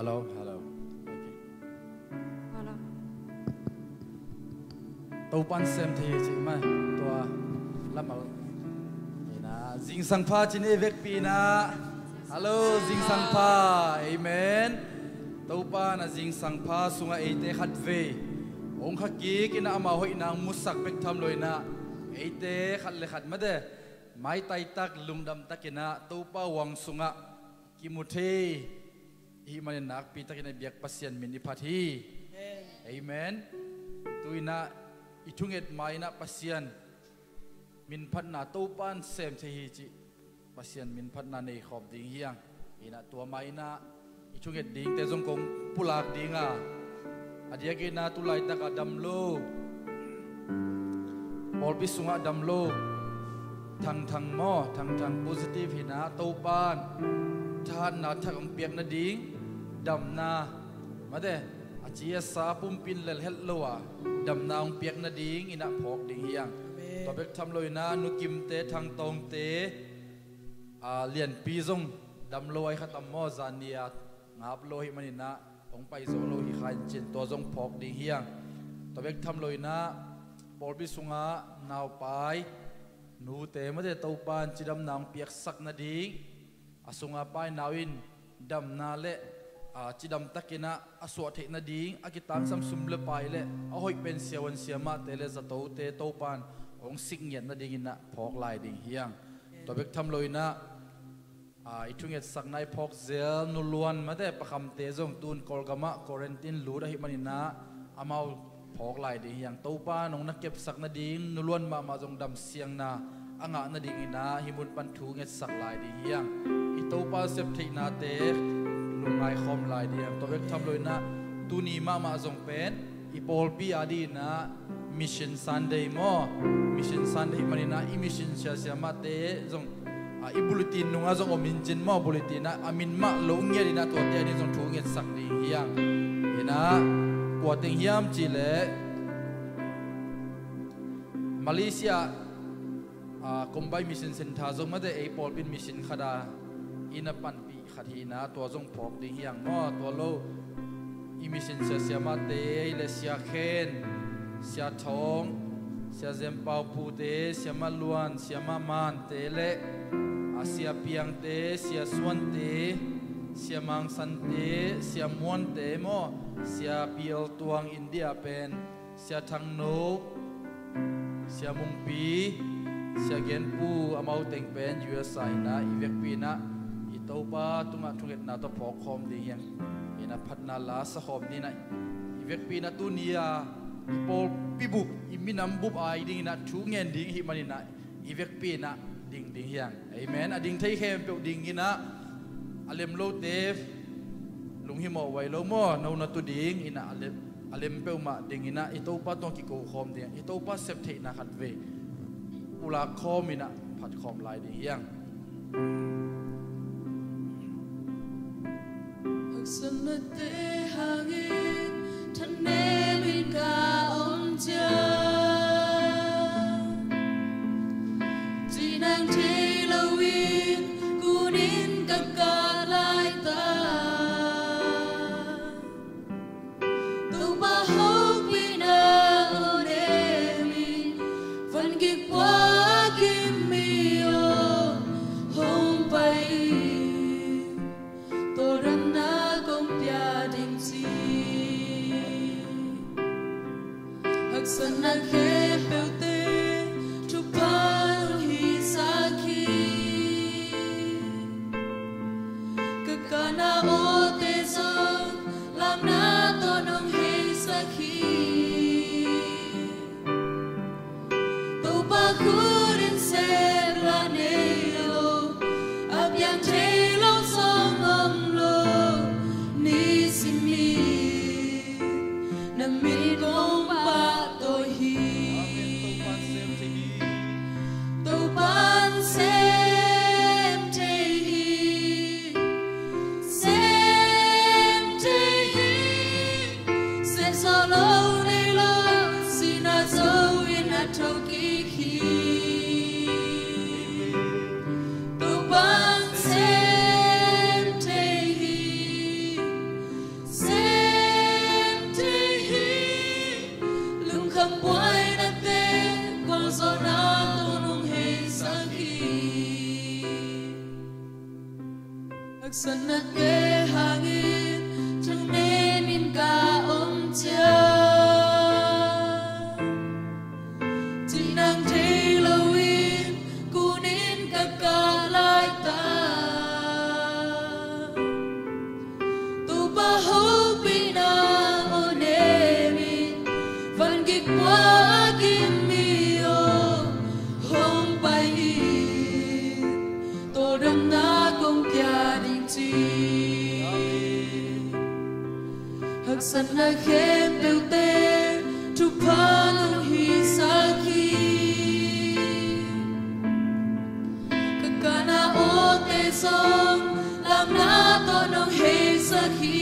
hello hello okay hello tàu pan xem thì chị mà tua lắm mà na dinh sang pha trên evek pi na hello dinh sang pha amen tàu pan na dinh sang pha sunga ete khat ve ông khắc kí cái na mà hội nàng musak bek tham loi na ete khat le khat mà de mai tai tak lung dam tak na tàu pa wang sunga kimuthe hi man nak pi tak na biak pasien min iphat hi amen tuina itunget mai na pasien min phat na to pan sem the hi chi pasien min phat na nei khop ding hiang ina tua mai na itunget ding te jong kong pulak dinga adia ke na tu lai tak adam lo pol pi sunga dam lo thang mo thang positive hi na to pan than na thang piak na ding dam na ma de achia sa pum pin lel hel lowa dam na ong piak na ding ina phok ding hiang to bek tham loi na nu kim te thang tong te lian pi zong dam loi khatam mo zania ngap loi manina ong pai zo lo hi khan chin to zong phok ding hiang to bek tham loi na pol bi sunga naw pai nu te ma de to pan chidam nang piak sak na ding asunga pai nawin dam na le chidam takina aswa the na ding akitam sam sum le pai le a hoi pen siawan siama te le za to te to pan ong sing yen na ding ina phok lai ding hiang to bek tham loina itunget saknai phok zel nu luan ma de pakham te jong tun kolgama quarantine lu da hi manina amau phok lai ding hiang to pan ong na kep sak na ding nu luan ma jong dam siang na anga na ding ina himun pan thu nget sak lai ding hiang i to pa sep thei na te lungai khom lai diam to bek tham loina tuni ma jong pen i pol pi adi na mission sunday mo mission sunday manina i mission sia ma te jong i bulletin nunga jong omin jin mo bulletin na amin ma lo ngia dina to te ni jong thu nget sak ding hiang ina kwa teng hiam chi le Malaysia combine mission center jong ma de e pol pin mission khada ina pan pi khathi na to jong phok ding hiang mo to lo emission sia ma te le sia khen sia thong sia zem pau pu te sia ma luan sia ma man te le asia piang te sia suan te sia mang san te sia muan te mo sia pial tuang India pen sia thang no sia mung pi sia gen pu amau teng pen USA na ivek pi na to pa tunga thunget na to phok khom ding yang ina phatna la sa khom ni na ivek pi na tu nia ipol pibu iminam bup ai ding na thu ngen ding hi mani na ivek pi na ding yang amen ading thai khem pe ding ina alem lo te lung hi mo wai lo mo no na tu ding ina alem pe ma ding ina i to pa to ki ko khom ding i to pa sep thei na khat ve ula khom ina phat khom lai ding yang Sunate hangin thanemi ka onja jinang thilawin kunin kakalai ta tu ba hok pina onemi van ki kwa kimio hong pai Sana khe peute chupal hi sakhi kakana ote so lamna to nong he sakhi to pa khurin se la nelo abyang thelo song om lo ni simi na mi gong solo ni lo sina zo in a toki Sana ke hangin Chẳng nên in cả ôm cha Chỉ nàng thấy lâu in Cô nên cả lại ta Tu ba hô pina o nemi Văn kịch qua kim mi o Hông bay in Tô đâm na công kia đình chi Hak san na khem bêu te Tu pa nong hi sa ki Kakana o te song Lam na to nong he sa ki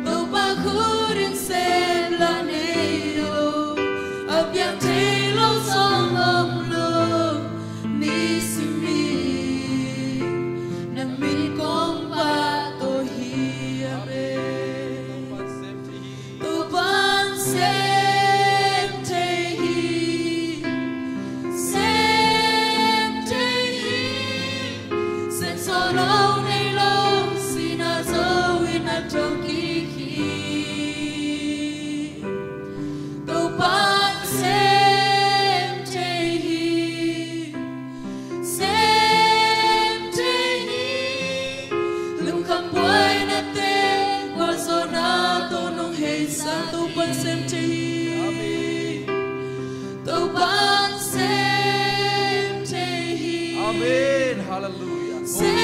Bầu ba khu đến sen la neo Ấp yang te lâu song om lo Ni si mi Nang min kong ba to hi ame To ban sem te hi Sem te hi Sen so lâu nay lâu Xin a dâu in a trong ki ki To ban sem te hi Sem te hi Lung kham boy na te Qua so na to nong hei sa To ban sem te hi To ban sem te hi Amen. Hallelujah. Sem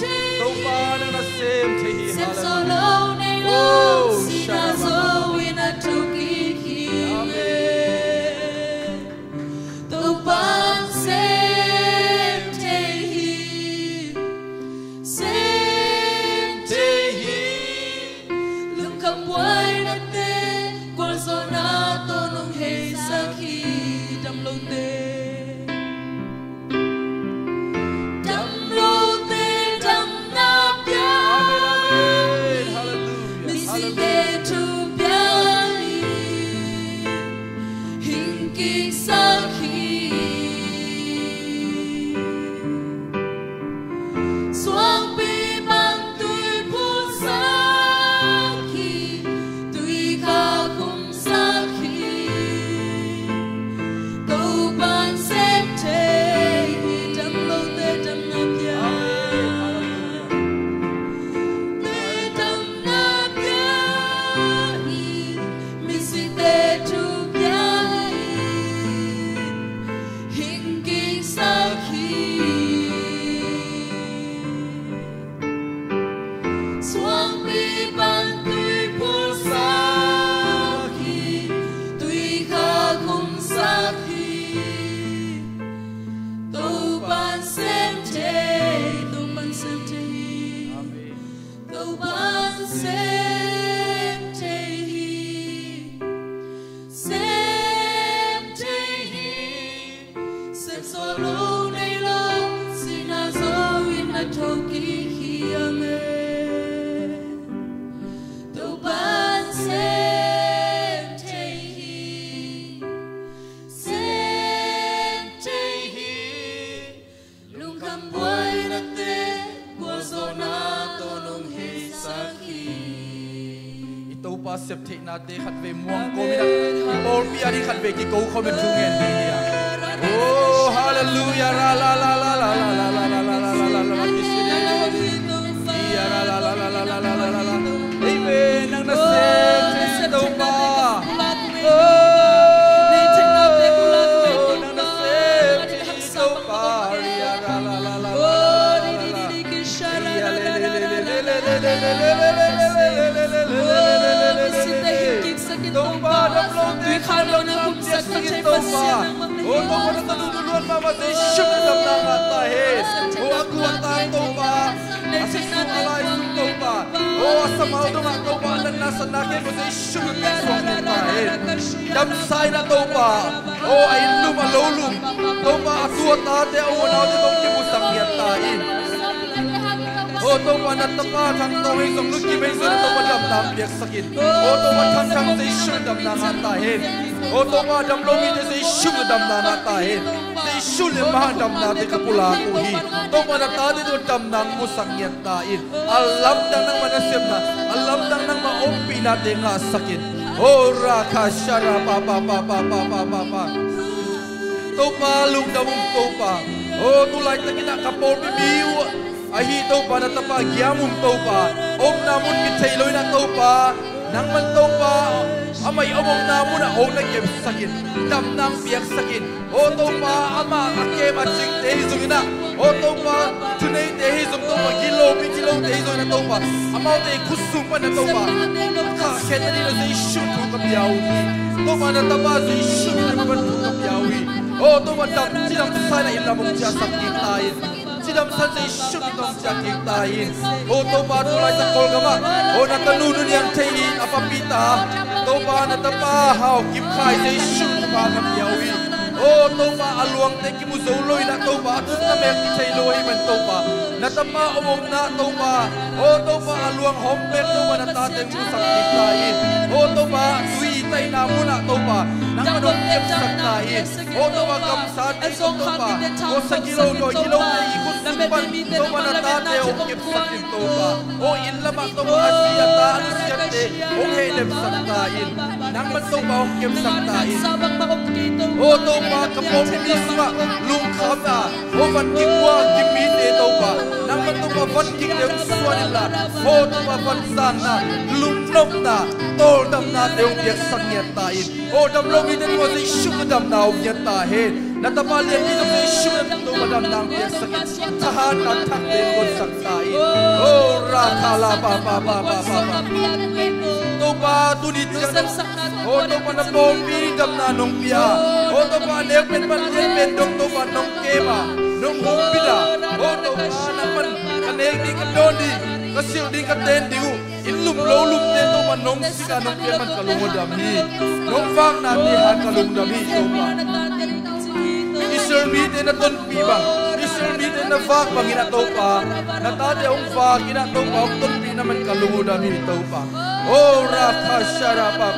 te Tâu ba nang na sem te hi. Sem so Hallelujah. lâu nay lâu Oh, Xin a shalom. dâu in a trong ki ki Amen. To ban sem te hi Sem te hi Lung kham boy na te Qua so na to nong hei sa ki Đam lâu te Đam lâu te đam na pia Amen. Hallelujah. Mình xin Hallelujah. để tu bia hình kỳ sa khi Xoang bi bằng tuổi phút sa khi Tuổi khá cùng sa khi Câu ban xem thế Đam lâu tê đam na pia Tê đam na pia Mình xin tê tu bia hình kỳ sa khi Xoang bi bằng tuổi phút sa khi Tuổi khá cùng sa khi Tâu ban xem thế Tâu ban xem thế Amen. Tâu ban xem thế Xem thế Xem so lâu nay lâu Xin a dâu in a thâu ki khi amen Tâu ban xem thế Xem thế Lung kham boy na te Qua so na to nong hei sa khi Ito pa sep te na te khat ve muang ko mi na. Ipol pi ani khat ve ki ko ko men thu ngen ni ya. Oh hallelujah. La la la la la la la la la la la la la la. Ya la la la la la la la la la la. Amen. Nang na sem te tâu ba. Oh nang na sem te tâu ba. Ya la la la la la la la la. Ya le le le le le le le le le le le le le le le le. Tâu ba đâm lâu te khăn lâu na kum sa ki tâu ba. Oh tâu ba na tanu duluan mama te shuk dam na ngata he. Oh aku atan tâu ba. Asisu alai tâu ba. Oh asamau tu mak tâu ba dan na sanake ko te shuk te song ta he. Dam sai na tâu ba. Oh ai lum a lo lum. Tâu ba atu ta te o na te tong ki musang ya ta in. Oh tâu ba na ta pa thang tâu he song luki me so na tâu ba dam nam biak sakit. Oh tâu ba thang thang te shuk dam na ngata he. Oh tâu ba dam lo mi te se shuk dam na ngata he. Te shul ma dam na te kapula ku hi to mana ta de don dam nang mu sakyan ta in alam dang nang mana sem na alam dang nang ma ompi na te nga sakin ora ka shara pa to pa lung da mum to pa o tu lai ta kina kapol bi biu ahi to pa na ta pa gyamum to pa om na mun ki thailoi na to pa nang man to pa amay omong na mo na o nagkem sakin dam nang piyak sakin o to pa ama akem atsing te hizung na o to pa tunay te hizung to pa kilo te hizung na to pa amaw te kusum pa na to pa ka kena ni na sa isyu tu kapyaw to pa na tapa sa isyu na pa tu kapyaw o to pa dam sidam sana ilamong siya sakin tayo sidam san sa isyu nitong siya tayin o to pa tulay sa kolgama o natanunun yan tayin apapita to pa natapa haw kim khai sa isyu pa kapyawi o to pa aluang te kimuzoloy na to pa atus na mek kitayloy man to pa natapa umong na to pa o to pa aluang hompek to pa natateng musakit tayin o to pa suitay na muna to pa nang manong kemsak tayin o to pa kamsate to pa o sa gilaw no gilaw na ikot sumpan to pa natate o kemsakin to pa o inlama to pa asiyata anusyate o helem saktayin nang man to pa o kemsak tayin o to pa kapong misma lungkam na o vantikwa kimite to pa nang man to pa vantik na yung suwanila o to pa vansan na lumlok na tol dam na yung biyak saknyat tayin o damlong ito mo sa isyong dam na umyat tahin natapalian ito sa isyong na madam na biyak sakit tahan at takdin ko saktayin o rakala pa to pa tunit dyan o to pa na pompi dam na nung piya o to pa lepet pan dong to pa nung kema nung humpida o to pa naman kaneg di kadoni kasil di katen di ko inlum lolum te to pa nung sika nung piya man kalungod ami nung fang na tihan kalungod ami to pa isermi te na ton piba isermi te na fak bang ina to pa natate ang fak ina to pa ang ton pi naman kalungod ami to pa o rata shara pa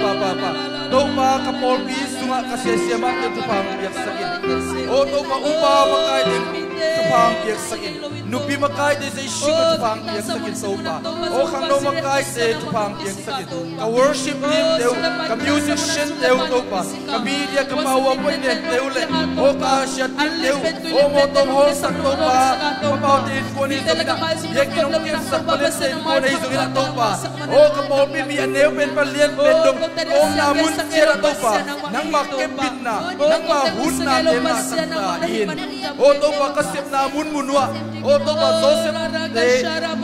to pa kapol pi sunga kasi siya man to pa ang biyak sakin o to pa upa makay din to pa ang biyak sakin nupi makay din sa isyu to pa ang biyak sakin to pa o kang no makay din to pa ang biyak sakin ka worship team teo ka musician teo to pa ka media ka mawa po din teo le o ka siya team teo o mo to hol sa to pa papautin ko ni to na yakin ang biyak sa palisin ko na iso ina to pa o kapol pi mi aneo pen palian pendong o namun sira to pa nang makepit na nang mahun na din na saktain o to pa kasip namun munwa o to pa Joseph de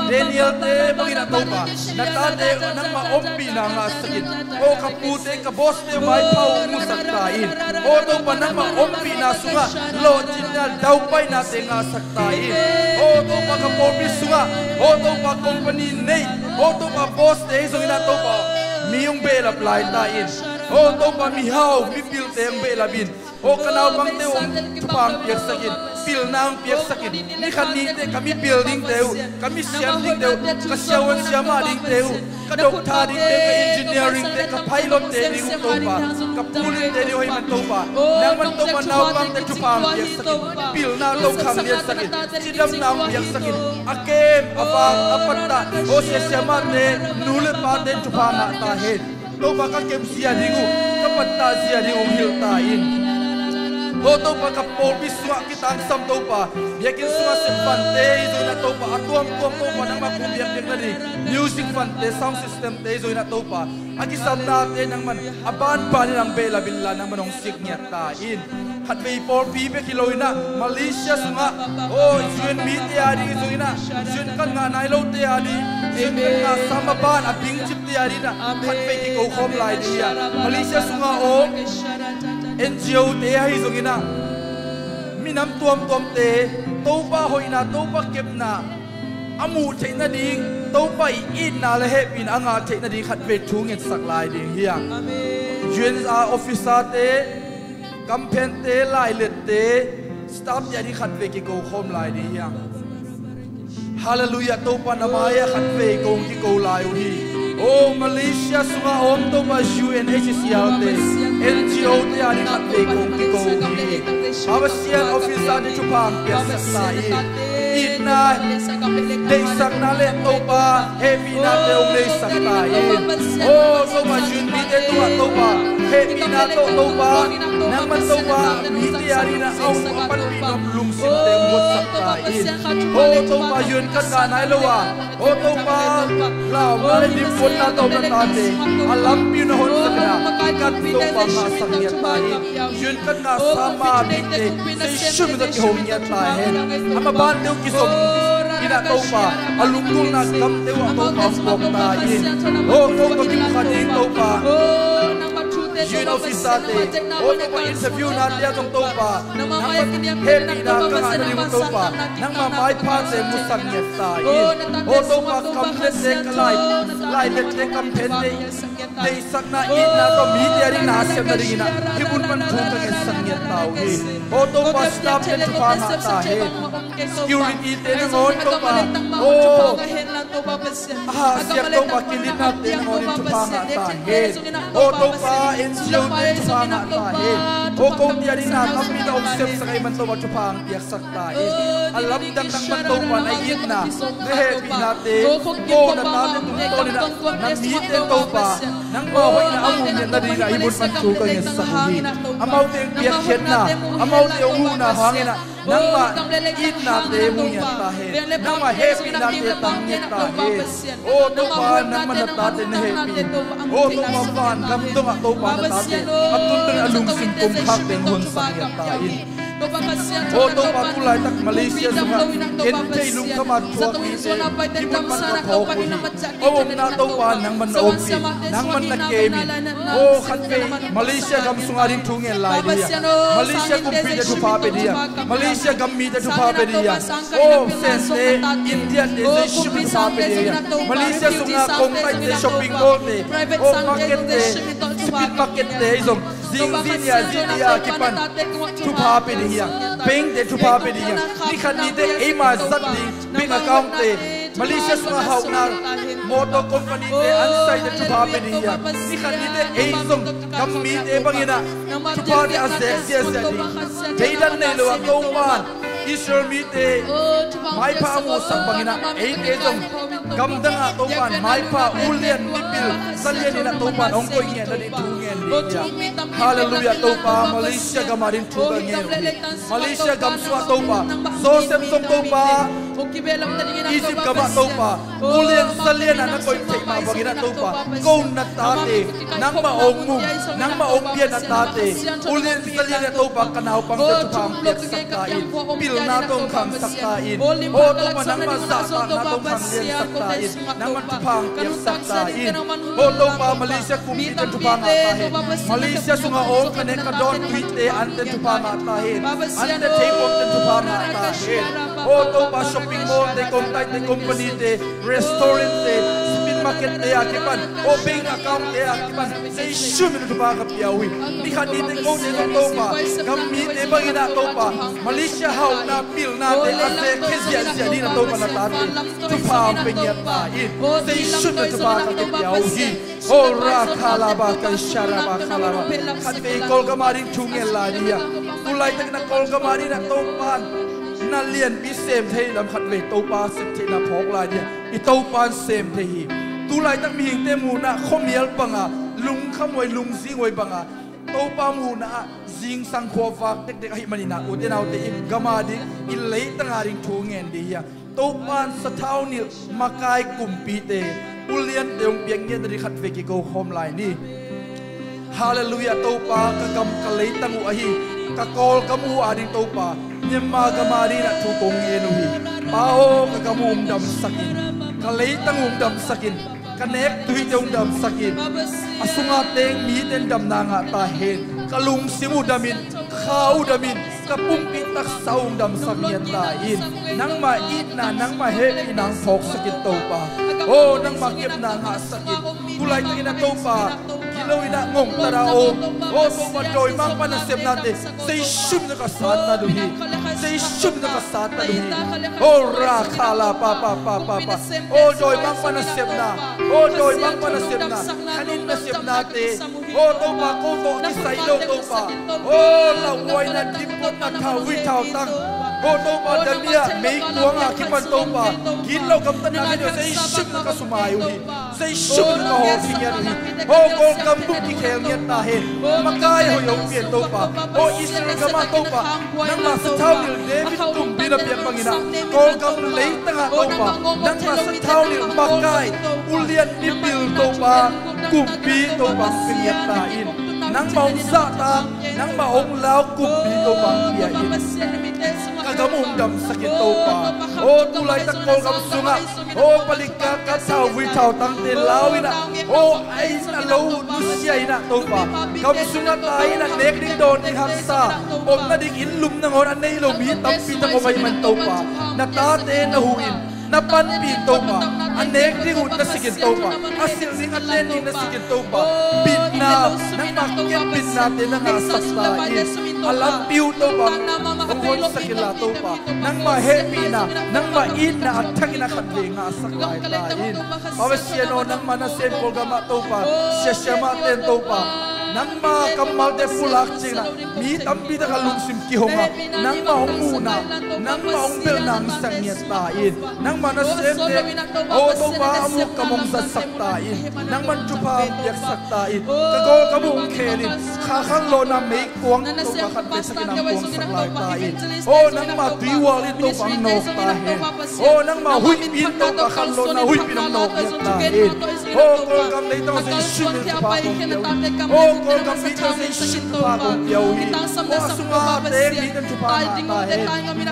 Daniel de pagina to pa natate nang maompi na nga sakit o kapute ka boss de may pau mo saktain o to pa nang maompi na sunga lo jinal daw pay na nga saktain o to pa kapompi sunga o to pa company nei o to pa boss de so ina to pa miyong bela play tain o to pa mihaw mi pil te ang bela bin o kanaw bang te ang tupang piyak sakin pil na ang piyak sakin ni kanite kami building teo kami siyang teo kasyawan siyama ding teo kadokta ding teo ka engineering te ka pilot te ding to pa ka pulit te di hoy man to pa nang man to pa naw bang te tupang piyak sakin pil na to kham piyak sakin sidam na ang piyak sakin akem apang apata o siyama te nule pa te tupang ta he to pa ka kem siya dingu kapata siya dingu hiltain o to pa kapol biswa kita ang sam to pa yakin sunga se fante izo na to pa atuam to pa nang makumbiyak dik na di music fante sound system te izo na to pa agi sam natin nang man aban pa ni nang bela billa nang manong signya tain hat be por pibe kiloy na Malaysia sunga o juen media di izo ina juen kan nga nailo te adi juen kan nga sama ban abing chip te adi na hat be ki ko khom lai dia Malaysia sunga o NGO te hai zong ina minam tuam te to pa hoi na to pa kep na amu the na ding to pa in na le he pin anga the na ding khat ve thung en sak lai ding hiang UN officer te campaign te lai let te staff ya di khat ve ki ko khom lai ding hiang hallelujah to pa na maya khat ve ko ki ko lai hi oh Malaysia sunga om to pa UNHCR te NGO te ani khat ve ko ki ko Abasian officer di Tupang Piasai Ina Deisak na le topa Happy na teong deisak tayo Oh topa Junbi te tua topa Happy na topa Nang man topa Miti ari na au apan pinom lungsin teong wasak tayo Oh topa yun kan ka na ilawa Oh topa Lao malilipon na topa tate Alam pinahon sa kana Kat topa nga sangyat tayo Yun kan nga sama binte Say shum na kihong nyat tayo Amaban teong kisom Ina topa alungkung na gam tewa topa Spok tayo Oh topa kimukading topa Yun ofisate Oh topa interview na tiya tong topa Nang happy na kakana ni mo topa Nang mamay pate musang nyat tayo Oh topa kamlet de kalay Lai let de kampente Deisak na ina to media rin nasyam na rin na Hibun man tutang isang nyat tayo Oh topa stop yan tupa nga tayo Security tenangon topa Oh siap topa kilit na tenangon tupa nga tayo Oh topa insult tupa nga tayo Oh kung diya rin na kami na obsep sa kay man topa tupa ang tiyasak tayo Alam dang nang man topa na iit na Nahepi natin Oh natin tungtol na Namitin topa Nang maway na among yan na rin na ibon man tukang yan sa kuli Amaw tiyong piyak na Amaw tiyong una hangin na Nang ma-eat natin mong yan tahin Nang ma-happy natin tangit tahin O topa nang manatatin na happy O topa fan Gamtong at topa natatin At tuntun alungsin kumhak din hunsang yan tahin O topa kulay tak Malaysia sunga Kentay nung kamatwag ite Ibon man kakawin O na topa nang man-opi Nang man-nakemi O katpay Malaysia gam sunga rin tungin lai diya Malaysia kumpida tupape diya Malaysia gamita tupape diya O sente India de se shipping tupape diya Malaysia sunga kongtay de shopping mall de O market de speed market de izong Zingzinia kipan tupape diya Peng de tupape diya Nikan nite ema zat di Peng account de Malaysia sunga hauk na motor company de ansay de tupape diya Nikan nite izong gamit e bangina tupape azek siya di Jaidan na ilo ang taupan Israel mite May pa mo sa bangina ezong gamda nga taupan May pa ulian nipil Salyan nila taupan Ang ko'y nga na ditungin diya Hallelujah taupa Malaysia gamarin tugang ngayon Malaysia gamswa taupa Joseph tong taupa Isip gama taupa Ulian salyan na ko'y take mabagina taupa Kung natate Nang maong mo Nang maong piyan natate Ulian salyan na taupa Kanaw pang tatupang piyak saktain Pil natong kang saktain O taupa nang masasa Natong kang liyan saktain Nang matupang piyak saktain O taupa Malaysia kumita tupang atahin Malaysia sungaong kanekadon tuite Ante tupang atahin Ante tapong tupang atahin O taupa shopping mall de kontay de company de restaurant de speed market de akipan o bank account de akipan say shumi to ba ka piawi ni kanite ko de topa gamit de bagina topa Malaysia how na bill na de ase kizya di na topa na tate to pa penya ta in say shumi to ba ka piawi o ra khala ba ka shara ba khala ba kate kol gamarin thungel la dia kulai tak na kol gamarin na topan na lian bi sem thei lam khat ve topa sem thei na phok la dia I topan sem thei hi tu lai tak mi hing te mu na khomial panga lung khamoi lung zingoi panga topa mu na zing sang kho fak tek tek hi mani na u te nau te gama di I lei tanga ring thu ngen di ya topan sa thau ni makai kumpi te ulian teong piang nge ri khat ve ki go home line ni hallelujah topa ka kam ka lei tangu a hi ka kol ka mu a ding topa Nyemma kamari na tukong enuhi Pao kakamum dam sakin Kalay tangum dam sakin Kanek tuhi jong dam sakin Asunga teng miten dam nanga tahin Kalung simu damin Kau damin Kapumpi tak saung dam sakyan tain Nang mait na nang mahepi nang fok sakit topa Oh nang makip na nga sakit Kulay tingin na topa Kilaw ina ngong tarao Oh topa doy mang panasip natin Say shum na kasat na duhi Say shum na kasat na duhi Oh rakala pa Oh doy mang panasip na Oh doy mang panasip na Kanin nasip natin Oh topa ko to isay lo to pa o la wai na dip ko na thau wi thau tang o to pa damia mei kuang a ki pan to pa kin lo kam tan na ke sei shuk ka sumai wi sei shuk ka ho ki ya wi o ko kam bu ki khel nge ta he makai ho yo pien to pa o Israel ka ma to pa nang ma sa thau ni David tum bi na piak bangina ko kam lei tanga to pa nang ma sa thau ni makai ulian ni bil to pa kumpi to pa piak ta in nang maung sa ta nang maung lao kumpi to pa pia in kagamung dam sakit to pa o tulay tak ko kam sunga o palika ka sa wi thau tang te lawina o ai na lo nusia ina to pa kam sunga ta ina nek ding don ni hamsa om na dik in lum na ngon anei lo mi tam pi ta ko mai man to pa na ta te na huin na pan pi to pa anek ding ut na sigit to pa asil ding aten ni na sigit to pa bitna nang makket bitna te na nga sakta in alam piu to pa ongol sakila to pa nang ma happy na nang ma in na athang ina khatle nga saklai ta in pawasiano nang mana sen programa to pa syama ten to pa nang ma kamal de pulak china mi tampi da kalung sim ki honga nang ma honguna nang ma hongbel nang sangya ta in nang mana sen de o to pa amu kamong sa sakta in nang man chupa yak sakta in ka go kamong khelin kha khang lo na me kuang to pa khat be sakinang kuang saklai ta in o nang ma diwali to pang no ta he o nang ma hui pin to pa khan lo na hui pin no ta in o ko kam nei to se shin pa o ko kam mi to se shin pa ko piao hi o sunga te mi tan chu pa ta he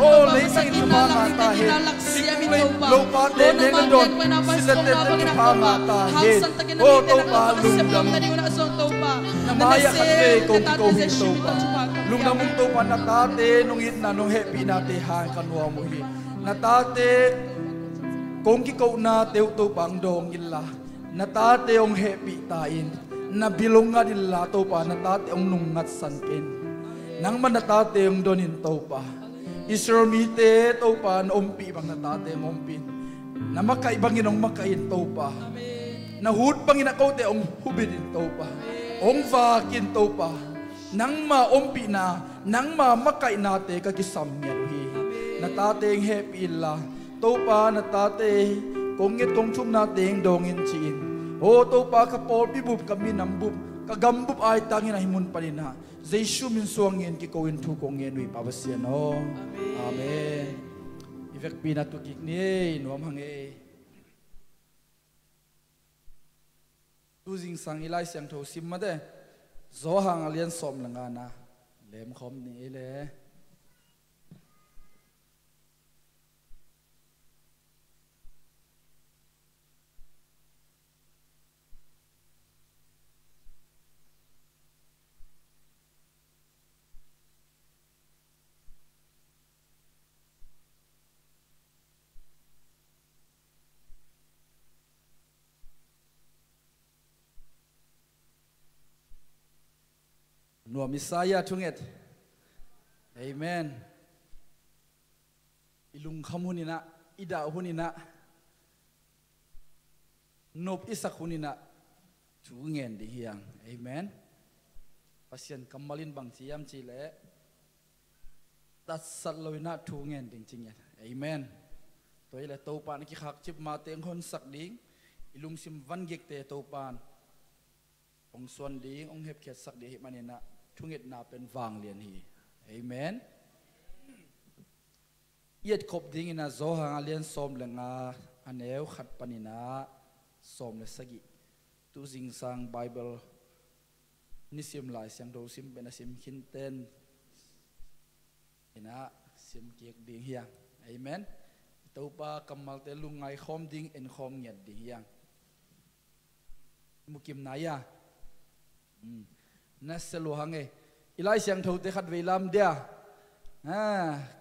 o le sang in chu pa ta he sing le lo pa te ne ngan don sila te chu pa ma ta he o to pa lung dam na maya khat te ko hi to pa lung dam to pa na ta te nong it na nong happy na te ha kan wa mo hi na ta te kong ki ko na te to pang dong illa na ta te ong happy ta in na bilonga dilla to pa na ta te ong nungat san ken nang man na ta te ong donin to pa Israel mi te to pa na ompi bang na ta te ngompin na makai bangin ong makain to pa na hud bangin na ko te ong hubidin to pa ong vakin to pa nang ma ompi na nang ma makai na te ka kisam nya hi na ta te ong happy la to pa na ta te kong nget kong chum na te ong dongin chin o to pa ka por pi bup kami nambup ka gambup ay tangin na himun panina Jesu min suangin ki ko in thu kong ngen wi pabasian no amen ivek pina tu kik ni nuam hange tu jing sang ilai siang tho sim ma de zo hang alian som langa na lem khom ni le nuam Isaiah thunget amen ilung khamunina ida hunina nop isak hunina chungen di hiang amen pasien kamalin bang chiam chi le tat sat loina thungen ding chingya amen toile to pan ki khak chip ma teng hon sak ding ilung sim van gek te to pan ong suan ding ong hep khet sak di manina thunget na pen wang lian hi amen yet khop ding ina zo hang alian som lenga aneu khat panina som le sagi tu jing sang bible nisim lai siang do sim bena sim khinten ina sim kiek ding hiang amen to pa kamal te lungai khom ding en khom nyat ding hiang mukim naya na selo hange ilai siang tho te khat veilam dia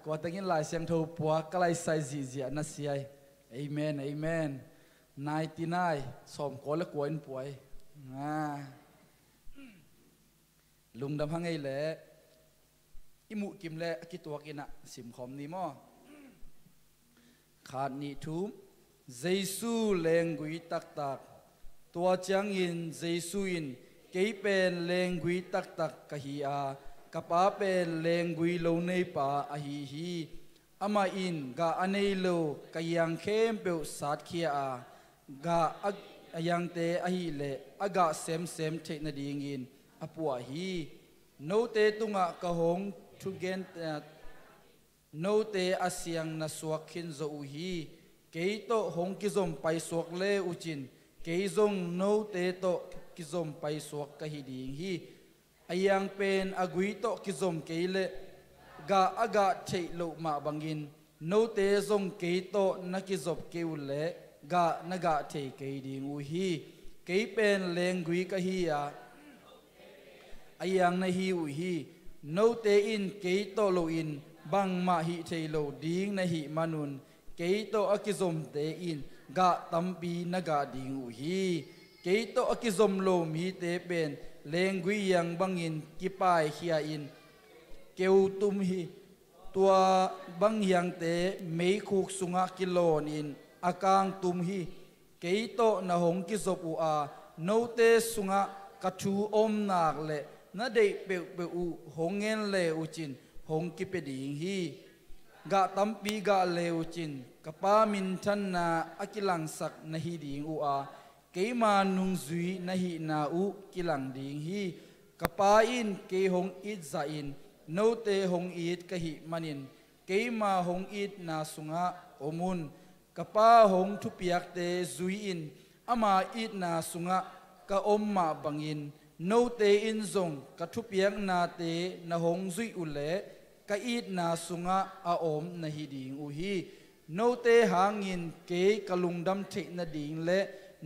ko tangin lai siang tho puwa kalai sai ji ji na siai amen amen 99 som ko le ko in puai lung dam hange le imu kim le kitwa kina sim khom ni mo khat ni thum jesu lengui tak tak tua chang in jesu in เกยเป็นเลงกุยตักตักกะฮีอากะป้าเป็นเลงกุยโลในป่าอหีฮีอามาอินกะอันเนโลกะยังเข้มเปียวสัตเคียอากะยังเตอหีเลอากะเซมเซมเทนดีงินอปัวฮีโนเตตุงะกะหงทุเกนโนเตอาเซียงนาสวกขินโซอุฮีเกยโตหงกิซอมไปสวกเลอุจินเกยซงโนเตโตกิซอมไปสวกกะฮิดิงฮีอายังเป็นอากุยโตกิซอมเกยเลกะอากะเทโลมาบังกินโนเตซงเกยโตนักิซอบเกวเลกะนกะเทเกยดิงอุฮีเกยเป็นเลงกุยกะฮีอาอายังนาฮีอุฮีโนเตอินเกยโตโลอินบังมาฮิเทโลดิงนาฮิมานุนเกยโตอากิซอมเตอินกะตัมปีนกะดิงอุฮีเกยโตอากิซอมโลมีเตเป็นเลงกุยยังบังอินกิปายขียอินเกวตุมฮีตัวบังยังเตเมคุกสุงะกิโลนินอากางตุมฮีเกยโตนะหงกิซบอุอาโนเตสุงะกะชูอมนากเลนะเดเปเปอุหงเงินเลอุจินหงกิเปดิงฮีกะตัมปีกะเลอุจินกะปามินทันนาอกิลังสักนะฮีดิงอุอาเกยมานุงซุยนะฮีนาอุกิลังดิงฮีกะปาอินเกยหงอิดซาอินโนเตหงอิดกะหิมันินเกยมาหงอิดนาสุงะอมุนกะปาหงทุเปียกเตซุยอินอามาอิดนาสุงะกะอมมาบังอินโนเตอินซงกะทุเปียกนาเตนะหงซุยอุเลกะอิดนาสุงะอาอมนะฮิดิงอุฮีโนเตหางินเกยกะลุงดำเทนะดิงเล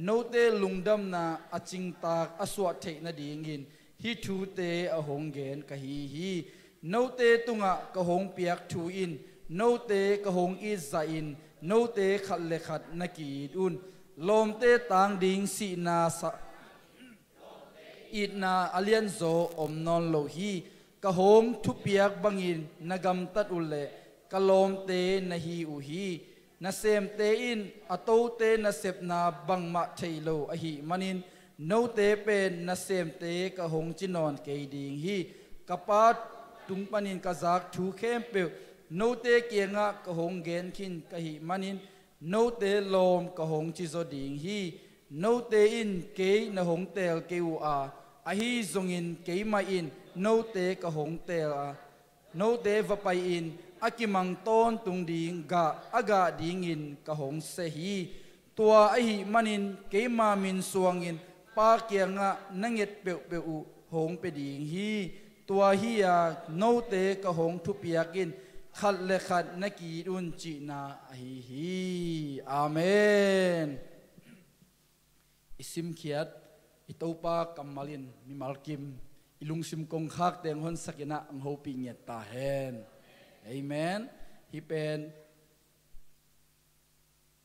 โนเตลุงดำนาอจิงตากอสวะเทนะดิงินฮิทูเตอหงเกนกะฮีโนเตตุงะกะหงเปียกทูอินโนเตกะหงอิซาอินโนเตขัดเลขัดนะกีดอุนลมเตตางดิงสีนาสะอิดนาอเลียนโซอมนอนโลฮีกะหงทุเปียกบังอินนะกำตัดอุเลกะลมเตนะฮีอุฮีนะเซมเตอินอโตเตนะเซบนาบังมะเทโลอหิมันินโนเตเป็นนะเซมเตกะหงจินอนเกดิงฮีกะปาตุงปานินกะซักทูเข้มเปโนเตเกียงะกะหงเกนคินกะหิมันินโนเตลมกะหงจิโซดิงฮีโนเตอินเกยนะหงเตลเกวอาอหิซงอินเกยมาอินโนเตกะหงเตลอาโนเตวะไปอินอากิมังต้นตุงดิงกะอากาดิงอินกะหงเซฮีตัวอหิมันินเกยมามินสวงอินปาเกียงะนังเอ็ดเปวเปอุหงเปดิงฮีตัวฮียาโนเตกะหงทุเปียกินขัดเลขัดนักีดุนจีนาฮีอาเมนอิสิมเขียดอิตูปากัมมาลินมิมัลกิมอิลุงซิมกงคักเตงฮอนสักยนะอังโฮปิเงียตาเฮนเอเมนฮิเป็น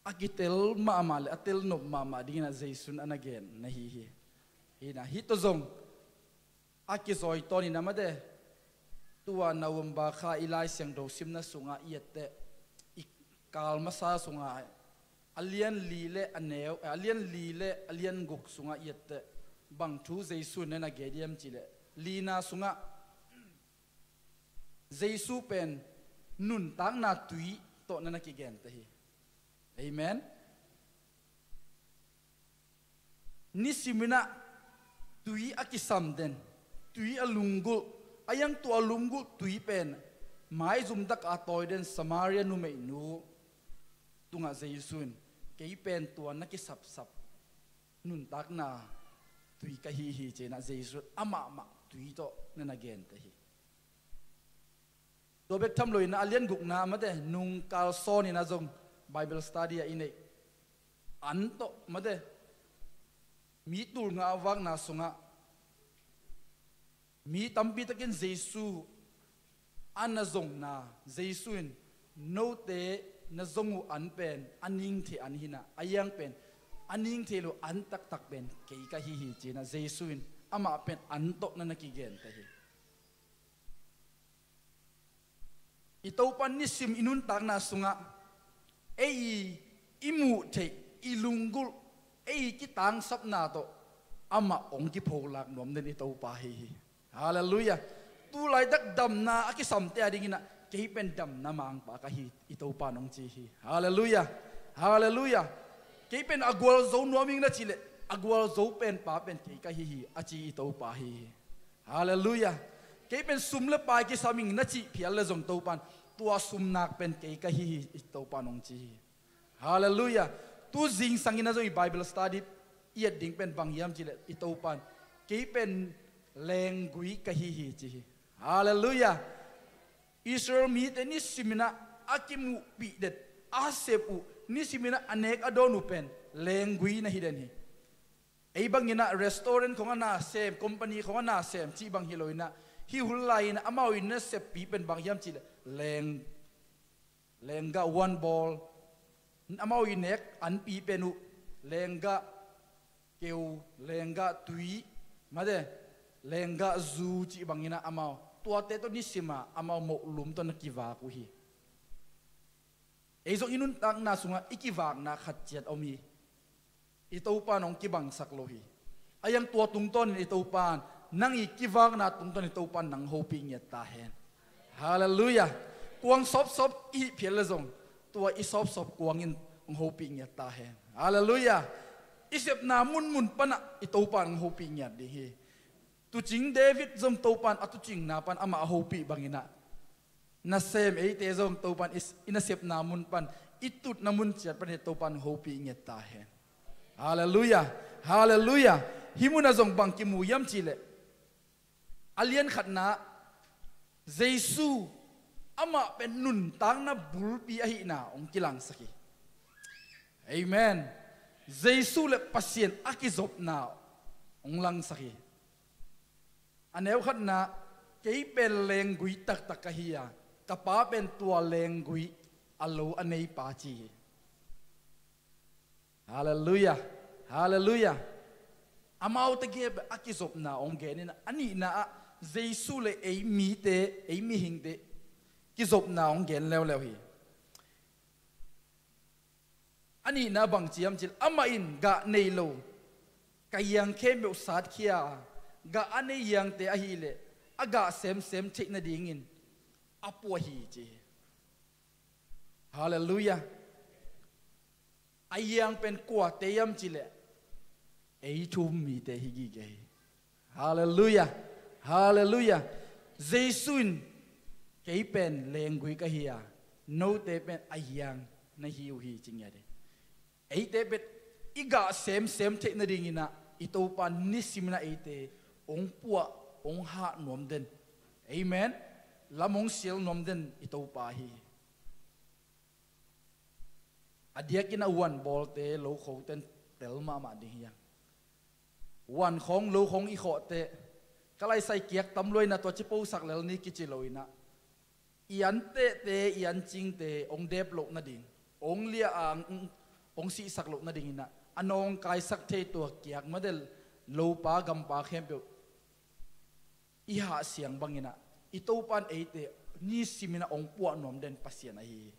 อากิเตลมามาเลอเตลนบมามาดีนะเจสุนอันเกนนะฮีนะฮิตซงอากิซอยตอนี่นะมาเดตัวนาวัมบาคาอิไลเสียงโดซิมนะสุงาเอียเตอิกาลมาซาสุงาอเลียนลีเลอันเนวอเลียนลีเลอเลียนกุกสุงาเอียเตบังทูเจสุนนะเกเดียมจิเลลีนาสุงาเจสุเป็นนุนตังนาตุยโตนันกิเกนเตฮีเอเมนนิสิมินะตุยอากิซัมเดนตุยอลุงกุอายังตัวลุงกุตุยเป็นหมายจุมตักอาตอยเดนสมาเรียนุเมนูตุงอาเจสุนเกยเป็นตัวนักกิสับสับนุนตักนาตุยกะฮีเจนะเจสุนอามาตุยโตนันเกนเตฮีตัวเบกทำเลยนะเลียนกุกนามาเดนุงกาลโซนี่นะจง Bible study อินเออันโตมาเดมีตูลงาวังนาสุงะมีตัมปีตะกินเจซูอันนะจงนาเจซูนโนเตนะจงอุอันเป็นอันยิงเทอันหินะอายังเป็นอันยิงเทโลอันตักเป็นเกยกะฮีเจนะเจซูนอามาเป็นอันโตนันกิเกนเตฮีอิตาปันนิสิมอินุนตากนาสุงะเออิมูเทอิลุงกุลเอกิตังสับนาโต ama ong ki pholak nom den ito pa hi hallelujah tu lai dak dam na aki samte adingina ke pen dam na mang pa ka hi ito pa nong chi hi hallelujah hallelujah ke pen agwal zo noming na chile agwal zo pen pa pen ke ka hi achi ito pa hi hallelujah ke pen sumle pa ki saming na chi phial le zong to pan tua sumnak pen ke ka hi ito pa nong chi hallelujah tu jing sangina zo bible study iat ding pen bang yam chile ito pan ke pen lengui ka hi chi hallelujah Israel mi te ni simina akimu pi det asepu ni simina anek adonu pen lengui na hiden hi ei bangina restaurant khonga na sem company khonga na sem chi bang hiloina hi hulai na amau in na sep pi pen bang yam chile lenga one ball amau inek an pi penu lenga keu lenga tui made lenga zu chi bangina amau tua te to nisima amau mo lum to nakiwa ku hi ezo inun tang na sunga ikiwak na khatchet omi ito pa nong kibang saklohi ayang tua tungton ito pan nang ikiwak na tungton ito pan nang hoping yet tahen hallelujah kuang sop i phielazong tua i sop kuangin ang hoping yet tahen hallelujah isip na mun pana ito pan ang hoping yet dihi tu ching David zong topan atu ching na pan ama hopi bangina na sem ei te zong topan is inasep na mun pan itut na mun chat pan topan hopi nget ta hen hallelujah hallelujah himuna zong bang ki mu yam chile alien khatna jesu ama pen nun tang na bulpi ahi na ong kilang saki amen jesu le pasien akizop na ong lang saki aneu khat na kei pen lengui tak kahia kapa pen tua lengui alo anei pa chi hallelujah hallelujah amau te ge akizop na onge ni ani na jesu le ei mi te ei mi hing te kizop na onge lew hi ani na bang chiam chil ama in ga nei lo kayang khemeu sat khia ga ane yang te ahile aga sem thik na dingin apo hi chi hallelujah ayang pen kwa te yam chile ei thum mi te higi ge hallelujah hallelujah jesuin kei pen lengui ka hiya no te pen ayang na hiu hi chingya de ei te bet iga sem thik na dingina ito pa nisimna ite ong pua ong ha nom den amen lamong sil nom den ito pa hi adiakina one ball te lo kho ten tel ma ding yang one khong lo khong i kho te kalai sai kiak tam loi na to chi po sak lel ni ki chi loina ian te ian ching te ong dep lo na ding ong lia ang ong si sak lo na ding ina anong kai sak the to kiak model lo pa gam pa khem pe iha siang bangina ito pan eite ni simina ong puwa nom den pasien ahi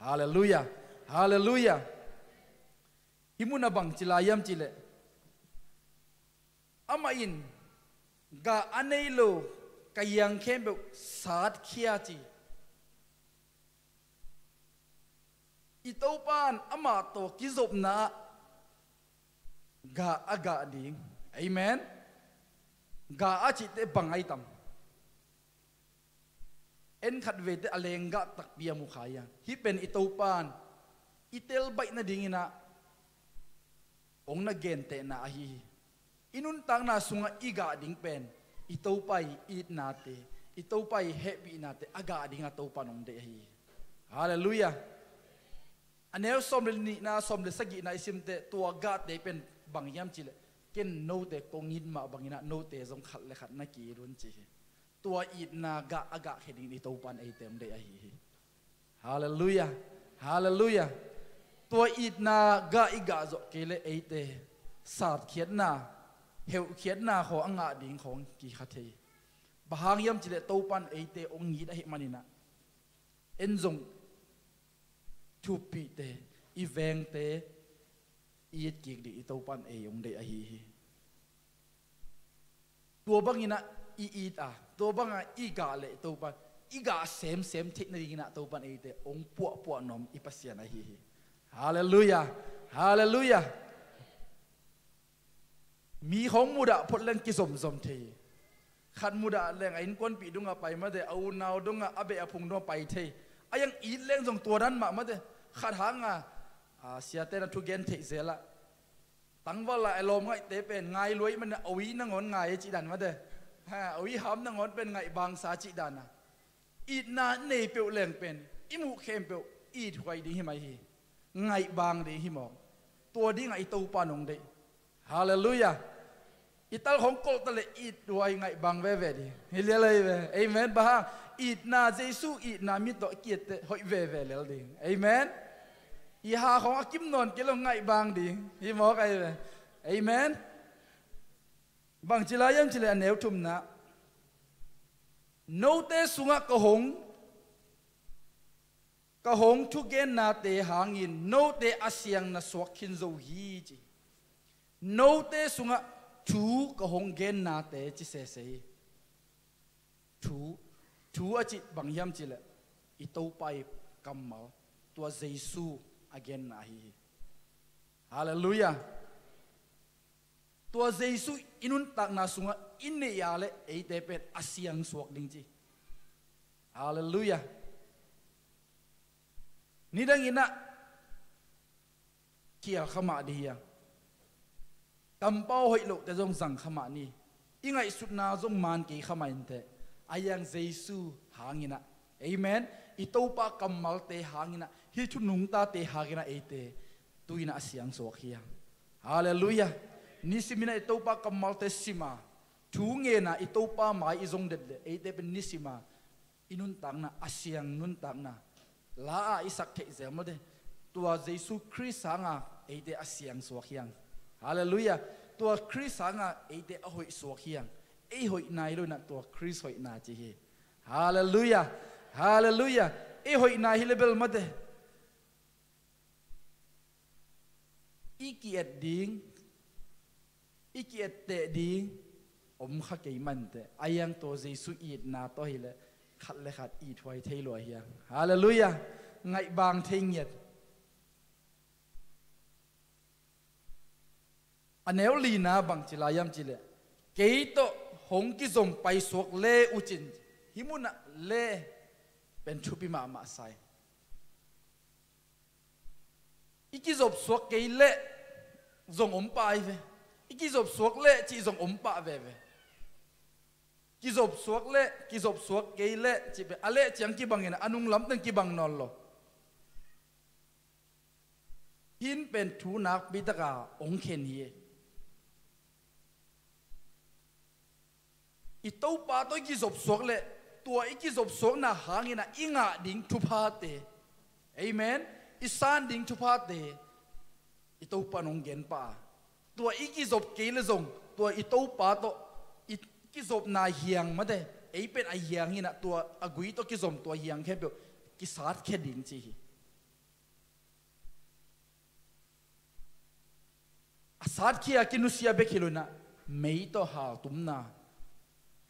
hallelujah hallelujah himuna bang chilayam chile amain ga aneilo kayang khembe sat khia chi ito pan ama to kizop na ga aga ding amen ga achi te bangai tam en khat ve te alenga tak pia mu khaya hi pen ito pan itel bai na dingina ong na gen te na hi inun tang na sunga iga ding pen ito pai it na te ito pai happy na te aga ding ato panong de hi hallelujah anel som le ni na som le sagi na isim te tua ga te pen bangyam chile ken no te kongin ma bangina no te zong khat le khat na ki run chi tua it na ga aga kheding ni to pan ai tem de ai hallelujah hallelujah tua it na ga iga zo kele ai te sat khiat na heu khiat na kho anga ding khong ki khathe bahang yam chile to pan ai te ong ni da hi manina en zong thu pi te i veng te iet ki di to pan ai ong de ai ตัวบางอินะอีตาตัวบางอีกาเลยตัวปันอีกาเซมเทคโนโลยีนะตัวปันเตองปัวนอมอีปัสยานะฮีฮาเลลูยาฮาเลลูยามีของมุดะพดเล่นกิสมทีขัดมุดะเล่นไอ้ก้นปีดุงไปมาเดเอานาวดุงอาเบะพุงดุงไปเทไอ้ยังอีเล่นส่งตัวนั้นมาเดขัดหางเสียเตนทุกเกนเทเสละตั้งว่าละไอ้ลมไงเตเป็นไงรวยมันเอาวินังงอนไงจีดันมาเดเอาวิหามนังงอนเป็นไงบางสาจีดันนะอีนาเนเปียวเล่นเป็นอิมุเข้มเปียวอีถวยดีหิมฮีไงบางดีหิมอกตัวดีไงตัวปานงดีฮาเลลูยาอีตาของกอลตะเลอีดด้วยไงบางเวดีเฮเลเลยเวเอเมนบ้าอีดนาเจสุอีดนามิโตเกียรติหอยเวเลลดิเอเมนอีหาของอากิมนนกิโลไงบางดีฮิมอกไอเวเอเมนบางจิลายังจิลาเนวทุมนะโนเตสุงะกะหงทุเกนนาเตหางินโนเตอาเซียงนาสวกขินโซฮีจีโนเตสุงะทูกะหงเกนนาเตจิเสเซทูอาจิบางยามจิละอิโตไปกัมมาตัวเยซูอเกนนาฮีฮาเลลูยาตัวเยซูอินุนตักนาสุงะอินเนียเลเอเตเป็นอาเซียงสวกดิงจีฮาเลลูยานี่ดังอินะเกี่ยวขมาดียังกำเป้าหอยลุแต่จงสั่งขมานี่ยังไงสุดนาจงมานกี่ขมาอินเตอายังเยซูหางินะเอเมนอิโตปากำมัลเตหางินะฮิทุนุงตาเตหางินะเอเตตุยนะอาเซียงสวกเฮียงฮาเลลูยานิสิมินะอิโตปากำมัลเตสิมาทูเงนะอิโตปาหมายอิจงเด็ดเอเตเป็นนิสิมาอินุนตังนะอาเซียงนุนตังนะลาอิสักเทเซมเดตัวเยซูคริสต์สังอาเอเตอาเซียงสวกเฮียงฮาเลลูยาตัวคริสต์สังอาเอเตอหอยสวกเฮียงเอหอยนายลุนะตัวคริสต์หอยนาจีเฮฮาเลลูยาฮาเลลูยาเอหอยนายฮิเลเบลมาเดอีเกียดดิงอีเกียดเตดิงอมขะเกยมันเตอายังตัวเยซูอีดนาตัวฮิเลขัดเลยขัดอีถวยเทลวยเฮียงฮาเลลูยาไงบางเทงเงียดอันเนวลีนาบางจิลายามจิเลเกยโตหงกิจมไปสวกเลอุจินหิมุนะเลเป็นทุปิมาไซอีกิจบสวกเกยเลจงอมปายเวอีกิจบสวกเลจีจงอมปะเวกิจบสวกเลกิจบสวกเกยเลจีเปอเลจียงกิบังเงินอนุงล้ำตั้งกิบังนอนโลหินเป็นทูนักบิดกาองเคนเฮอีเต้าปาตัวกิจบสวกเลตัวอีกิจบสวกน่ะหาเงินอิงะดิ่งทุพาเตเอเมนอีสานดิ่งทุพาเตอีเต้าปานองเกนปาตัวอีกิจบเกยเลจงตัวอีเต้าปาตัวกิจบนาเฮียงมาเดไอเป็นไอเฮียงนี่นะตัวอกุยตัวกิจบตัวเฮียงแค่เปล่ากิสาดแค่ดิ่งจีอาสาดขี้อากินุสยาเบคิลุนะไม่ต่อหาตุมนา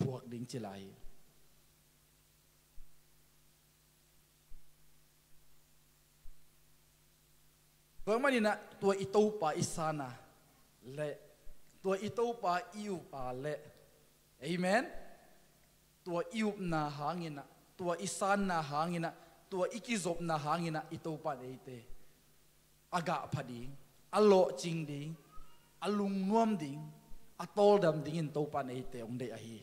พวกดิ่งจิไลเพิ่งมานี่นะตัวอิโตปาอิสานะเละตัวอิโตปาอิวปาเละเอเมนตัวอิวนาหางินะตัวอิสานนาหางินะตัวอิกิจบนาหางินะอิโตปาเอเตอากาพดิงอโลจิงดิงอลุงนวมดิงอตอลดำดิงอินโตปาเอเตองเดอฮี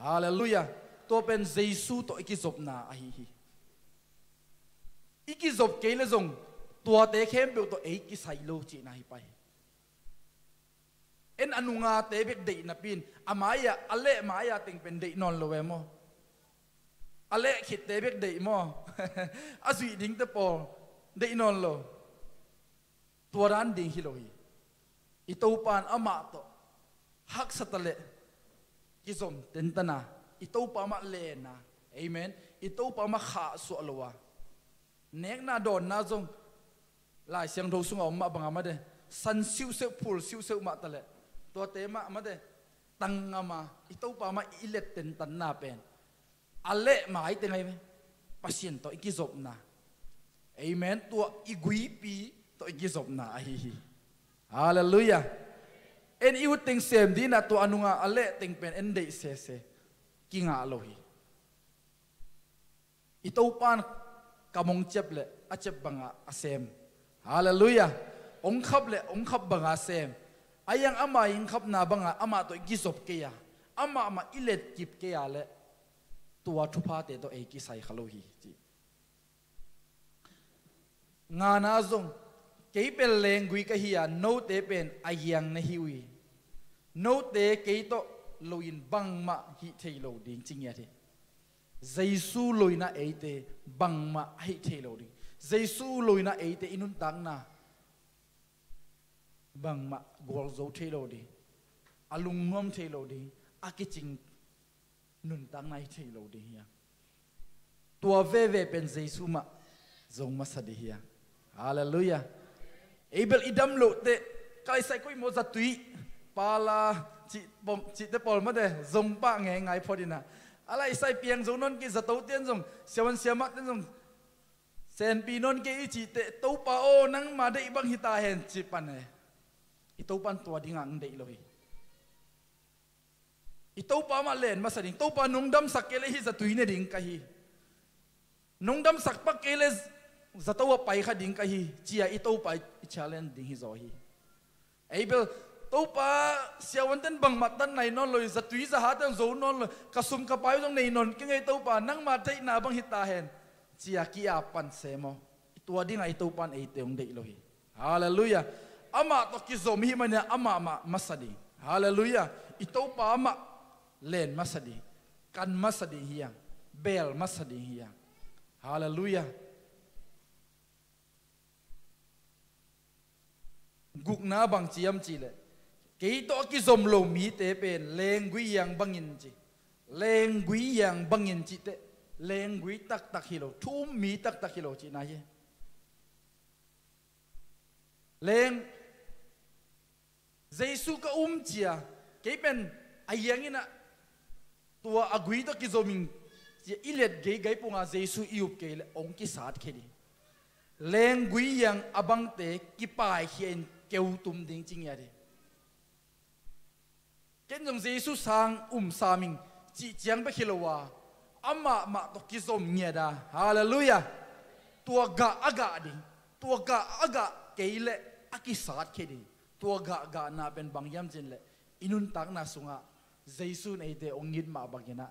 ฮาเลลูยาตัวเป็นเยซูตัวอิกิจบนาอฮีอิกิจบเกลจงตัวเตเข้มเปตัวเอกิไซโลจีนาฮิไปเอ็นอนุงาเตเบกเดนับปินอามายะอเลมายะติงเป็นเดนอนโลเวมออเลขิดเตเบกเดมออาสุยดิงเตปอเดนอนโลตัวร้านดิงฮิโลฮีอิตูปานอามาโตฮักสตเลกิซอมเตนตนาอิตูปามาเลนะเอเมนอิตูปามาขาสุอลวะเนกนาโดนนาจงลายเสียงโทสุงออกมาบังอามาเดสันซิวเซพูลซิวเซมาตะเลตัวเตมะมาเด ตังมาอิตูปามาอิเลตเต็นตันนาเป็นอเละมาไอเต็งไงปัสยันตัวอิกิจบนาเอเมนตัวอิกุยปีตัวอิกิจบนาไอฮาเลลูยาเอ็นอิวติงเซมดีนะตัวอนุงาอเละติงเป็นเอ็นเดเซเซกิงาโลฮีอิตูปานกำมงเจ็บเลยอาเจ็บบังอาเซมฮาเลลูยาองคับเลยองคับบังอาเซมอายังอามายิงขับนาบังอามาตัวกิจบเกียอามาอิเลตกิบเกียเลยตัวทุพาเตตัวเอกิไซขลุฮีจีงานาซงเกยเป็นเลงกุยกะฮียโนเตเป็นอายังนฮิวีโนเตเกยโตลุยนบังมาฮิเทโลดิงจริงอย่างที่เจสูลุยน่าเอเตบังมาฮิเทโลดิงเจสูลุยน่าเอเตอินุนตังนาบังมากอลโซเทโลดิอาลุงงอมเทโลดิอากิจิงนุนตังไนเทโลดิเฮียตัวเวเป็นเจสุมาจงมาสดิเฮียฮาเลลูยาเอเบลอิดัมโลเตใครใส่กุยโมจัตุยปาลาจิเตปอลมาเดจงปะไงพอดีนะอะไรใส่เปียงจงนนกิจะโตเตียนจงเสียวันเสียมัดเตียนจงเซนปีนนกิจิเตโตปาโอนังมาได้บังฮิตาเห็นจิปันเอitu pan tua dingang dei lohi itu pa ma len ma sading to pa nungdam sakele hi zatuine ding kahi nungdam sakpa kele zatawa pai kha ding kahi chia itu pa challenge ding hi zo hi abel to pa siawanten bang matan nai non loi zatui za hatan zo non kasum ka pai jong nei non ke ngai to pa nang ma thai na bang hita hen chia kia pan semo tua ding ai to pan ei teong dei lohi hallelujah ama to kizom hi mania ama masadi hallelujah ito pa ama len masadi kan masadi hiya bel masadi hiya hallelujah gukna bang chiam chi le ke to kizom lo mi te pen leng gui yang bangin chi leng gui yang bangin chi te leng gui tak hilo thum mi tak hilo chi na hi leng Jesu ka chia kay pen ayang ina tua agui to kizoming ilet gay punga Jesu iup kay ong kisat kedi leng gui yang abang te kipai hien keu tum ding ching yari ken jong Jesu sang saming chi chiang ba khilowa ama ma to kizom nya da hallelujah tua ga aga keile akisat kediตัวกะนาเป็นบางยามจินเลยอินุนตักนาสุงะเจสุนไอเตองยิดมาบักยนะ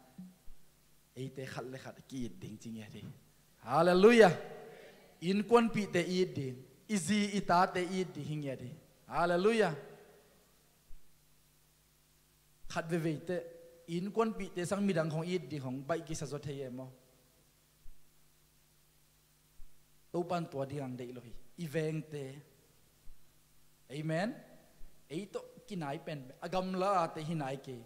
ไอเตขัดเลยขัดกีดดิ่งจริงอย่างนี้ฮาเลลูยาอินควนปีเตอีดดิ่งอิซีอิตาเตอีดดิ่งอย่างนี้ฮาเลลูยาขัดเวเตอินควนปีเตสังมีดังของอีดดิ่งของใบกิสะจดเทียมอตัวปันตัวดิ่งเดียวเลยอีเวงเตAmen. Ito kinai pen agam la te hinai ke.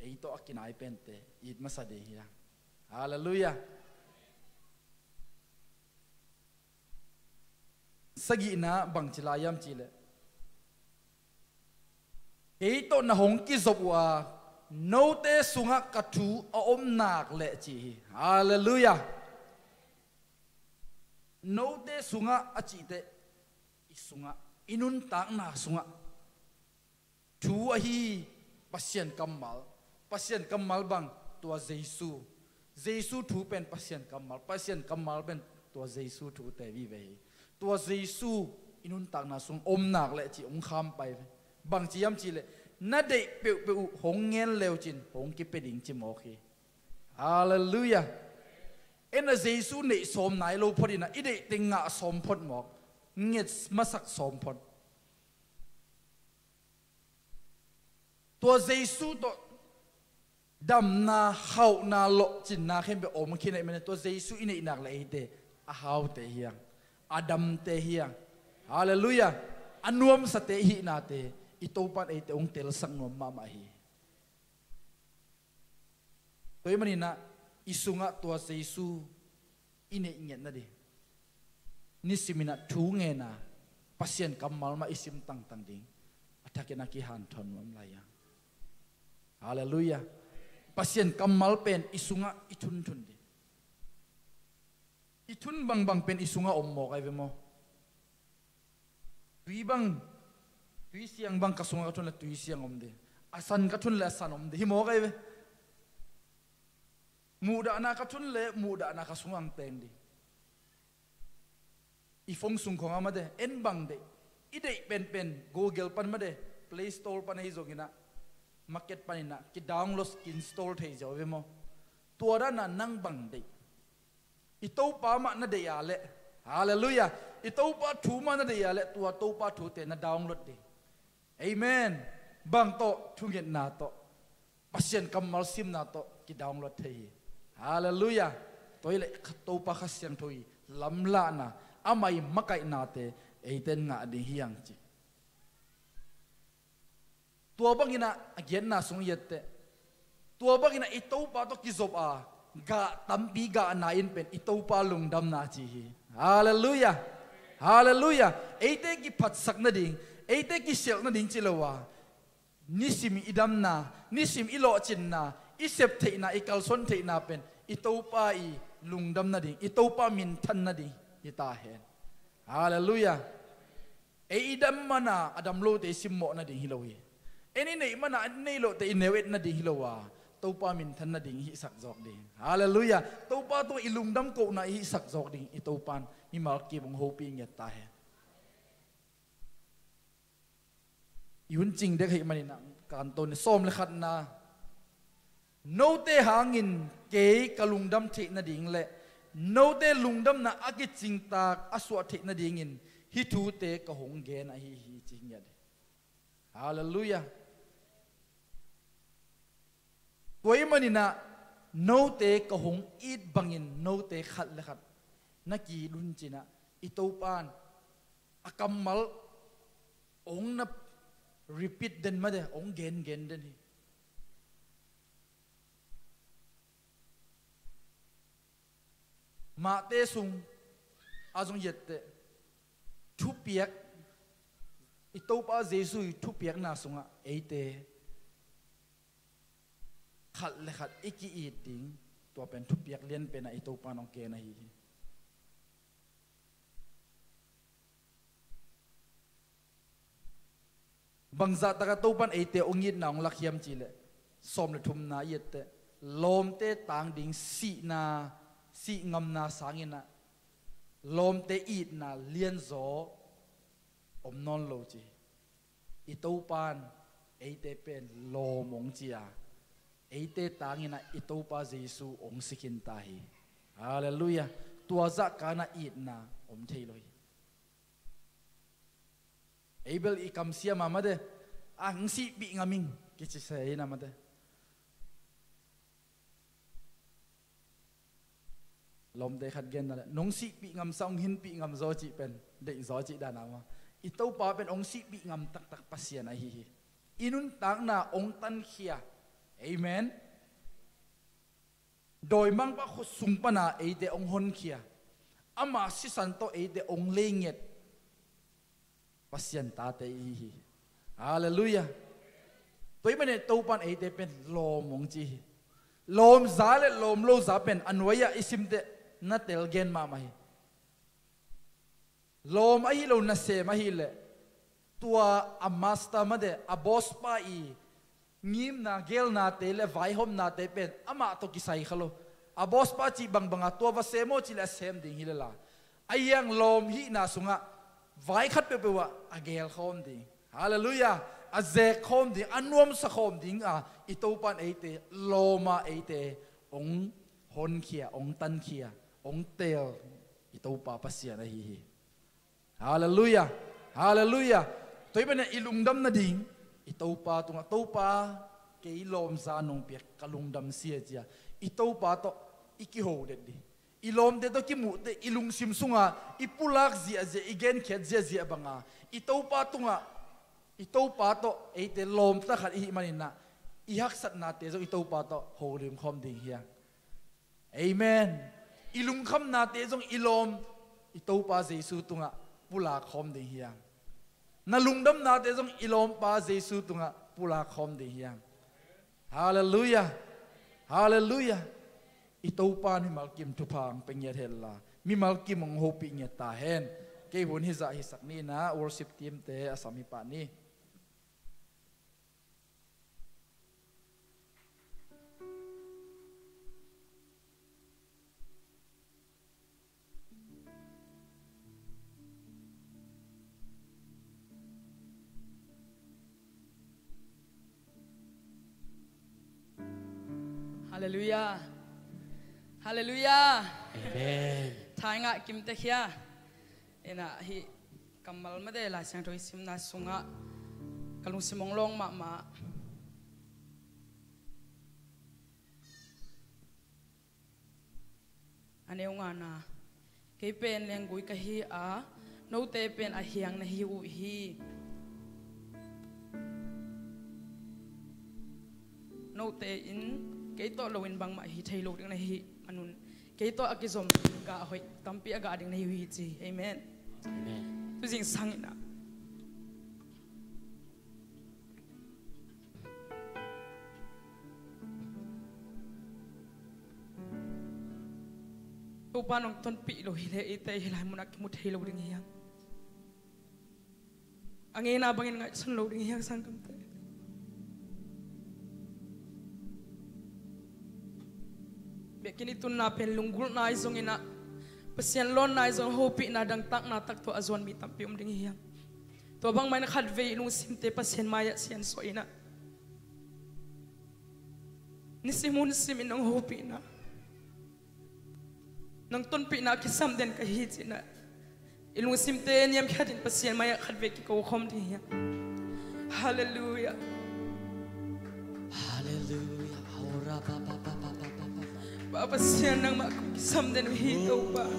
Ito kinai pen te it masade hiya. Hallelujah. Sagi na bang chilayam chile. Ito na hong ki zobwa no te sunga katu om nak le chi. Hallelujah. No te sunga achi te isunga inun tak na sunga tu ahi pasien kamal bang tua Jesu tu pen pasien kamal pen tua Jesu tu te vi ve tua Jesu inun tak na sung om nak le chi ong kham pai bang chi yam chi le na de pe hong ngel leo chin hong ki pe ding chi mo khi hallelujah ena Jesu ne som nai lo phorina ide tinga som phot moเงียมาสักสมพลตัวเจสุตัวดำนาเขานาโลจินนาเข้มไปอมขี้ในมันตัวเจสุอินนักเลยเตอาฮาวเตเฮียงอาดัมเตเฮียงฮาเลลูยาอันนวมสเตหินาเตอิโตปันเอเตองเตลสังนวมมามาฮีตัวมันนี่นะอิสุงะตัวเจสุอินเงียนนะดิnisimina thunge na pasien kamal ma isim tang ding athakin aki han thon mam laya hallelujah pasien kamal pen isunga ithun thun di ithun bang pen isunga ommo kai vemo tui bang tui siang bang kasunga kathun la tui siang omde asan kathun la asan omde hi mo kai ve muda na kathun le muda na kasungang teng di ifong sung khong amade en bang de idei pen google pan made play store pan hi zogina market panina ki download install thei jaw vemo tuara na nang bang de ito pa ma na de ya le hallelujah ito pa thu ma na de ya le tua to pa thu te na download de amen bang to thungin na to pasien kamal sim na to ki download thei hallelujah toile to pa khasiang thoi lamla na amai makai na te eiten nga di hiang chi tua bangina again na sung yette tua bangina ito pa to kizop a ga tampi ga na in pen ito pa lungdam na chi hi hallelujah hallelujah eite ki phat sak na ding eite ki sel na ding chilowa nisim idam na nisim ilo chin na isep thei na ikal son thei na pen ito pa I lungdam na ding ito pa min than na ding ita hen hallelujah idam mana adam lo te simmo na ding hilowi eni nei mana nei lo te inewet na ding hilowa to pa min than na ding hi sak jok ding hallelujah to pa to ilungdam ko na hi sak jok ding ito pan hi mal ki bong hopi nge ta he yun ching de khai mani na kan ton som le khat na no te hangin ke kalungdam the na ding le no te lungdam na agi ching tak aswa the na ding in hi thu te ka hong ge na hi ching ya hallelujah toy mani na no te ka hong it bangin no te khat le khat na ki lun china ito pan akamal ong na repeat den ma de ong gen den hi ma te sung azong yette thu piak ito pa jesu thu piak na sunga eite khat le khat iki eating to pen thu piak lian pen na ito pa nong ke na hi bangza taka to pan eite ongit na ong lakhiam chile som le thum na yette lom te tang ding si na si ngam na sangina lom te it na lian zo om non lo chi ito pan eite pen lo mong chia eite tangina ito pa jesu ong sikin tahi hallelujah tua za kana it na om theiloi abel I kam sia mamade ang si bi ngaming kichi sai na made lom de khat gen na nong si pi ngam song hin pi ngam zo chi pen de zo chi da na ma ito pa pen ong si pi ngam tak pasian a hi inun tang na ong tan khia amen doi mang pa khu sung pa na e de ong hon khia ama si san to e de ong lenget pasian ta te hi hallelujah toy mane to pan e de pen lom ong chi lom za le lom lo za pen anwaya isim de na tel gen ma mai lom ai lo na se ma hi le tua amasta ma de a boss pa I ngim na gel na te le vai hom na te pen ama to ki sai khalo a boss pa chi bang banga tua va se mo chi la sem ding hi la ayang lom hi na sunga vai khat pe pe wa a gel khom ding hallelujah a ze khom ding anuam sa khom ding a ito pan eite loma eite ong hon khia ong tan khia ong tel ito pa pasia na hi hallelujah hallelujah toy bana ilungdam na ding ito pa tunga to pa ke ilom za nong pe kalungdam sia chia ito pa to iki ho de di ilom de to ki mu te ilung sim sunga ipulak zia ze igen khet zia banga ito pa tunga ito pa to eite lom ta khat hi manina ihak sat na te zo ito pa to ho rim khom ding hiya amen ilung kham na te jong ilom ito pa jesu tunga pula khom ding hiya na lungdam na te jong ilom pa jesu tunga pula khom ding hiya Hallelujah. Hallelujah. Ito pa ni malkim tupang pengyat hela. Mi malkim ang hopi niya tahen. Kay hun hisak ni na worship team te asami pa ni. Hallelujah. Hallelujah. Amen. Thai nga kim te khia. Ena hi kamal ma de la sang thoi sim na sunga kalung simong long ma. Ane nga na. Kay pen leng gui ka hi a no te pen a hiang na hi u hi. No te in kay to lawin bang ma hi thailo ding na hi anun kay to akizom ga hoi tampi aga ding na hi chi amen Amen. tu jing sangina tu panong ton pi lo hi le ite hilai munak mu thailo ding hi angena bangin nga sun lo ding hi sang kam te kini tun na pen lunggul na izong ina pasien lon na izong hopi na dang tak na tak to azon mi tampi ding hiyang to bang may nakadve nung simte pasien maya sian so ina nisimun simin ng hopi na nang tunpi na kisam den kahit ina ilung simte niyam kadin pasien maya kadve ki ko khom ding hiyang hallelujah Hallelujah. Ora pa. Bapa siya nang makukisam din hito pa.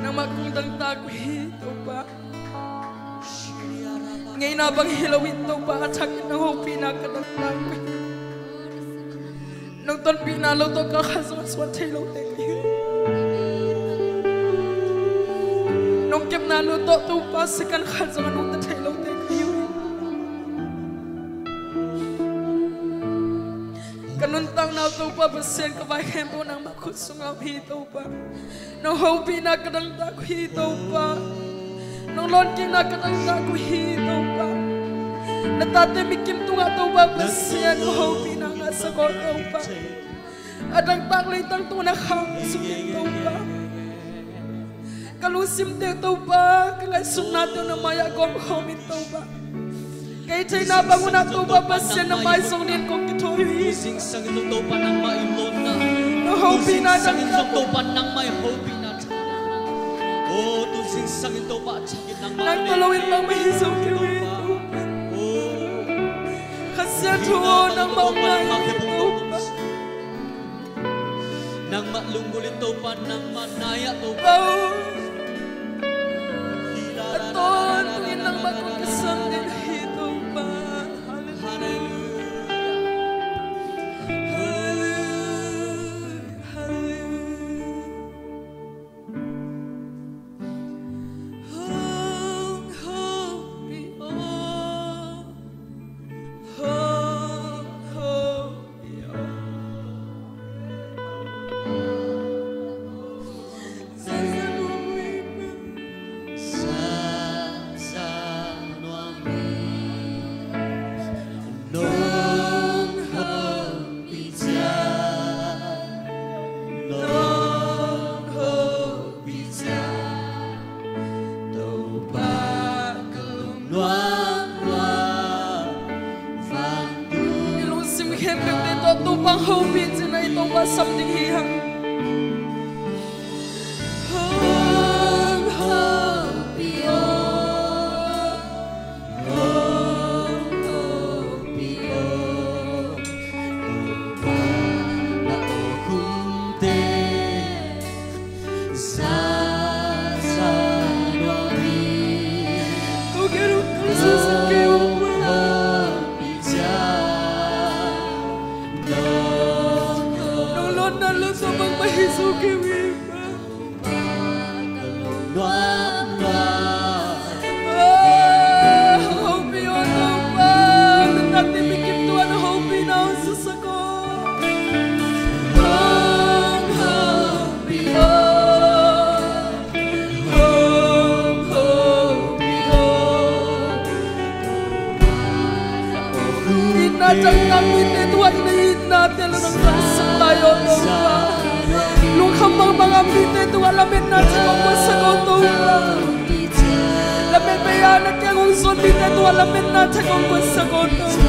Nang makundang tago hito pa. Ngayon na bang hilaw ito pa at sakit ng hopi na kadagdag. Nang ton pinalo to kakaswaswat hilaw tayo. Nang kem na luto to pa sikan kalsangan utat hilaw tayo. Kanuntang na ito pa basin kabayan mo nang makusungaw hito pa. Nang hobi na kadangdag hito pa. Nang lonking na kadangdag hito pa. Natatimikim ito nga ito pa basin hobi na nga sa koto pa. At ang taglitang ito na kamusumit ito pa. Kalusim ito pa. Kalasum natin na mayagong homit ito pa. Kaya tayo nabangon na ito babasin na may sungnin kong kitoy. Tusing sang itong topa ng mailon na. Tusing sang itong topa ng may hopi na. Oh, tusing sang itong topa at sakit ng mga nagtalawin lang may isang kiwin. Kasi ito ng mga ito. Nang malunggulin topa ng manaya topa. At ito, tungin lang magkakasang din. ng pagsaklayo Tupa. Lukhang mga ambite tu alamin natin kung masagot Tupa. Lamin bayanan kaya kung sunbite tu alamin natin kung masagot Tupa.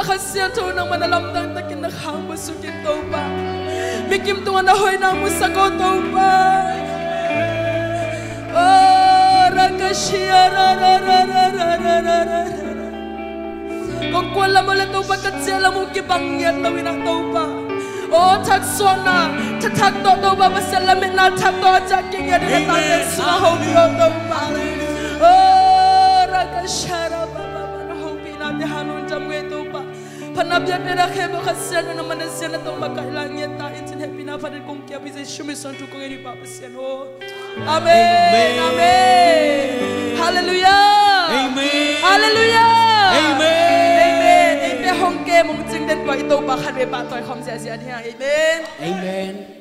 Kasya to nang manalamdang na kinakhamasukin to ba? Mikim to na hoy na mo sagot to ba? Oh, rakasya ra ra ra ra ra ra ra ra. Kung kwala mo lang to ba kasya lang mo kibangyat na winak to ba? Oh, takswa na, tatak to ba masalamin na tak to jaking ya di natang sumahaw to ba? Oh. biar merah heboh kasihan nama nasian atau makai langit tak insin happy nafas kong kia bisa shumison tukang ini pak kasihan oh amin amin haleluya amen haleluya amen amen amen hong ke mong jing den pak itu bahkan bebat toy kom sia sia dia amen amen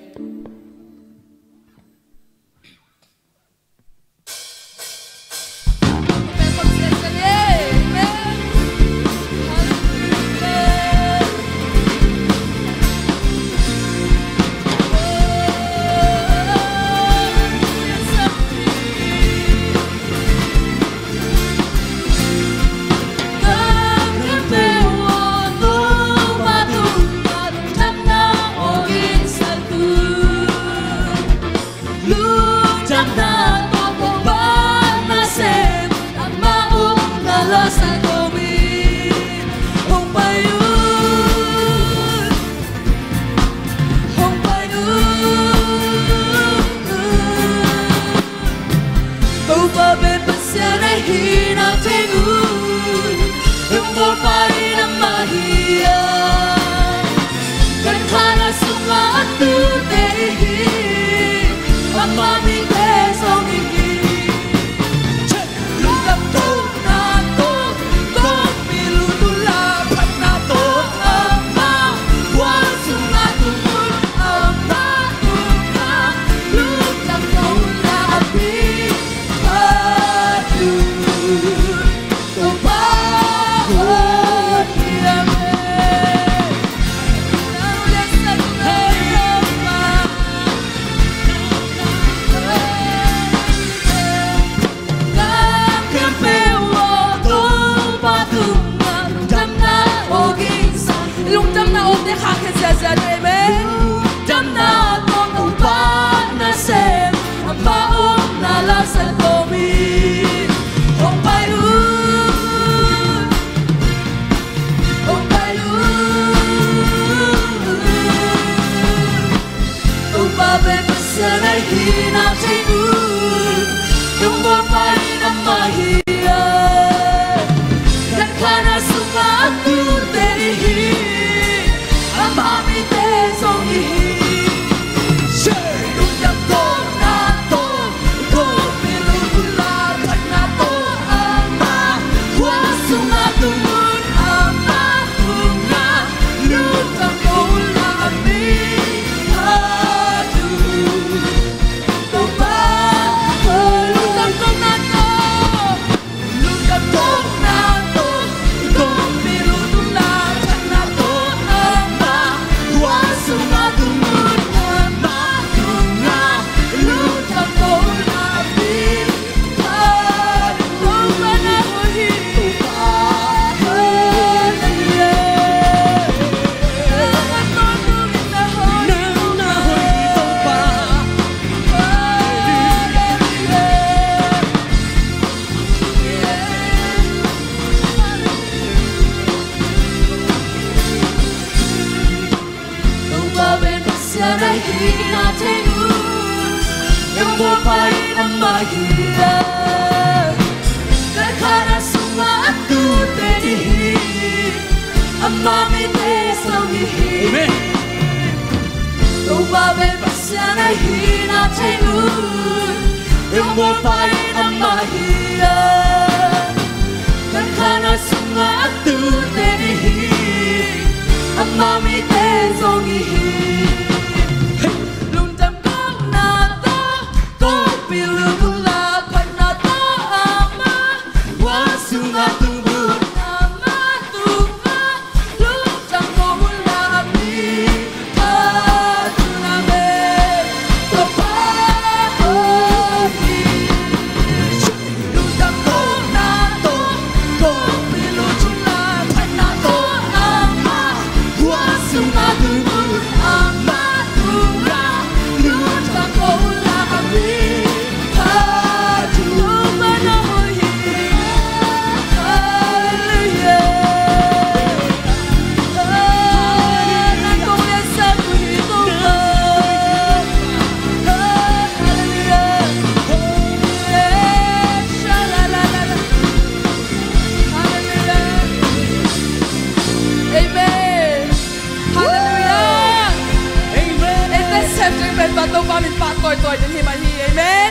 pa toi den hi ma hi amen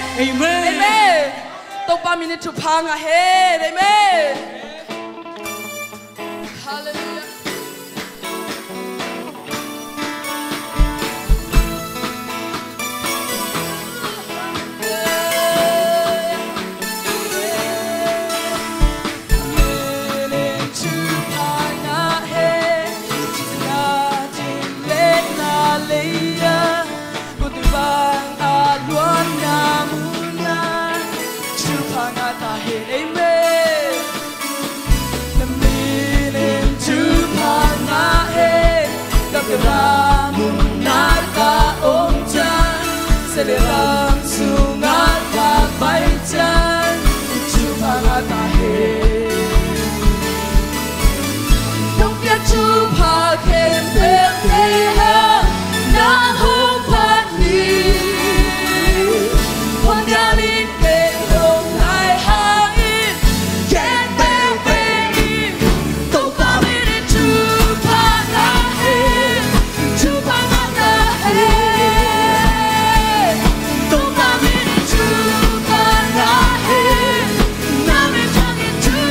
amen tau pa minute to phanga he amen hallelujah Selang sungai kabaikan Cuma tahe Don't get too hard Can't pay Na hopat ni Pondalin ke long hai hain Can't pay Tau pa mene chupa tahe Chupa tahe Don't come in to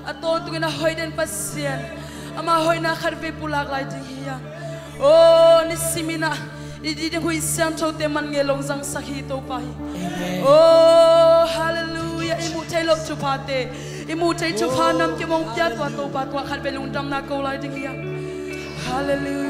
Aton tu kena hoy den pasien, ama hoy na kharve pulak lai jing hiya. Oh ni simina, idi de hui siam chau te man ngelong zang sakhi to pai. Oh hallelujah, imu thai lok chu pate, imu thai chu pha nam ke mong pya twa to pa twa kharve lung dam na ko lai jing hiya. Hallelujah.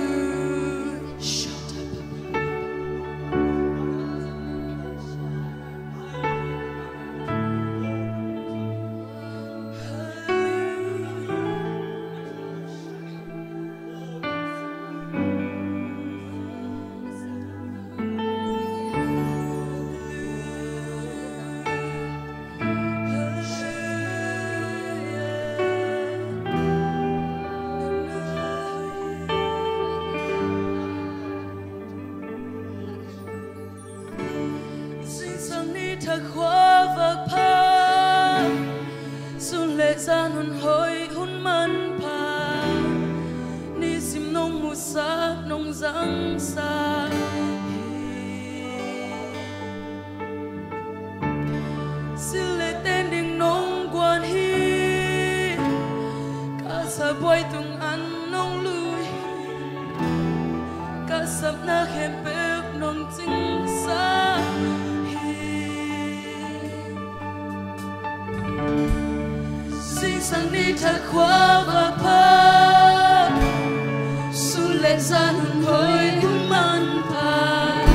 lệ gian hồi hương man pa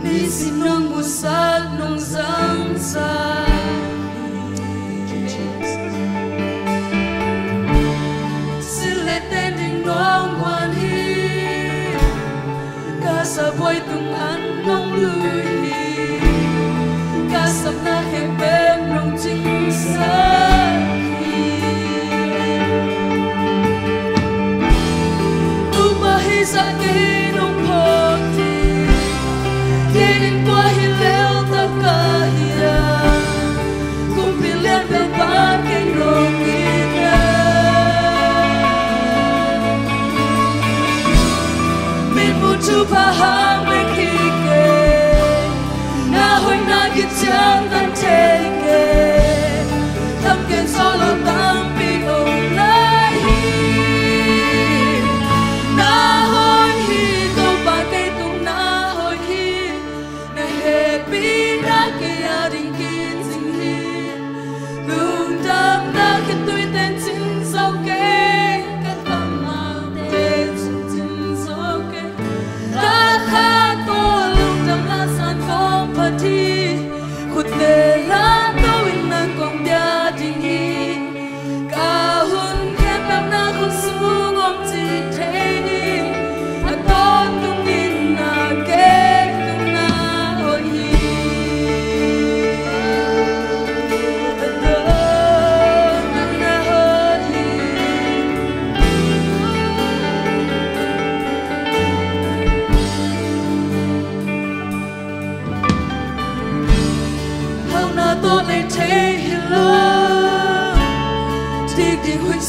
ni xin nông bu sát nông giang sa xin lệ tên đình nong quan hi ca sa boy tung an nong lui ca sa na he bem nong chính sa sa ke nong photi ke din qua hi leo ta ka hia kum pilian be ba ke nong ina min mu chu pa hang me ki ke na hoi na ki chang tan te ke tam ken solo tam pi on lai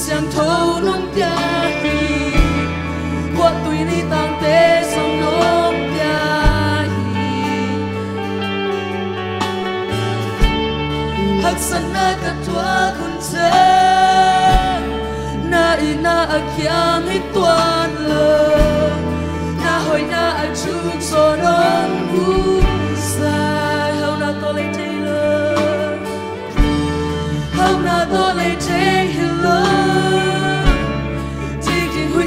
Sang thâu nông gia hi, qua tuổi ni tang te song nông gia hi, hắc san na kat tua kun se, na ina akyam hi tuan le, na hoi na achuk so nong bu sai, hau na to le te le, hau na to le te hi le.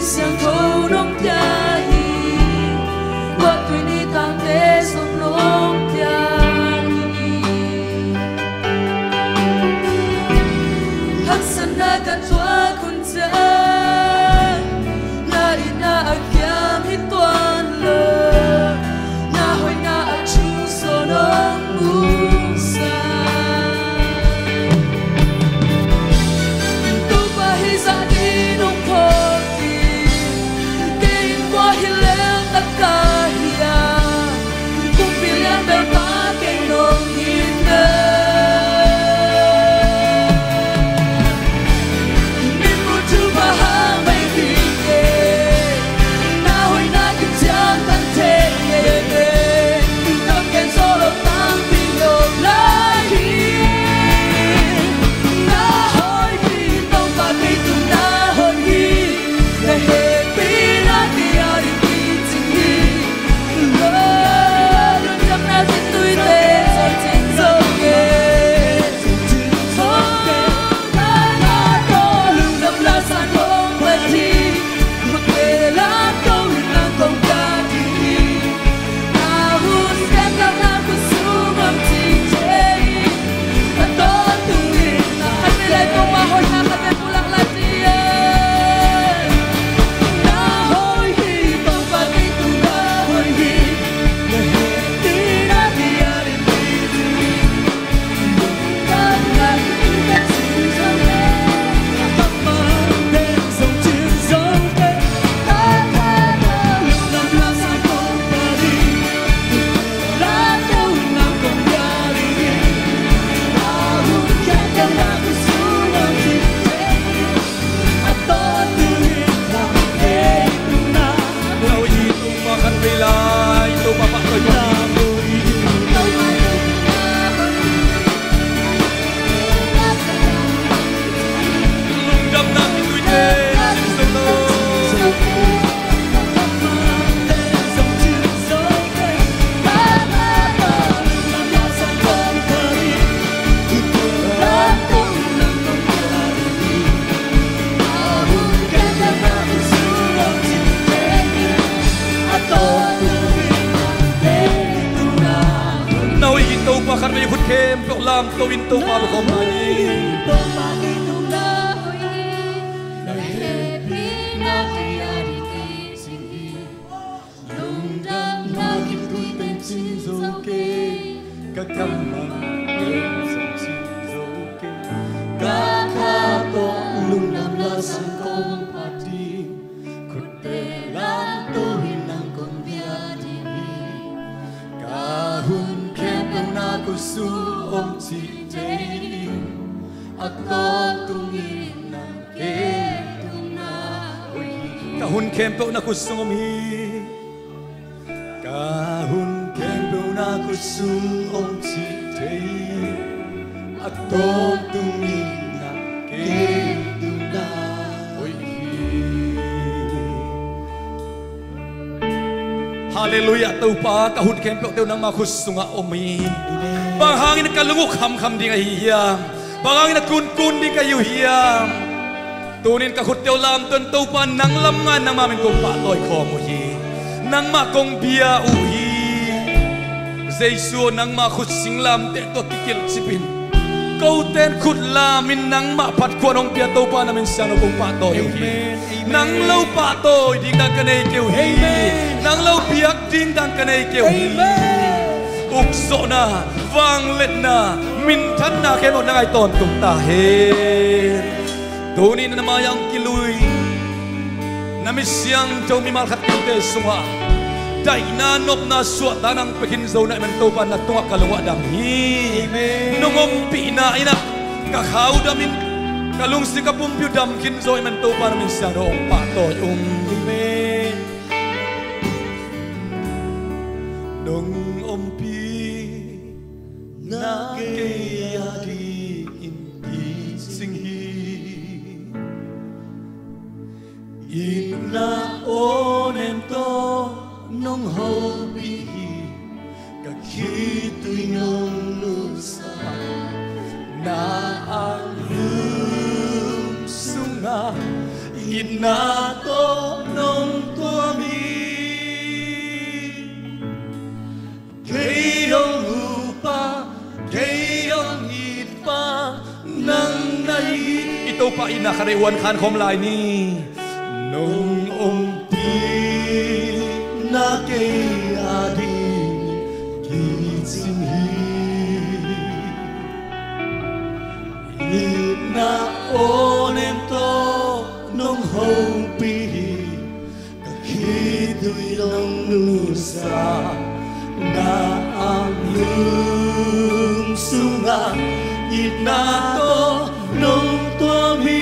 Sang thâu nông gia hi, qua tuổi ni tang te song nông gia hi, hắc san na kat tua kun cha, na ina akyam hi tuan le, na hoi na achu so nông bu sai, tu pa hi za di nông pho. khem pe lam to in to pa ko mani to pa ki tu na oi na he pi na ki ari ki sing hi nong dang na ki tu ten chi zo ke ka kam ma ke sang chi zo ke ka ka to lung nam la sang kong pa ti khut te lam to hin nang kong bia di ka hun ke pe na ku su om chi te Akon tungin na ke tuna kahun kempo na kusung mi kahun kempo na kusung om si te akon tungin na ke tuna Hallelujah tau pa kahun kempo teu nang makusunga omi panghangin kalunguk ham di ngahiyam Bangangin at kun di kayo hiyam Tunin ka kutyaw lam tun tau pa nang lamngan nang mamin kong patoy ko mo hi Nang makong biya uhi Zayso nang makutsing lam te to kikil sipin Kau ten kut lamin nang mapat ko nong biya tau pa namin siya no kong patoy uhi Nang lau patoy ding dang kanay kiyo hi Nang lau biyak ding dang kanay kiyo hi Ukso na, vang let na, mintan na kaya mo na ngay ton tung tahin. Tunin na mayang kiluy, na misyang jaw mimalkat kinte sunga. Day nanop na suwata ng pekinzaw na imantopan na tunga kalunga damhi. Nungumpi na ina, kakaw damin, kalung si kapumpyo dam kinzaw imantopan na misyang noong patoy. Amen. Nung umpi na kaya di inti singhi ina onem to nung hobi kakito'y nung nusa na ang lumsunga ina to nung tuami Kayong upa, kayong ipa, nang nai. Ito pa inakariwan kan komlay ni. Nung umpi na kaya din kisinghi. Ina onem to nung hopi, kakito'y lang nusa. Na ang lumsunga inato nung tuami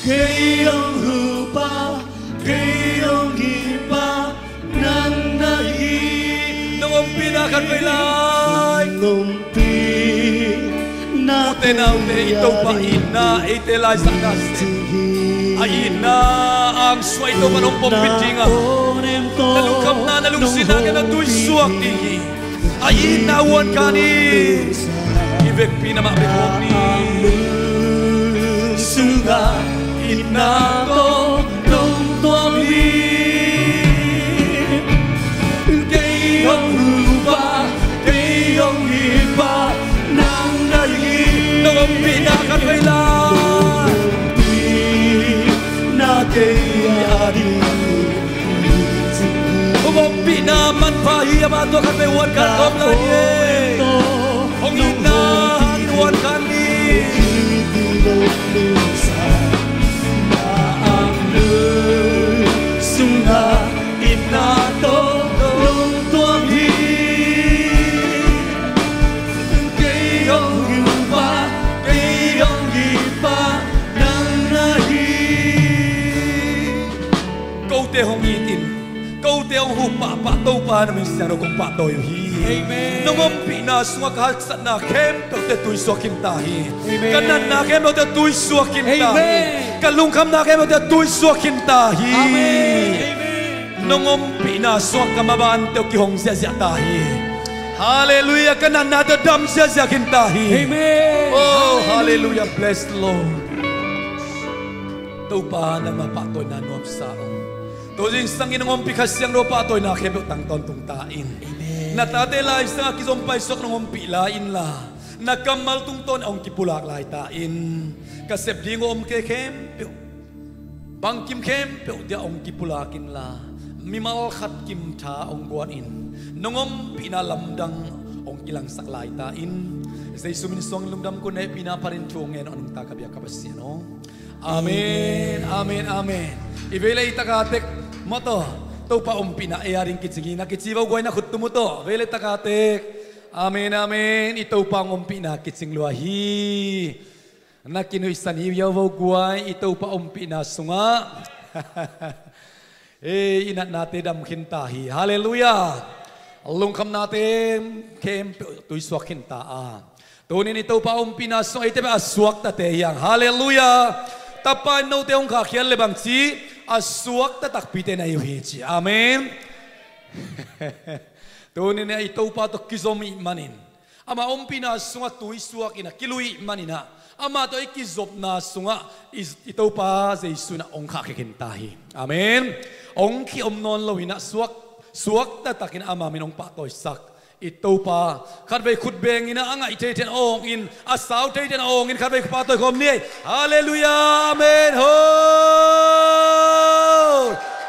kayong hupa kayong ipa nang nahi nung pinakabilay nung pinakabilay ito pa ina itelay sa nasi Aina ang sway to manong pampitinga Nalukam na naluksin na ka tuy suwak nihi Aina wan ka ni Ibek pinamabikok ni Sunga ina to nung tuami Kayong rupa kayong iba nang nahi Nung pinakakailan kaya di Umumpi naman pahiya mato kan may wan kan kom lagi Kung inahinuan kan ni Na ang sunga inato nung tuami Kayong iba, kayong iba nang nahi Kau te hong itin, kau te hong hupa pataw pa namin siya kung pataw yung hi. Amen. Nung pinas nga kahalsat na kem kau te tuy suakin tahi. Amen. Kanan na kem kau te tuy suakin tahi. Amen. Kalungkam na kem kau te tuy suakin tahi. Amen. Nung pinas nga kamabaan te kihong siya tahi. Hallelujah, kanan na dadam siya kintahi. Amen. Oh, hallelujah, bless the Lord. Tau pa na mapatoy na nuap saong. Tojing sang inong pikas yang ropa toy na kebot tang tontong tain. Amen. natate lai sa kizompai sok nong pila in la nakamal tung ton ong kipulak lai ta in kasep ding om ke kem bang kim kem pe dia ong kipulakin la mimal khat kim tha ong guan in nongom pina lamdang ong kilang saklai ta in zai sumin song lumdam ko ne pina parin thungen onung ta kabya kabasi no amen amen amen ivele itakatek moto to pa om pina earing kitsingi na kitsibaw goy na khuttu mo to vele takatek amen amen ito pa om pina kitsing luahi na kinoy saniyaw guay ito pa om pina sunga inat natin dam kintahi hallelujah lungkam natin kem tuy swak kinta tunin ito pa om pina sunga ite ba aswak tate yang hallelujah tapan no te ong kakyal lebang si aswak tatakpite na yuhichi amen tunin na ito pa to kizomi manin ama om pina sunga tuy swak ina kilui manina ama to ikizop na sunga ito pa Jesu na ong kakikintahi amen ong ki om non lawina suak tatakin ama minong patoy sak ito pa kadbay kutbeng ina anga iteten ong in asaw teten ong in kadbay patoy kom ni hallelujah amen ho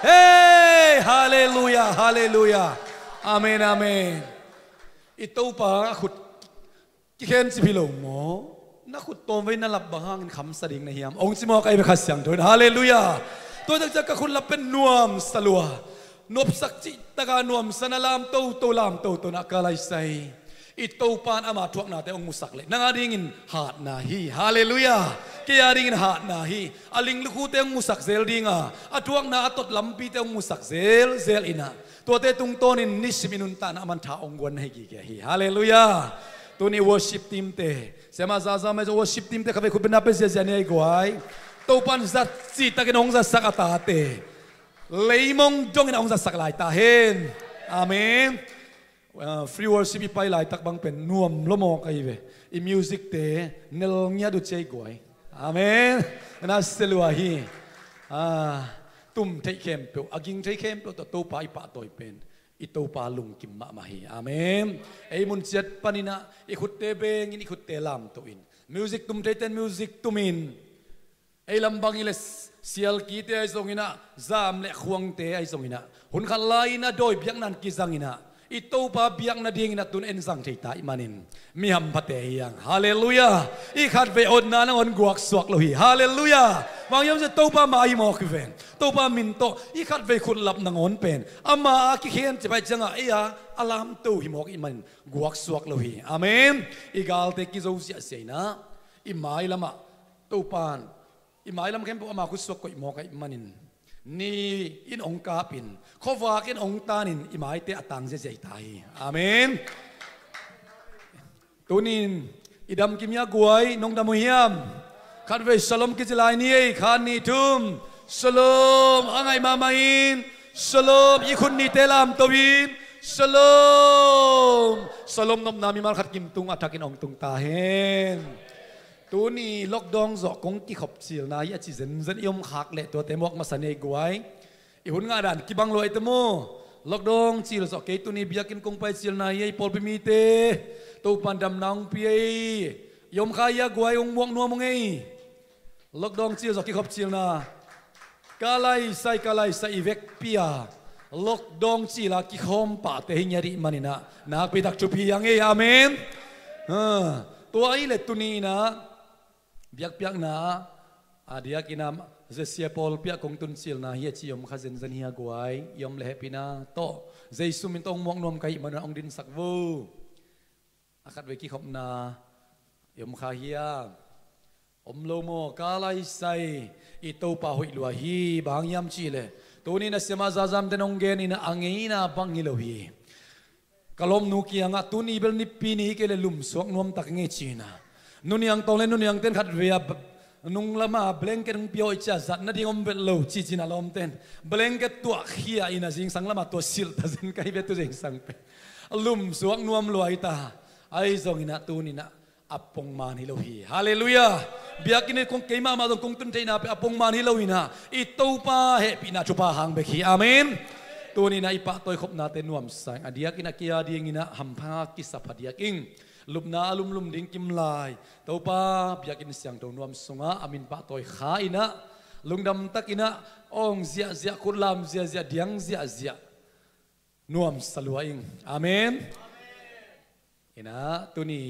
hey hallelujah hallelujah amen amen ito pa akut kiken si bilong mo nakut tomay nalabahang kam sading na hiyam ong si mo kay bakasyang doon hallelujah to dagdag kakun lapen nuam sa luwa nop sakci taga nuam sa nalam to lam to nakalaysay ito pan ama tuwak natin ang musakle nangaringin hat nahi hallelujah kaya ringin hat nahi aling lukute ang musak zel dinga atuwak na atot lampite ang musak zel ina tuwate tungtonin nisiminunta na aman taong guwan na higigahi hallelujah to ni worship team te sema zaza may worship team te kabe kubinape siya niya iguay to pan sa sita kinong sa sakatate Leimong dong ina ong sasaklay tahin. Amen. Free worship ipay lai takbang pen nuam lomo kaive. I music te nelongya du chay goy. Amen. Naseluahi. Tum take kempo aging take kempo to pa ipa toy pen. Ito pa lung kim mahi. Amen. Ay mun siat panina ikut tebeng ikut telam tuin. Music tum ten music tumin. Ay lambang iles sial kite ay songina zam le khuang te ay songina hun khalai na doi biak nan kizangina ito pa biak na ding na tun ensang thita imanin miham pate yang hallelujah ikhat ve od na on guak swak lohi hallelujah mangyam se to pa mai mo kven to pa minto ikhat ve khun lap nangon pen ama ki khen che pai changa iya alam to himok iman guak swak lohi amen igal te ki zo sia seina imai lama to pan imailam kempo ama kusok ko imo kay manin ni in ong kapin kovakin ong tanin imai te atang je tai amen tunin idam kimya guai nong damuhiam kadve shalom kijilai ni khani tum shalom angai mamain shalom ikun ni telam towin shalom shalom nom nami mal khat kim tung atakin ong tung tahen Tuni lockdown zo kong ki khop sil na ya chi zen yom khak le to temok masane guai ihun nga dan ki bang loi temo lockdown sil zo ke tuni biakin kong pai sil na ye pol pimite to pandam nang pi yom khaya guai ong muak no mongei lockdown sil zo ki khop sil na kalai sai ivek pia lockdown sila ki khom pa te hinyari manina na pidak chupi yang e amen to ai le tuni na biak na adia kinam zesia pol piak kong tun sil na hi chi yom khazen zan hi guai yom le happy na to jaisu min tong mong nom kai man ong din sakvu akat ve ki khop na yom kha hiya om lo mo kalai sai ito pa hoi lua hi bang yam chi le to ni na sema zazam denong gen ina angeina bang hi lo hi kalom nu ki anga tuni bel ni pini ke le lum sok nom tak nge china nuniang tole nuniang ten khat via nung lama blanket ng pio icha zat na dingom bet lo chi china lom ten blanket tua khia ina jing sang lama to sil ta zen kai bet to jing sang pe lum suak nuam luai ta ai zong ina tu ni na apong man hi lo hi hallelujah biakin kong keima ma dong kong tun te na pe apong man hi lo ina ito pa he pina chupa hang be khi amen ตัวนี้นะอิปะตัวขบนาเตนวมสายอดียกินักยาดีงินะหัมพากิสัพพดียกิงลุบนาลุมดิ้งกิมลายตัวป้าบิยกินเสียงตัวนวมสงะอามินปะตัวขาอินะลุงดำตักอินะองเสียเสียคุลามเสียเสียเดียงเสียเสียนวมสลัวอิงอาเมนอินะตัวนี้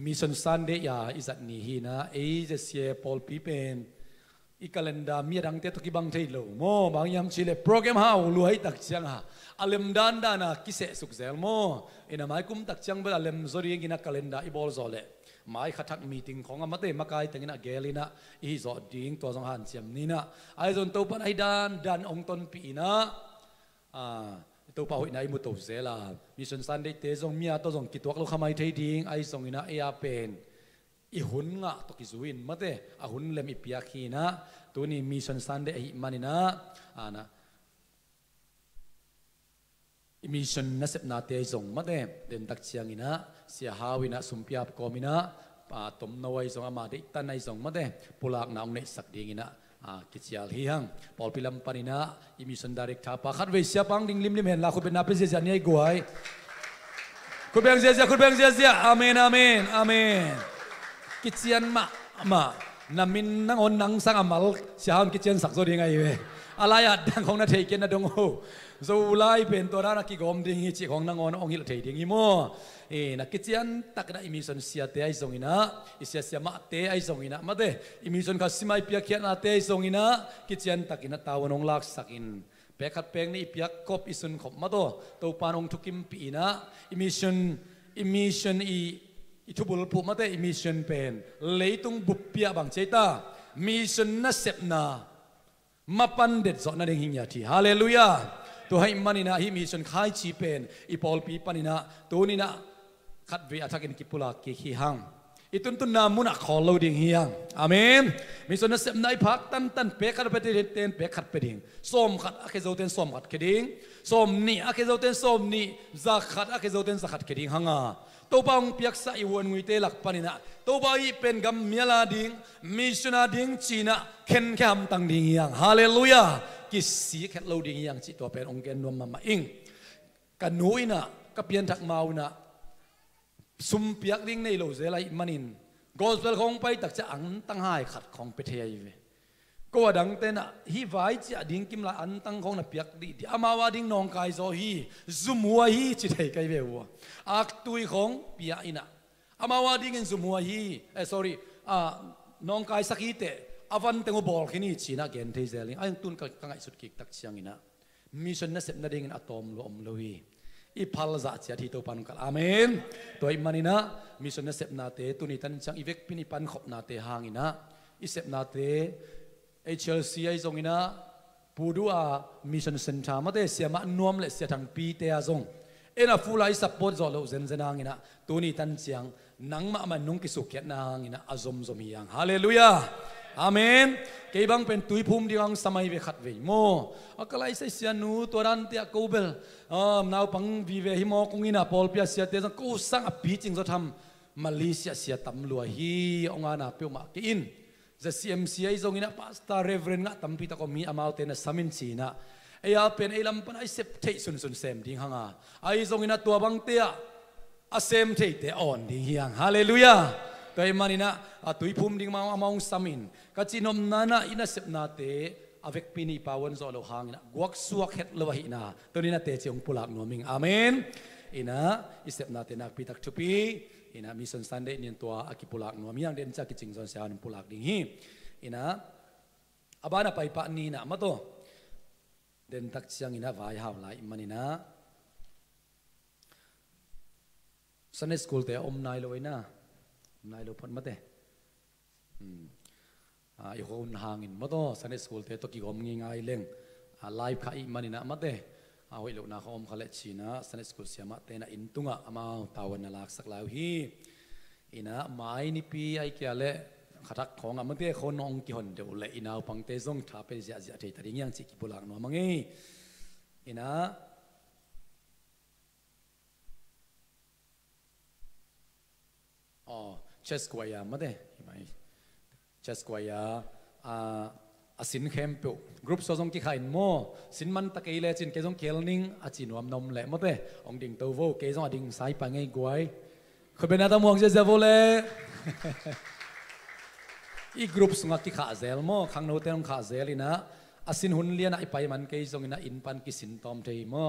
มิชชันซันเดียอิสัตนีฮีนะเอเจเซียพอลปีเป็นอีกาเลนดามีดังเตตุกิบังเทโลโมบางยามชิเลโปรแกรมฮาวรวยตักเชียงฮะอัลเลมดันดานะกิเสสุกเซลโมอินะไม่กุมตักเชียงเบลอัลเลมซอรีกินักกาเลนดาอีบอลโซเลไม่ขัดทักมีติ้งของอามาเตมาไกแต่กินักเกลินะอีโซดิ้งตัวสองหันเชียมนี่นะไอซอนตัวปันไอดันองตนปีนะตัวป่าหุ่นไอมุตโตเซลามิชชันซันเดเตซงเมียตัวสองกิตัวเราขมายเทดิ้งไอซงอินะเอียเป็นอีหุ่นงะตกิจุวินมาเตอหุ่นเลมอีเปียคีนะตัวนี้มิชชันซันเดอิมันนะนะมิชชันนัสเซปนาเตซงมาเตเดินตักเชียงอินะเสียหาวินะสุมพิอาบกอมินะตมนวยซงอามาเดตันไอซงมาเตปุลากนาองเนสักดิ้งอินะกิจยาลฮีฮังพอลพิลัมปานินะอิมิชันดาริกท่าปะขัดเวเสียปังดิ้งลิมเห็นละคุณเป็นนาเป็นเสียนี่ไอ้กวยคุณเป็นเสียคุณเป็นเสียอาเมนอาเมนอาเมนกิจยันมานามินนังอนนังสังอามัลเสียหกิจยันสักโซดีไงเว้อะไรอะดังของนาเทกินนาดงโฮซูไลเป็นตัวนั้นกิกอมดิ้งจิของนังอนองฮิลเทดิ้งอิโมนักกิจยันตักได้อิมิชันเสียเตไอซงอินะอิเสียมาเตไอซงอินะมาเตอิมิชันข้าสิมาอิพิยาเขียนอาเตไอซงอินะกิจยันตักอินะตาวนองลักสักอินเปขัดเปงนี่อิพิยาคบอิสุนขบมาโตตัวปานองทุกิมปีนะอิมิชันอิทุบุลปุมาเตอิมิชันเป็นเลยตุงบุปผิยบางเจตามิชันนัสเซปนามาปันเด็ดสอนนั่นเองหิงยาทีฮาเลลูยาตัวให้มันนี่นะฮิมิชันขายชีเป็นอีพอลปีปันนี่นะตัวนี้นะขัดเวอทักอินกิปุลาเกขีหังอีตุนตุนนามุนักขอโลดิ่งเฮียงอาเมนมิชันนัสเซปนาอิพักตันเปขัดไปเต็นเปขัดไปดิ่งส้มขัดอาเคโซเตนส้มขัดเคดิ่งส้มนี่อาเคโซเตนส้มนี่ซักขัดอาเคโซเตนซักขัดเคดิ่งหังอ่ะตัวบางเปียกใส่วนงุยเตลักปานินะตัวบางอีเป็นกัมเมียลาดิ่งมิชนาดิ่งจีน่ะเข็นแคมตังดิ่งยังฮาเลลูยากิสีแคโลดิ่งยังจีตัวเป็นองค์เกนนวมมาอิงกันนุยนะกับเปียนทักมานะสุมเปียกดิ่งในโลเซลัยมันินกอสเปลของไปตักจะอังตั้งหายขัดของเปเทียเวก็ดังเต้นอะฮีไว้จะดิ่งกิมละอันตั้งของนับเปียกดีที่อามาวาดิ่งนองกายโซฮีซุมัวฮีจิตให้ไกเววัวอักตุยของเปียอินะอามาวาดิ่งซุมัวฮีsorry นองกายสักฮีเตอวันเตงบอลขี้นี่จีน่าเกนเทเซลิงไอ้ตุนกังไอสุดกิกตักเชียงอินะมิชชันนัสเซปนาดิ่งอะตอมลมลวีอีพัลจะเสียที่ตัวปันกัลอาเมนตัวอิมันนะมิชชันนัสเซปนาเตตุนิตันจังอีเวกพินิปันขบนาเตหางอินะอีเซปนาเตHLC ไอ้ทรงนี้นะปูดูมิชชันเซ็นทรัลมาเตเสียมานวมเลยเสียทางปีเตะทรงนะฟูไลซัพพอร์ตจอลเซนเซนางนะตัวนี้ตันเสียงนังมามันนุ่งกิสุกเกียนางนะอาซมมียังฮาเลลูยาอาเมนเกี่ยบังเป็นตุยภูมิดีวังสมัยเวขัดเวโมอักไลเสียนูตัวนั้นเตียกูเบลนาวปังวิเวหิโมคงอินะพอลเปียเสียเตจังกูสังอภิจิงจะทำมาเลเซียเสียตำลัวฮีองอานาเปียวมากินจะ CMC ไอ้ทรงนี้นะ Pastor Reverend งะตั้มพิตาก็มีอามาวเตนะสามินสีนะไอ้อาเป็นไอ้ลำปันไอ้เซปเทสุนเซมดิ้งหังไอ้ทรงนี้นะตัวบังเตียอาเซมเทเตอ่อนดิ้งเฮียงฮาเลลูยาตัวไอ้มันนี่นะตุยภูมิดิ้งมาอามาวสามินกัจจินอมนานะอินะเซปนาเตอเวกปินีปาวันโซโลหังนะกวักสวกเฮ็ดเลวหินะตัวนี้นะเตจิองปุลักนัวมิงอาเมนอินะอิเซปนาเตนักพิทักษ์ทุปีอินะมิสันสันเดนินตัวอากิปุลักนัวมิยังเดนจากกิจิงซอนเสียนปุลักดิ้งฮีอินะอาบานะไปปะนีนะมาโตเดินตักเชียงอินะวายหาวไลมันอินะสันนิสกูลเตอมนายโลยนะนายโลพันมาเตอีกคนห่างอินมาโตสันนิสกูลเตตกิกอมง่ายๆเล่งไลฟ์ข้าอิมันอินะมาเตเอาไว้ลูกนาเขาอมขลัดชีนะสันนิสกูลเสียมาเตนะอินตุงะอามาตาวันนลักสักลาวฮีอินะไม้นิปีไอเกียเล่ขัดของมันเตะคนองกิฮอนเดี๋ยวเลยอินเอาพังเตซงท้าไปเสียเทตริงยังจิกิบุลักนัวมังเออินะเชสกวายามาเตะเชสกวายา สินเข้มเปียวกรุ๊ปโซซงกิขายโม่สินมันตะเกียเลจินเกจงเกลนิงอาจินวมนมแหละมั้งเป้องดิ่งตัวโวเกจงอดิ่งสายปังไงกวยเขาเป็นอะไรมองเจโวเล่อีกรุ๊ปสงกิขาเซลโม่ขังโนเตนขาเซลินะสินหุ่นเลียนไอไปมันเกจงอินะอินปันกิสินตอมเทยโม่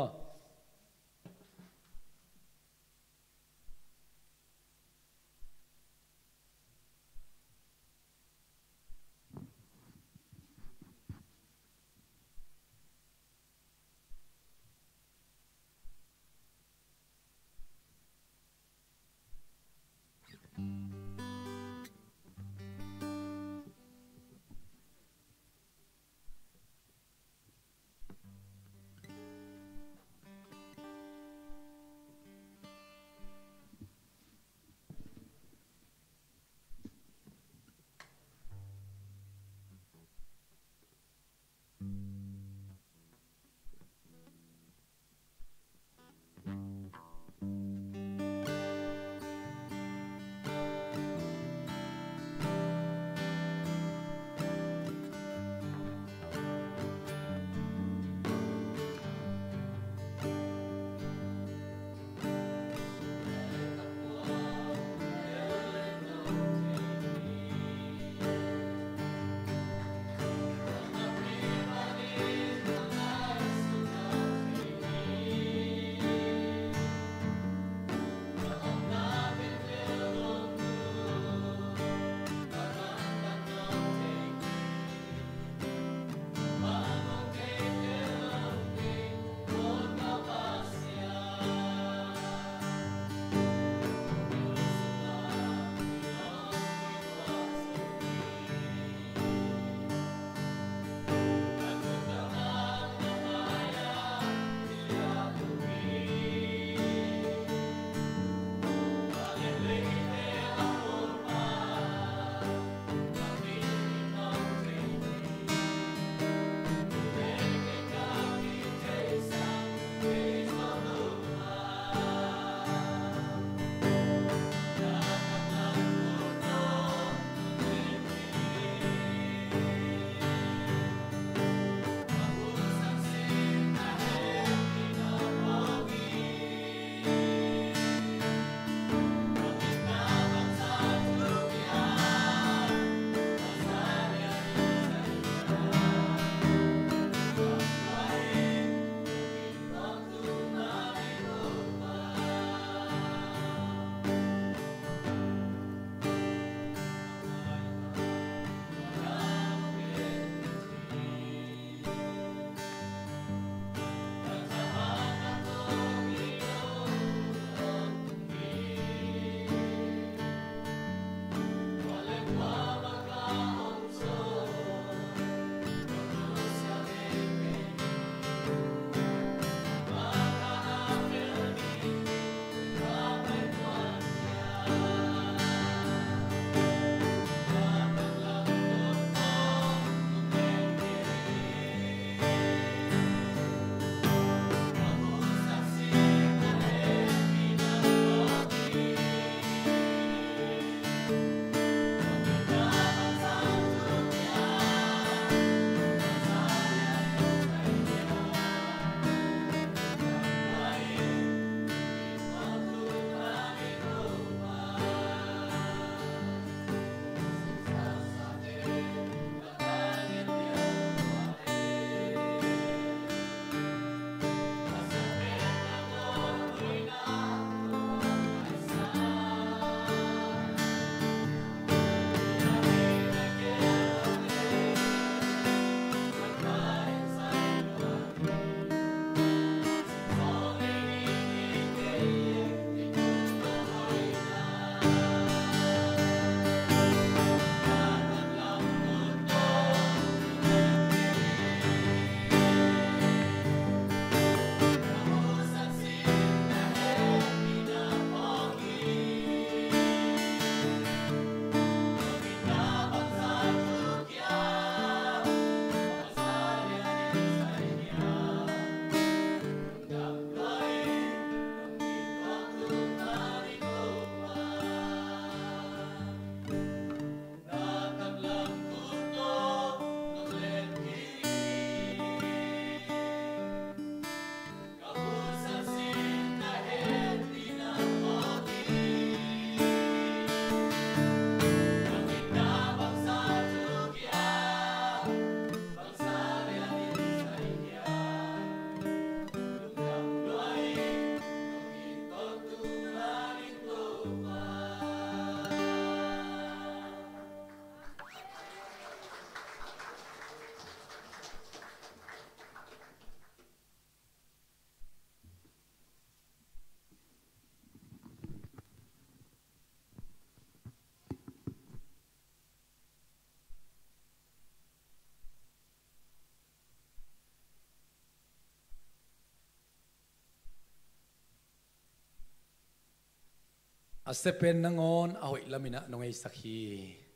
อาเซเป็นนังอนเอาอีลามินะนงไอสักฮี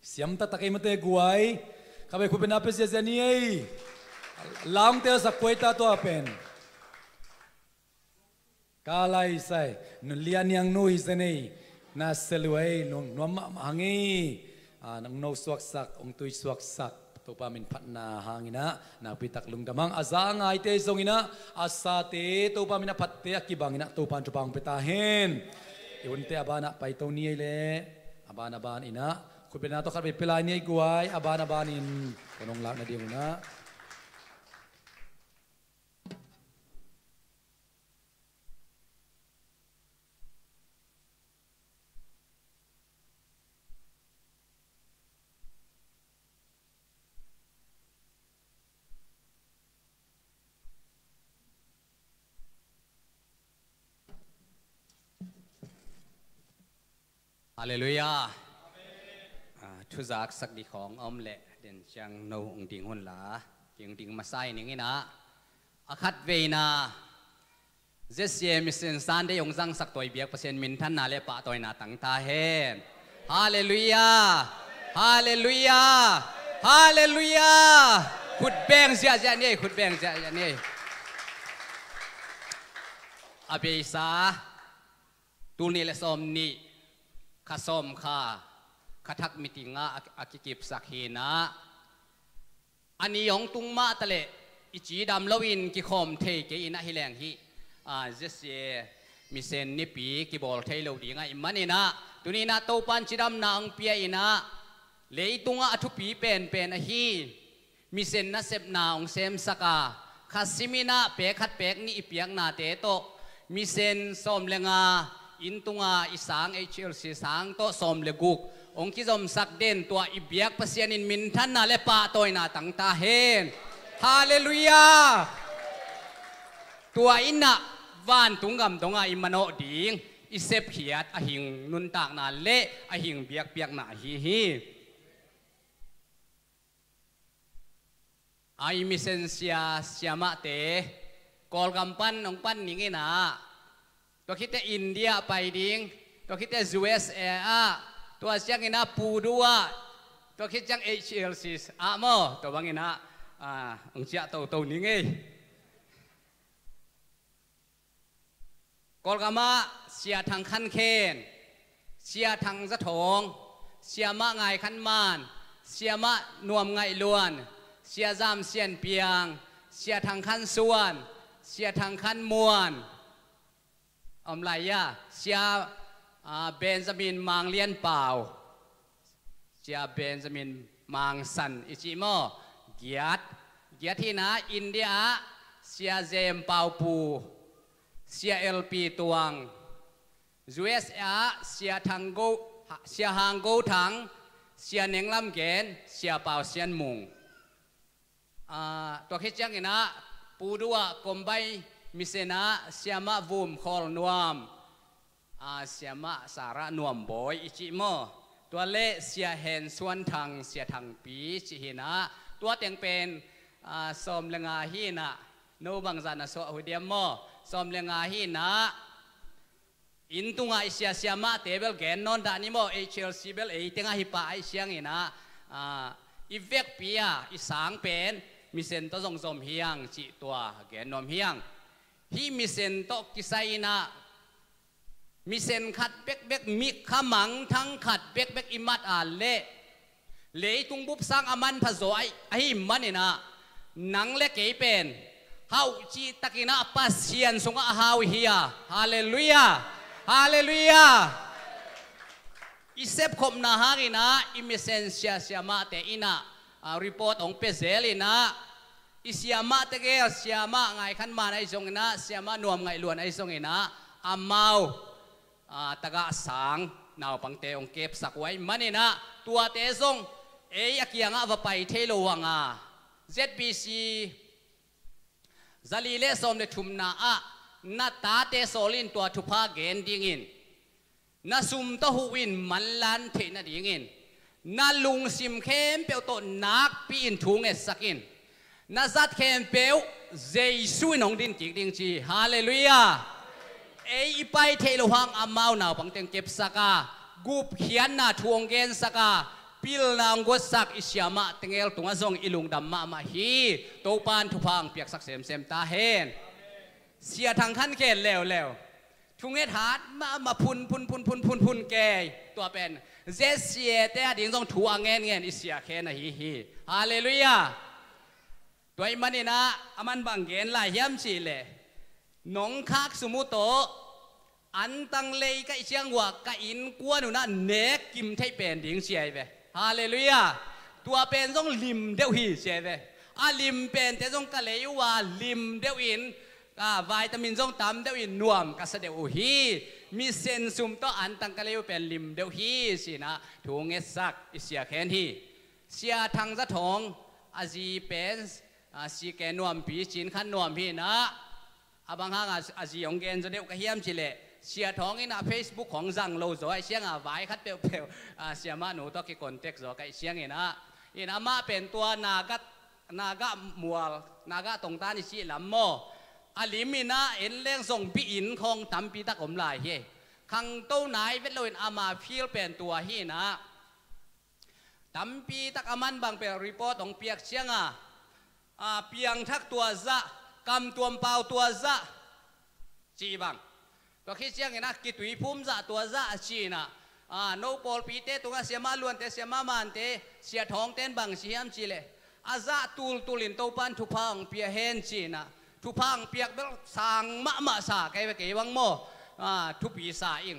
เสียมตะตะเกมเตกวยข้าไปคุยเป็นอาเปเซียเนียลามเตอสักควยตาตัวเป็นกาไลไซนุเลียนยังนุยเซนีนาเซลเวยนงนวมหังอีนังโนสวกสักองตุยสวกสักตัวปามินพัฒนาหางอินะนาพิตักลุงดมังอาซางไอเตซงอินะอาซาเตตัวปามินะพัฒเตกิบังอินะตัวปันจุปังเปตาเฮนอีวันเตอาบานะไปตัวนี้เลยอาบานอาบานอินะคุณเป็นนาตัวขัดไปเปลายนี้กวยอาบานอาบานินคนองลักนาเดียวนะฮาเลลูยาทุจักสักดีของอมเละเด่นจังโนองดิ่งหุ่นหลาดิ่งมาใส่หนึ่งนี่นะอาคัดเวนาเจสเยมิเซนซานได้ยงจังสักตัวเบียกเปอร์เซ็นต์มินท่านนาเลปะตัวนาตั้งตาเฮนฮาเลลูยาฮาเลลูยาฮาเลลูยาขุดแบงเสียจะนี่ขุดแบงเสียจะนี่อาเบซาตูนี่เลสอมนี่ข้าส้มข้าทักมิติงะอากิกิบสักเฮนะอันนี้ยองตุงมาตะเลอิจีดำลวินกิคอมเทเกอินะฮิแรงฮิเจสเยมิเซนนิปีกิบอลเทโลดีงะอิมันนี่นะตัวนี้นะโตปันจิดำนางเปียอินะเลยตุงะอทุปีเป็นฮีมิเซนนะเซบนาองเซมสักาข้าซิมินะเปขัดเปกนี่อิเปียกนาเตโตมิเซนส้มเลงาอินตุงาอิสังHLCสังโตสมเลกุกองค์กิจอมสักเด่นตัวอิบยักเปเซียนินมินท่านนาเลปะตัวนาตั้งตาเฮนฮาเลลูยาตัวอินนะวานตุงกำตงาอิมโนดิงอิเซฟเขียดอหิงนุนตากนาเละอหิงเบียกนาฮีไอมิเซนเซียเซียมาเตกอลกัมปันองปันนิงนะตัวคิดแต่อินเดียไปดิ้งตัวคิดแต่ USA ตัวเชียงอินะปูดัวตัวคิดจัง HLC โมตัวบางอินะองเชียตัวนี้ไงกอลกามาเสียทางคันเคนเสียทางสะทงเสียมะไงคันมานเสียมะนวมไงล้วนเสียจามเสียนเปียงเสียทางคันส่วนเสียทางคันมวนอมไลยะเสียเบนจามินมังเลียนเปล่าเสียเบนจามินมังสันอิจิโมเกียรที่นะอินเดียเสียเจมเปาปูเสียLPตวง USA เสียทางโกเสียหางโกถังเสียเนงลำเกนเสียเปาเสียนมุงตัวคิดจังนะปูดัวกลมใบมิเซนะเสียมาวูมคอลนวมเสียมาสาระนวมบอยอิจิโมตัวเละเสียเห็นส่วนทางเสียทางปีจิหินะตัวเตียงเป็นสมเลงาฮีนะโนบังจานะโซหุเดียมโมสมเลงาฮีนะอินตุงาเสียมาเตเบลแกนนอนดานิโมHLCเบลเอติงาฮิปะไอเสียงอินะอีเวกปียอีสางเป็นมิเซนโตสมเฮียงจิตัวแกนนอมเฮียงที่มิเซนโตกิไซนะมิเซนขัดเบกมิขมังทั้งขัดเบกอิมัดเละตุงบุบสร้างอามันผสอยไอ้มันนี่นะหนังเล็กเก๋เป็นเฮาจีตะกินะปัสเซียนสงอาฮาวเฮียฮาเลลูยาฮาเลลูยาอิเซฟคมนาฮารินะอิมิเซนเซียมาเตอินะรีพอร์ตองเปเซลินะอิเซียมาเตเกลเซียมาไงขันมาไอซงนะเซียมานวมไงล้วนไอซงนะอามาตะกะสังนาวปังเตองเก็บสักไว้มันนี่นะตัวเตซงเอ้ยกี่ยังว่าไปเทโลวังZBC ซาลีเลสอมเลทุมนานาตาเตโซลินตัวทุพาเกนดิ้งินนาซุมตะหูวินมันลันเทนดิ้งินนาลุงซิมเข้มเปียวต้นนักปีนทุงเอสักินนาซัดเข้มเปียวเจสุยนองดินจิกดิงจีฮาเลลูยา ไปเทลหังอามาหนาวปังเต็งเก็บสักากูเขียนน่ะทวงเกณฑ์สักาพิลนางกสักอิสยามะเตงเอลตุงอซงอิลุงดำมาฮีโตปานทุพังเปียกสักเซมตาเฮนเสียทางขั้นเกณฑ์แล้วทุงเอถาดมาพุนแกตัวเป็นเจเสียแต่ดิ่งต้องทัวเงินอิสยาเคนฮีฮาเลลูยาตัวมันนี่นะมันบังเกณฑ์ลายย้ำสิเลยน้องคักสมุโตอันตังเลยก็เชียงว่าก็อินกวนนะเนกกิมไทยเป็นดิ่งเสียไปฮาเลลูยาตัวเป็นต้องลิมเดียวฮีเสียไปลิมเป็นแต่ต้องกะเลยว่าลิมเดียวอินวิตามินต้องตามเดียวอินนวมก็แสดงฮีมีเซนซุมต่ออันตังกะเลยเป็นลิมเดียวฮีสินะถูงเงสักอิเสียแค่นี้เสียทางสะทองอาจีเป็นสีแกนวมปีจินขันนวมพี่นะบางครั้งอาจีองเกนจะเดียวกระเฮียมจิเลเสียท้องนี่นะ Facebook ของจังโลจอยเสียงไว้คัดเปลวเสียมาหนูต้องกิคอนเท็กซ์ก็เสียงนี่นะอินามาเป็นตัวนากะมัวนากะตรงตานิชิลำโมอลิมินะเอ็นเลี้ยงส่งปีอินของทำปีตะกอมลายเฮขังโตไหนเวลาอินอามาฟิลเป็นตัวฮีนะทำปีตะกมันบางเป็นรีพอร์ตของเปียกเสียงเปียงทักตัวซะกำตัวเปล่าตัวซะจีบังตัวคิดเสียงนะกิตุยพุ่มซะตัวซะจีนะโนโปลปีเตตัวเสียมาล้วนเตเสียมามันเตเสียท้องเต้นบังเสียมจีเลยซะตูลินโตปันทุพังเปียเฮนจีนะทุพังเปียกเบลสังมะสาไกไปเกวังโมทุปีสาอิง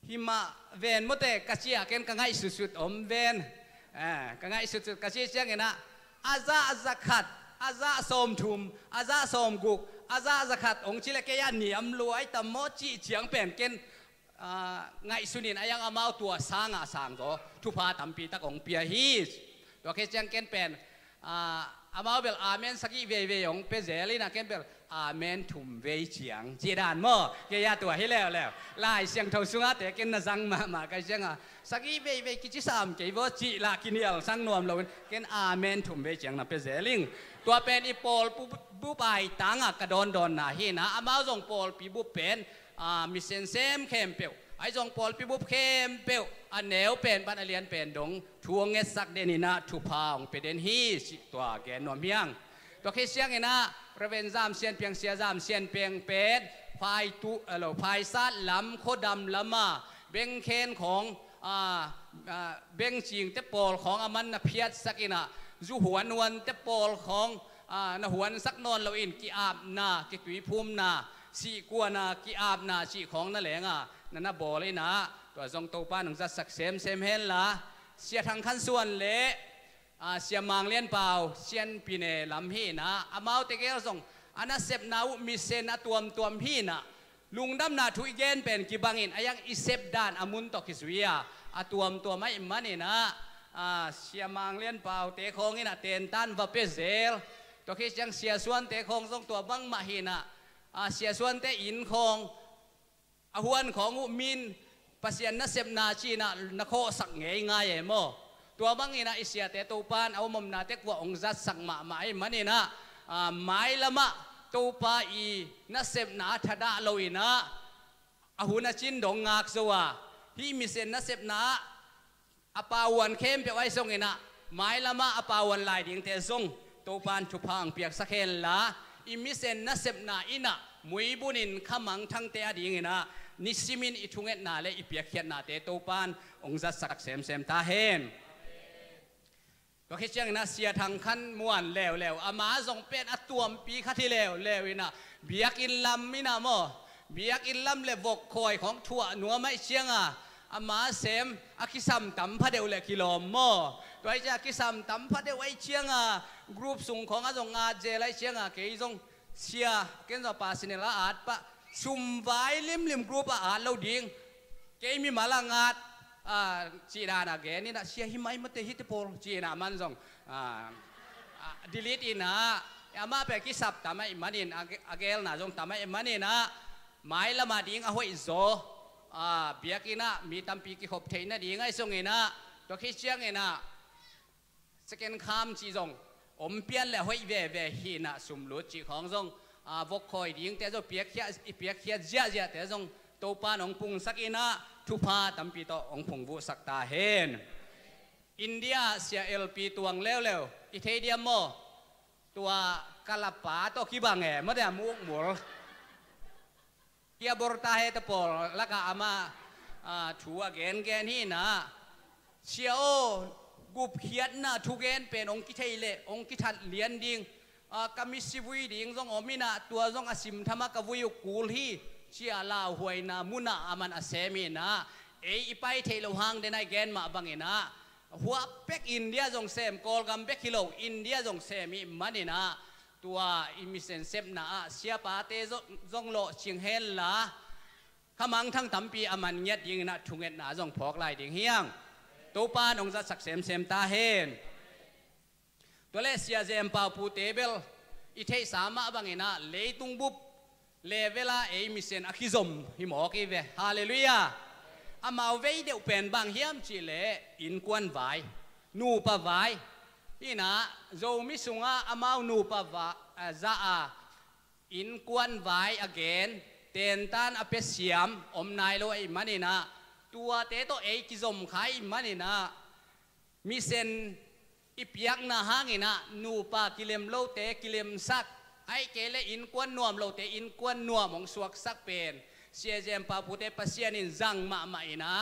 หิมะเวนโมเตกะเชียเกนกังไงสุดๆอมเวนกังไงสุดๆกะเชียเสียงนะอาซาซักขัดอาซาสมทุมอาซาสมกุกอาซาซักขัดองค์ชิเลเกียเหนียมรวยแต่โมจิเฉียงเป็นเกนไงสุนินอายังอามาตัวสางก็ทุพาตัมปีตะองเปียฮีตัวเคเฉียงเกนเป็นอามาเบลอาเมนสักเวองเปเจลินะเกนเบลอาเมนถุมเวเฉียงจีดานโมเกียตัวให้แล้วลายเสียงทสุงาแต่เกนน่ะจังมาไกเสียงสักเวกิจิสามเกี่ยวจีลากินเดียวสังนวมเราเกนอาเมนถุมเวเฉียงนะเปเจลิงตัวเป็นอีโปลบุไปตังกระดอนนะฮีนะอามาส่งโปลปีบุเป็นมิเซนเซมเข้มเปียวไอ้ส่งโปลปีบุเข้มเปียวอันเหนียวเป็นบันเลียนเป็นดงทวงเงสักเดนินะทุพางเป็นเดนฮีตัวแกนนวมยังตัวเคเสียงเงนะระเวนจามเซียนเพียงเสียจามเซียนเพียงเป็ดไฟตุไฟซัดล้ำโคดำล้ำมาเบงเคนของเบงจิงเตปอลของอามันเพียรสักอินะจูหวนวันเตปอลของนหวนสักนอนเราอินกีอาบนากิตุยภูมินาสีกัวนากีอาบนาสีของนั่นแหละนั่นน่ะบอกเลยนะตัวทรงโตป้าหนึ่งจะสักเซมเฮนละเสียทางขั้นส่วนเละเสียมังเลี้ยนเปล่าเสียนปีเนลำฮีนะอามาเตเกลส่งอันนั้นเสพนามีเซนตัวพี่นะลุงดำนาทุยเกนเป็นกิบังอินอายังอิเซปดานอามุนตอกิสวิยาตัวไม่มันนี่นะเสียมังเลี้ยนเปล่าเตะคงนี่นะเตนตันวาเปเซลตัวคิดยังเสียส่วนเตะคงส่งตัวบังมาฮีนะเสียส่วนเตะอินคงหวนของอุมินปัสยันนัเสพนาชีนะนักโคสักเงยง่ายโมตัวบังนี่นะอิเสียเตะตูปานเอามุมนาเตกว่าองค์จัดสักมาไม่มันนี่นะไม่ละมะตูปาอีนัเสพนาทัดาโลอินะหุนจินดงงากซัวที่มีเซนนัเสพนาปาวันเข้มเปียไว้ทรงเงินะไม่ละมะปาวันลายดิ่งเตะทรงตูปานทุพังเปียกสักเฮลละอิมิเซนนัเสพนาอินะมวยบุญขมังทั้งเตะดิ่งนะนิสิมินอิทุงเอ็ดนาเลอิเปียกเขียนนาเตตูปานองจัดสักเซมตาเฮนก็คิดยังนะเสียทางขั้นม้วนแล้วอามาส่งเป็นตัวปีขัดที่แล้วนะเบียกินลำมินาโมเบียกินลำเลวกคอยของถั่วหนัวไม่เชียงอามาเซมอากิซัมตั้มพระเดวเลกิโลโมตัวไอ้เจ้ากิซัมตั้มพระเดวไอ้เชียงกรุ๊ปส่งของอาส่งอาเจไอ้เชียงเกี่ยส่งเสียเกี่ยจะปาสินละอาดปะซุ่มไว้ลิมกรุ๊ปอาดเราดิ่งเกี่ยมีมาละงาดจีนานะแกนี่นะเสียหิมะมันเตะฮิตโพลจีนามันส่งดีลิทอินนะอามาไปกิสับทำไมมันอินอาเกลนะส่งทำไมมันอินนะไม่ละมาดิ่งเอาไว้โซเบียกินะมีตั้มปีกิขบเทนนะดิ่งไอ้ส่งเองนะตัวคิดเชียงเองนะสแกนคามจีส่งอมเปียนแล้วไว้เวฮีนะสุ่มลุจีของส่ง วกคอยดิ้งแต่จงเปียกเขียเจียแต่จงตัวปานองพุงสักอินะทุพาตั้มปีโตองพุงวุสักตาเห็นอินเดียเสียLPตัวงเร็วอิเทเดียมโมตัวกาลปาตัวกีบังไม่ได้มุกมุลเกียบอร์ตาเฮตปอลแล้วก็อามาชัวเกนนี่นะเชียวกุบเขียนนะทุกเกนเป็นองคิเทเลองคิทัดเลียนดิ่งกามิสิวุยดิ่งจงอมินะตัวจงอาศิมธรรมกวุยกูลฮีเชียลาหวยนะมุนะอามันอาเซมินะอีไปเทโลหังเดนไอเกนมาบังเอนะหัวเป็กอินเดียจงเซมกอลกัมเป็กฮิโลอินเดียจงเซมิมันนี่นะตัวอิมิเซนเซมนะเสียปาเตจงโลชิงเฮลละขมังทั้งตั้มปีอามันเงียดยิงนะทุงเอ็ดนะจงพอกลายดิ่งเฮียงตัวปานองจะสักเซมตาเฮนตัวเลเสียเจมปาปูเตเบลอิเทสามะบังเอนะเลตุงบุบเลเวลามิเซนอคิซมฮิมอกีเวฮาเลลูยาอามาเวเดอุเป็นบางเฮียมจิเลอินควันไวนูปะไวนี่นะโจมิสุงะอามานูปะไวซาอินควันไวagain เตนตันอเปเซียมอมนายโลไอมันนี่นะตัวเตโตกิซมไขมันนี่นะมิเซนอิปยักนะฮังนี่นะนูปะกิเลมโลเตกิเลมซักไอเกเลอินควันนวมโลเตอินควันนวมของสวกซักเป็นเสียเจมปาพุเตปัสยานินจังมาอินะ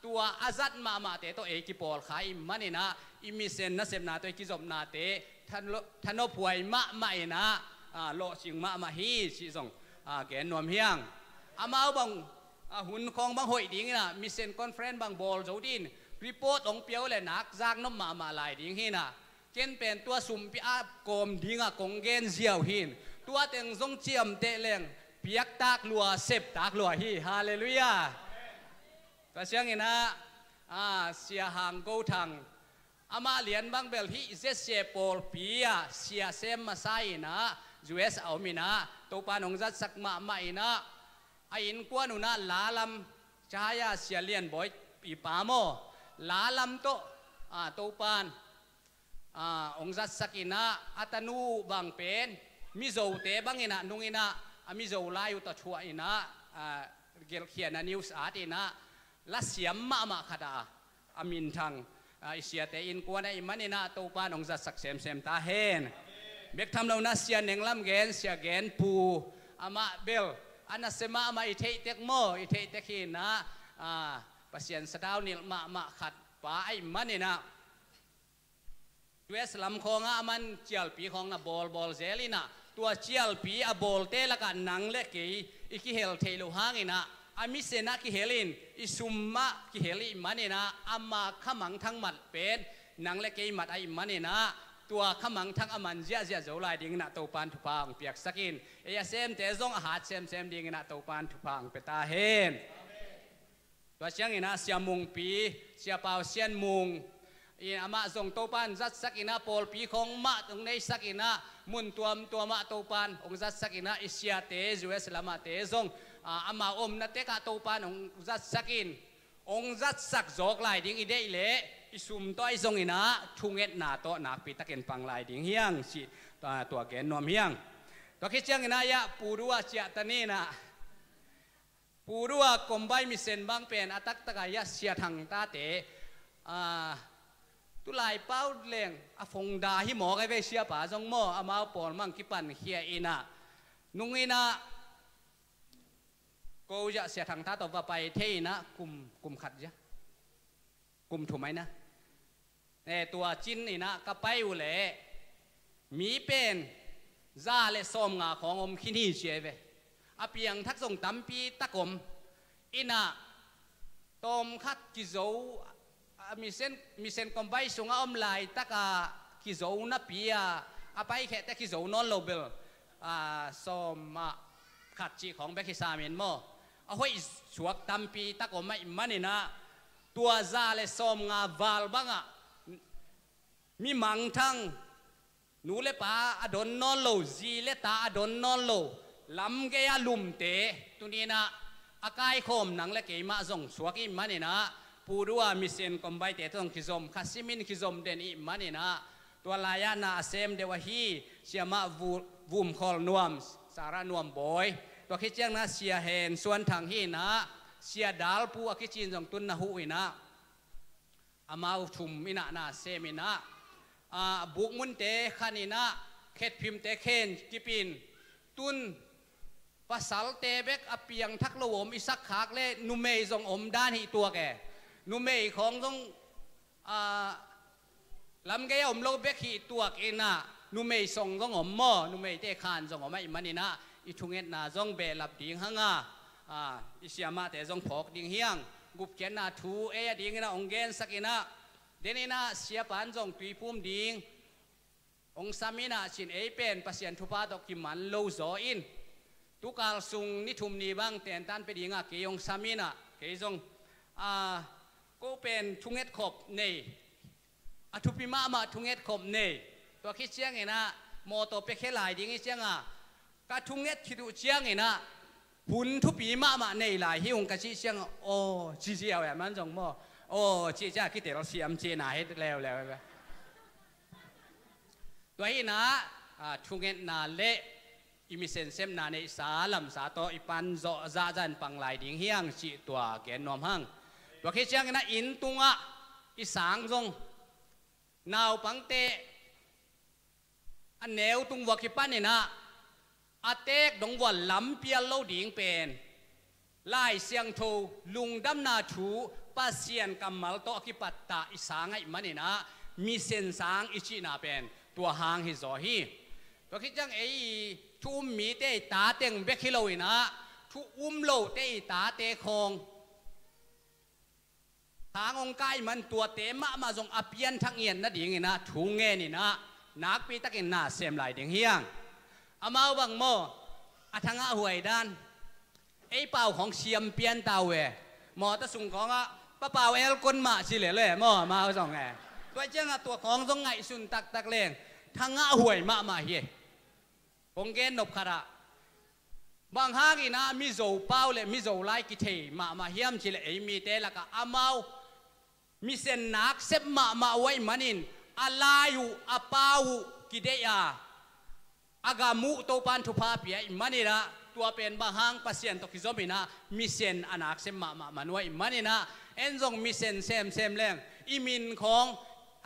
ตัวอาซัดมาเตโตกิปอลไขมันนี่นะอิมิเซนนัสเซมนาตัวกิซมนาเตทันโนป่วยมาอินะโลชิงมาฮีชิซงแกนนวมเฮียงอามาบังหุ่นของบางหอยดิ้งนะมิเซนคอนเฟรนซ์บางบอลโจดินรีพอร์ตองเปียวเลยนักจางน้ำมาลายดิ้งหินะเกนเป็นตัวสุ่มปีอาโกมดิ้งกงเกนเจียวหินตัวเต็งทรงเจียมเตะเลงเปียกตากลัวเสพตากลัวฮีฮาเลลูยาก็เสียงเห็นนะเสียหางโกทังอามาเลียนบางเบลฮีเซเซปอลปีอาเสียเซมมาไซนะUS เอามีนะตัวปานองจัดสักมาอินะไออินกวนอุนะลาลัมชายาเสียเลียนบ่อยปีปาโมลาลัมโตตัวปานองจัดสักอินะอัตนูบางเป็นมิโซเตบางอินะนุงอินะมิโซลายุตชัวอินะเกลเขียนนิวส์อาร์ตินะละเสียมมาขดาอามินทังเสียเตอินกวนไอมันอินะตัวปานองจัดสักเซมตาเฮนเบกทำเรานาเสียเนงลำเกนเสียเกนปูอามาเบลอันนั้นเสมาอามาอิเทเตกโมอิเทเตกินะปัสยันสดาวนิลมาขัดป้าไอมันนี่นะตัวสลัมของอามันเจียลปีของนะบอลเซลินะตัวเจียลปีอาบอลเตละกันนังเล็กกี่อีกิเฮลเทลูหางินะอามิเซนักกิเฮลินอิสุมมะกิเฮลิมันนี่นะอามาขมังทั้งหมัดเป็นนังเล็กกี่หมัดไอมันนี่นะตัวขมังทั้งอามันเจียโจลายดิ่งนะตัวปานทุพางเปียกสกินเอยาเซมเตซงอาหารเซมดิ่งนะตัวปานทุพางเปตาเฮนตัวเชียงอินะเสียมุงปีเสียเปาเสียนมุงอินอามาส่งตัวปานจัดสกินะปอลปีของมะตรงในสกินะมุนตัวมะตัวปานองจัดสกินะอิเสียเตจูเอสลามาเตซงอามาอมนัตเตกะตัวปานองจัดสกินองจัดสักโจกลายดิ่งอีเดเลอิสุมตัวไอซงอินะทุงเอ็ดนาโตนักปีตะเกนปังลายดิ่งเฮียงสิตัวเกนนวมเฮียงตัวคิดเชียงอินะยะปูรัวเจียตานีนะปูรัวกลมใบมีเส้นบางเป็นอัตักตะกายะเสียทางตาเตตุลายเป้าเลี้ยงฟงดาฮิหมอไอเวเชียป่าจงโมอามาปอนมังกิปันเฮียอินะนุงอินะกูจะเสียทางตาต่อไปเทนะกุมขัดจ้ะกุมถูกไหมนะตัวจินนี่นะก็ไปอยู่แหละมีเป็นซาเลสอมงาของอมขินีเชียเวอเปียงทักส่งตั้มปีตะกมอินะตอมคัดกิโซมีเส้นกมใบส่งอมลายตะกากิโซนับปีอาไปแค่แต่กิโซนอนโลเบลสอมขัดจีของเบคิซาเมนโมเอาไว้สวกตั้มปีตะกมไม่มันนี่นะตัวซาเลสอมงาวาลบังมีมังทั้งนูเลปาอดอนนอนโลจีเลตาอดอนนอนโลลำเกียลุมเตตุนี้นะอากายคมนังเลเกยมาส่งสวกิมันนี่นะปูรัวมิเซนคอมไบเตต้องคิซอมคาซิมินคิซอมเดนอิมันนี่นะตัวลายานาเซมเดวะฮีเชียมาวูมคอลนวม สาระนวมบอยตัวคิดเจียงนะเสียเห็นส่วนทางฮีนะเสียดาลปูคิดจีนจงตุนนะหูอินะอามาชุมอินะนะเซมินะบุกมุนเตขันินะเขตพิมเตเคนกิปินตุนภาษาเตเบกอเปียงทักโลวมอิสักขากเล่นุเมย์จงอมด้านหีตัวแกนุเมย์ของจงลำแกอมโลเบกหีตัวเองนะนุเมย์ส่งจงอมหม้อนุเมย์เตขานจงอมไม่มันนี่นะอิทุงเอ็ดนาจงเบลับดิ่งหังอิเสียมาแต่จงพกดิ่งเฮียงกุบเกนนาทูดิ่งนะองเกนสักนะเดนี่นะเสียปานจงตุยพุ่มดิ่งองสามินะชินเป็นปัสยันทุพาตกิมันโลโซอินทุกการสุงนิทุมนีบังเตียนตันไปดิ่งเกี่ยงสามินะเกี่ยงก็เป็นทุงเอ็ดขบเนยทุพิมาทุงเอ็ดขบเนยตัวคิดเชียงไงนะโมโตเปเคลายดิ่งเชียงกระทุงเอ็ดคิดดูเชียงไงนะหุ่นทุปีมาเนยลายฮิวงกระชิเชียงโอ้จีเจียวแบบมันจงโมโอ้จีเจ้าคิดแต่เราเสียมเจน่าให้แล้วตัวนี้นะทุงเงินนาเละอิมิเซนเซมนาในสาลัมสาโตอิปันโจซาจันปังลายดิ่งเฮียงจีตัวแกนนอมหังตัวคิดเชียงนะอินตุงอิสังจงนาวปังเตอันเนวตุงวักิปันนี่นะอาเตกดงวันล้ำเปียโลดิ่งเป็นไล่เสียงโทลุงดำนาถูปัสเซียนกำมัลโตอคิปัตตาอิสังไอมันนี่นะมีเซนสังอิชินาเป็นตัวหางฮิโซฮีตัวคิดจังทุมมีเตตาเต็งเบคิโลอินะทุโลเตตาเตคงทางองค์กายมันตัวเตมาจงอเปียนทั้งเงียนนะดิ่งนะทุงเงินนี่นะนักปีตะกินนาเซมไหลดิ่งเฮียงอามาบังโมอาทางหวยด้านเป่าของเชียมเปียนเตาเวหมอตะสุงของป้าเป่าเอลกนมาสิเหล่เลยหมอมาเอาสองไงตัวเจ้าตัวของต้องไงสุนตักเลงทางหวยมาเฮียองเกนนบขระบางฮากินะมิโซเป้าเลยมิโซไลกิเทมาเฮียมสิเลมีเตละกะอามามิเซนนักเซบมาไว้มันินอาลายูอาเป้ากิเดียอากามุโตปันทุพาเปียมันนี่ละตัวเป็นบางฮังปัสเซียนตกิจอมินะมิเซนอนักเซมมันไว้มันนี่นะเอ็นจงมิเซนเซมแรงอิมินของ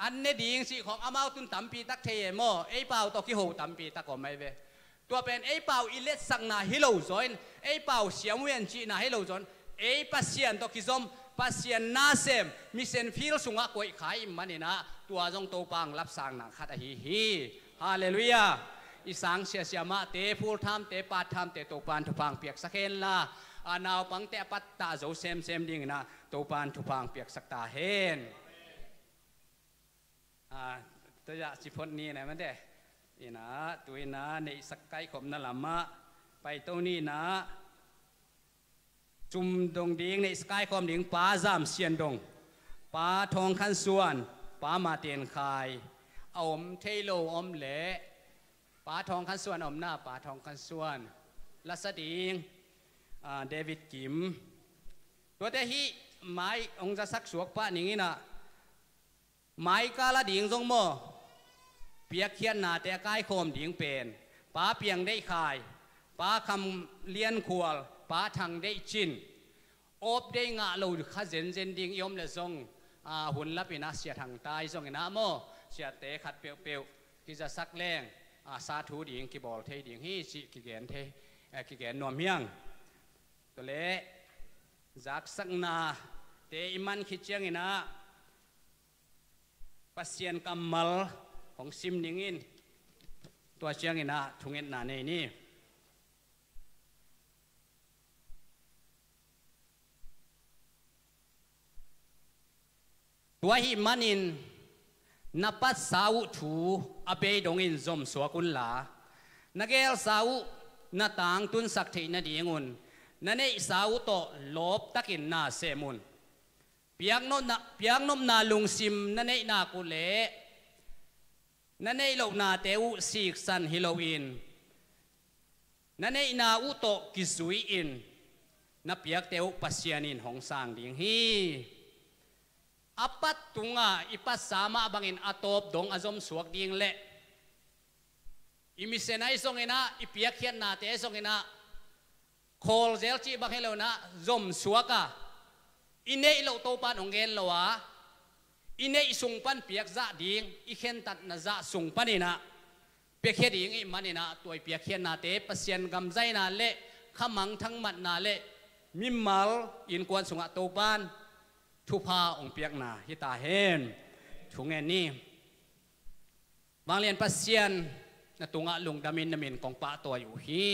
อันเนดิ่งสิของอามาตุนตัมปีตักเทยโมเป่าตกิโหตัมปีตักก็ไม่เวตัวเป็นเป่าอิเลสสังนาฮิโลจอนเป่าเสียมเวียนจีนาฮิโลจอนปัสเซียนตกิจอมปัสเซียนนาเซมมิเซนฟิลสุงะกวยขายมันนี่นะตัวจงโตปังรับสั่งนักขัดฮีฮาเลลูยาอิสังเสียมาเตพูดทำเตปัดทำเตโตปานทุพังเปียกสักเฮนละนาวปังเตปัตตาโจเซมดิ่งนะโตปานทุพังเปียกสักตาเฮนตัวอย่างสิพนนี้นะมันเด้นะตัวนะในสักไก่ขมนั่นละมะไปตัวนี้นะจุ่มดงดิ่งในสกายขมดิ่งป้าจามเสียนดงป้าทองขันส่วนป้ามาเตียนคายอมเทโลอมเละป้าทองขันส่วนอมหน้าป้าทองขันส่วนลัสดิงเดวิดกิมตัวเตฮีไม้องจะสักสวกป้าอย่างนี้นะไม้กาลดิ่งทรงโมเปียกเขียนนาแต่กายโคมดิ่งเป็นป้าเปียงได้ขายป้าคำเลี้ยนขวลป้าทางได้จินอบได้งาลูข้าเจนดิ่งยมเลยทรงหุ่นลับอินะเสียทางตายทรงอินะโมเสียเตะขัดเปียวที่จะสักแรงสาธุดิ่งกีบอลเทดิ่งฮีจิกิเกนเทกิเกนนวมเฮียงตัวเละจากสักนาเตอิมันคิดเชียงอินะปัสเซียนกัมมัลของซิมดิ่งอินตัวเชียงอินะทุงเงินนาในนี่ตัวหิมันินนับปัสสาวถูอเปยดงอินซมสวกุลลานักเอลสาวนาต่างตุนสักทีนาดีงุนนั่นเองสาวโตลบตักินนาเซมุนเปียกนมนาลุงซิมนั่นเองนากุเลนั่นเองโลกนาเตวซีกซันฮิโลวีนนั่นเองนาอุโตกิซุยอินนับเปียกเตวปัสเซียนินของสางดิ่งฮีapat tunga ipas sama bangin atop dong azom suak ding le อิมิเซนไอส่งเงินอีเปียกเขียนนาเตะส่งเงินคอลเซลจีบังเฮลนะจมสัวกะอินเนอิโลโตปันองเงินละวะอินเนอิสุงปันเปียกจะดิ่งอีเขียนตัดนะจะสุงปันนี่นะเปียกเขียนดิ่งอีมันนี่นะตัวเปียกเขียนนาเตะเปอร์เซ็นต์กำใจนาเละขมังทั้งมัดนาเละมิมมัลอินกวนสุงะโตปันทุพาองเปียกนาฮิตาเฮนทุงเงินนี่บางเรียนเปอร์เซ็นต์นะตุงะลุงดามินกองปะตัวอยู่ฮี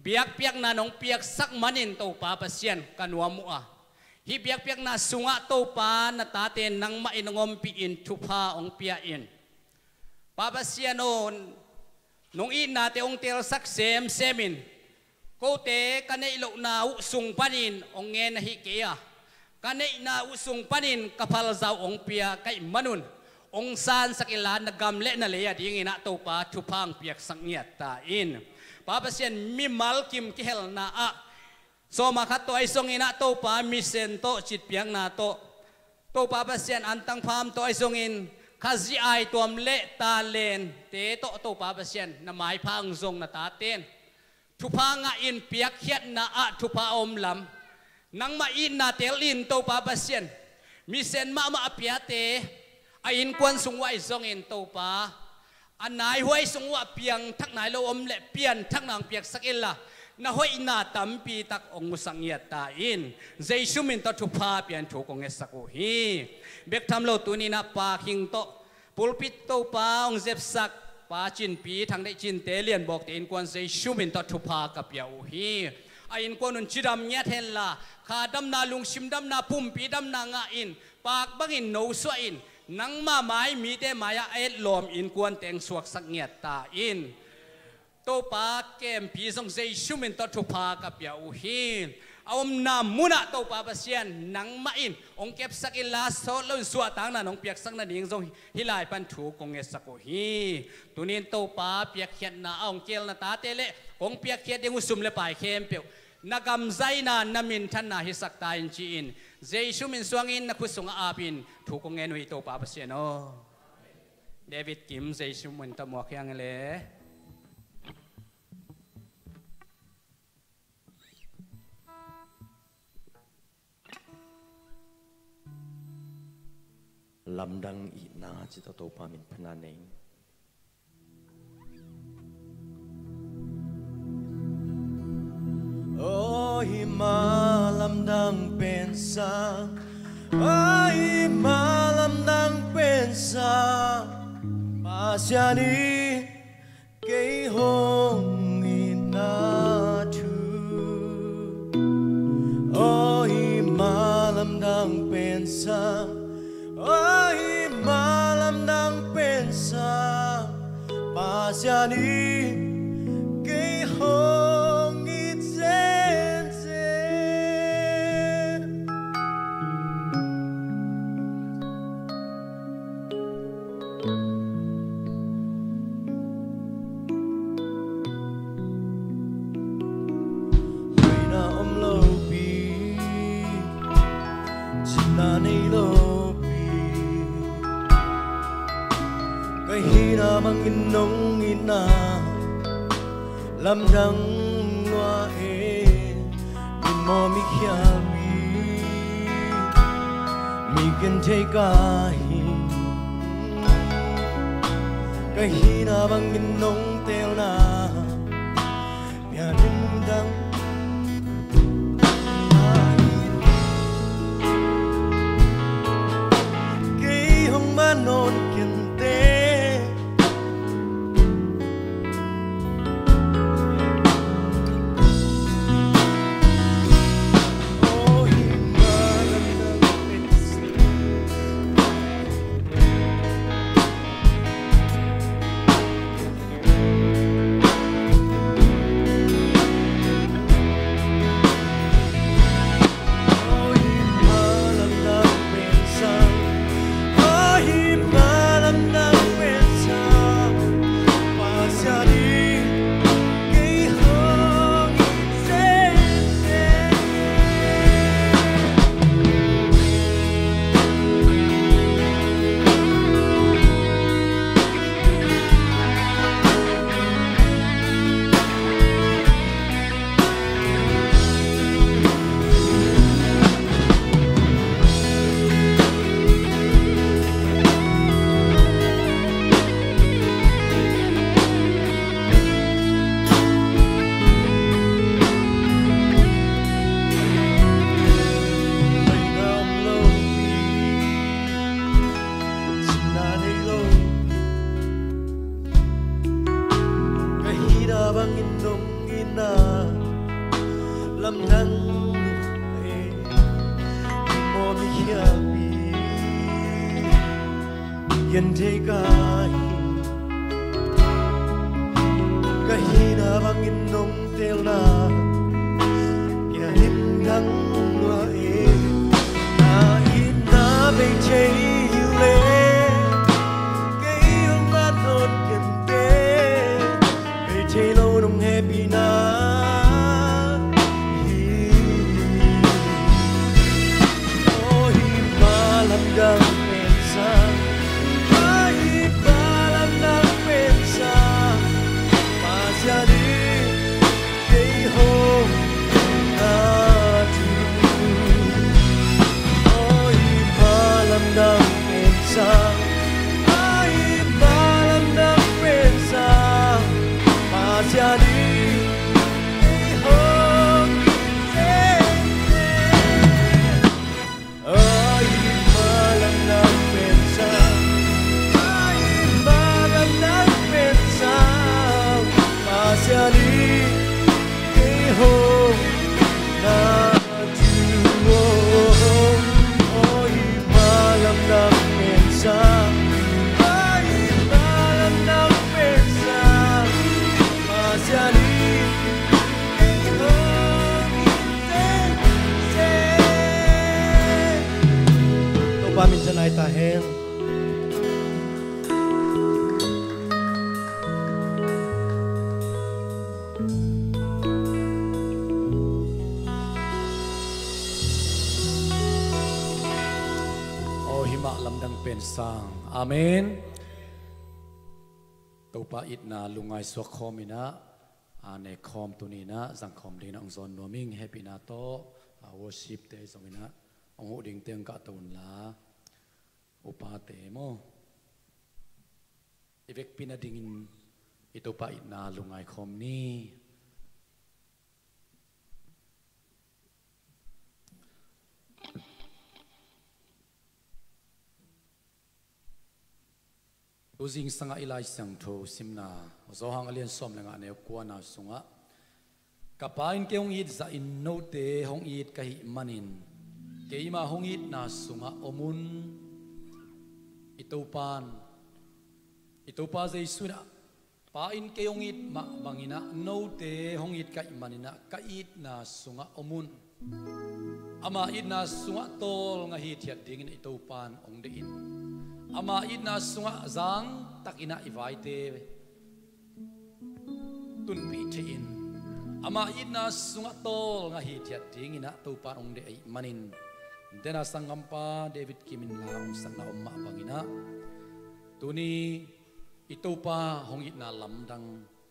เปียกนาน้องเปียกสักมันอินโตปาเปอร์เซ็นต์กันวัวมัวฮิเปียกนาสุงะโตปานาตาเตนังมาอินงอมปีอินทุพาองเปียอินปาเปอร์เซ็นต์โนน้องอินนาเตองเตลสักเซมินโกเตกันในโลนาอุสุงปันินองเงินฮิเกียกันในนาอุสุงปันินกับพลเจ้าองเปียไกมนุนองซานสักิลานกำเละนั่นเลยดิ่งนะโตปาทุพังเปียกสังเงียตาอินปาเปเซียนมิมัลกิมกิเฮลนาอะโซมาคัตโตไอซงอินะโตปามิเซนโตจิตเปียงนาโตปาเปเซียนอันตังพามโตไอซงอินคาซิไอตัวมเละตาเลนเตโตปาเปเซียนนาไม้พังซงนาตาเตนทุพังอินเปียกเขียดนาอะทุพาอมลำนังมาอินนาเตลินโตปาเปเซียนมิเซนมาเปียเตอินควนสงวยซงอินโตปาอันไหนห้วยสงวะเปียงทักไหนเราอมเละเปียนทักนางเปียกสักอิลละนะห้วยนาตัมปีตักองมุสังเงียตาอินเจชุมินตัทุพาเปียนถูกองเอสักโอฮีเบกทำเราตัวนี้นะปาคิงโตปุลปิตโตปาองเจ็บสักปาจินปีทางได้จินเตเลียนบอกเตอินควนเจชุมินตัทุพากับเปียโอฮีอินควนนุนจิดำเงียเทนละขาดำนาลุงชิมดำนาปุ่มปีดำนางอินปากบังอินโนสวอินนังมาไม้มีแต่มายาเอ็ดลมอินกวนแต่งสวกสักเงียตาอินโตปาเกมพีสงเซชุมินตัทุพากับยาอุฮีเอานามุนะโตปาเปเซียนนังมาอินองเก็บสักอิลาโซลุนสวดต่างนั้นองเปียกสักนั่นเองทรงฮิลายปันถูกองเอสักโอฮีตัวนี้โตปาเปียกเขียนนาองเกลนาตาเตเลองเปียกเขียนยังอุสุมเลปายเข้มเปียวนักำใจนานามินท่านนาฮิสักตายจีนเจชุมินสวงอินนักขุสงอาบินถูกองเงินวิโตปาเปเซียนโอเดวิดกิมเจชุมินตะมวกยังเลลำดังอีนาจิตโตปามินพนาเนงโอ้หิมาลำดังเป็นสาโอ้หิมาลำดังเป็นสาปาเสียนีเกยหงอินาทูโอ้หิมาลำดังเป็นสาโอ้หิมาลำดังเป็นสาปาเสียนีเกยหงmangin nong ina lam dang wa e min mo mi khia mi can take a hi ka hi na mangin nong tel na ya ding dang ke hong ma non ken te bangin nung ina lam nang mo mi hiabi yen te kai kahina bangin nung tela ya him nang wa na ina be chei le cái ông ban hồn kiềm kê về chei lâu nung happy na ôi mà làm đắng bên xa ai mà làm đắng bên xa mà ra đi cái hôm ta tu ôi mà làm đắng bên xa ai mà làm đắng bên xa mà ra đi cái hôm ai mà làm đắng bên xa ai mà làm đắng bên xa mà ra đi cái hôm ta tu ôi mà làm đắng bên xa ai mà làm đắng bên xa mà ra đi cái hôm tô ba mình chân này ta hen O hima lamdang pensang. Amen. Topa itna lungai suak khomina ane khom tunina zang khom ding na ongzon noming happy na to worship te zongina ongu ding teng ka tun la upa te mo ivek pina dingin itopa itna lungai khom ni uzing sanga ilai sang tho simna zohang alian som lenga ne kuana sunga kapain keong it za in no te hong it kai manin keima hong it na sunga omun itopa jeisuna pa in keong it ma bangina no te hong it kai manina ka it na sunga omun ama it na sunga tol nga hi thiat dingin itopan ong de in ama ina sunga zang takina ivaite tun pi thein ama ina sunga tol nga hi thiat ding ina to pa ong de ai manin dena sangampa David kimin lang sangna umma bangina tuni itopa hong ina lamdang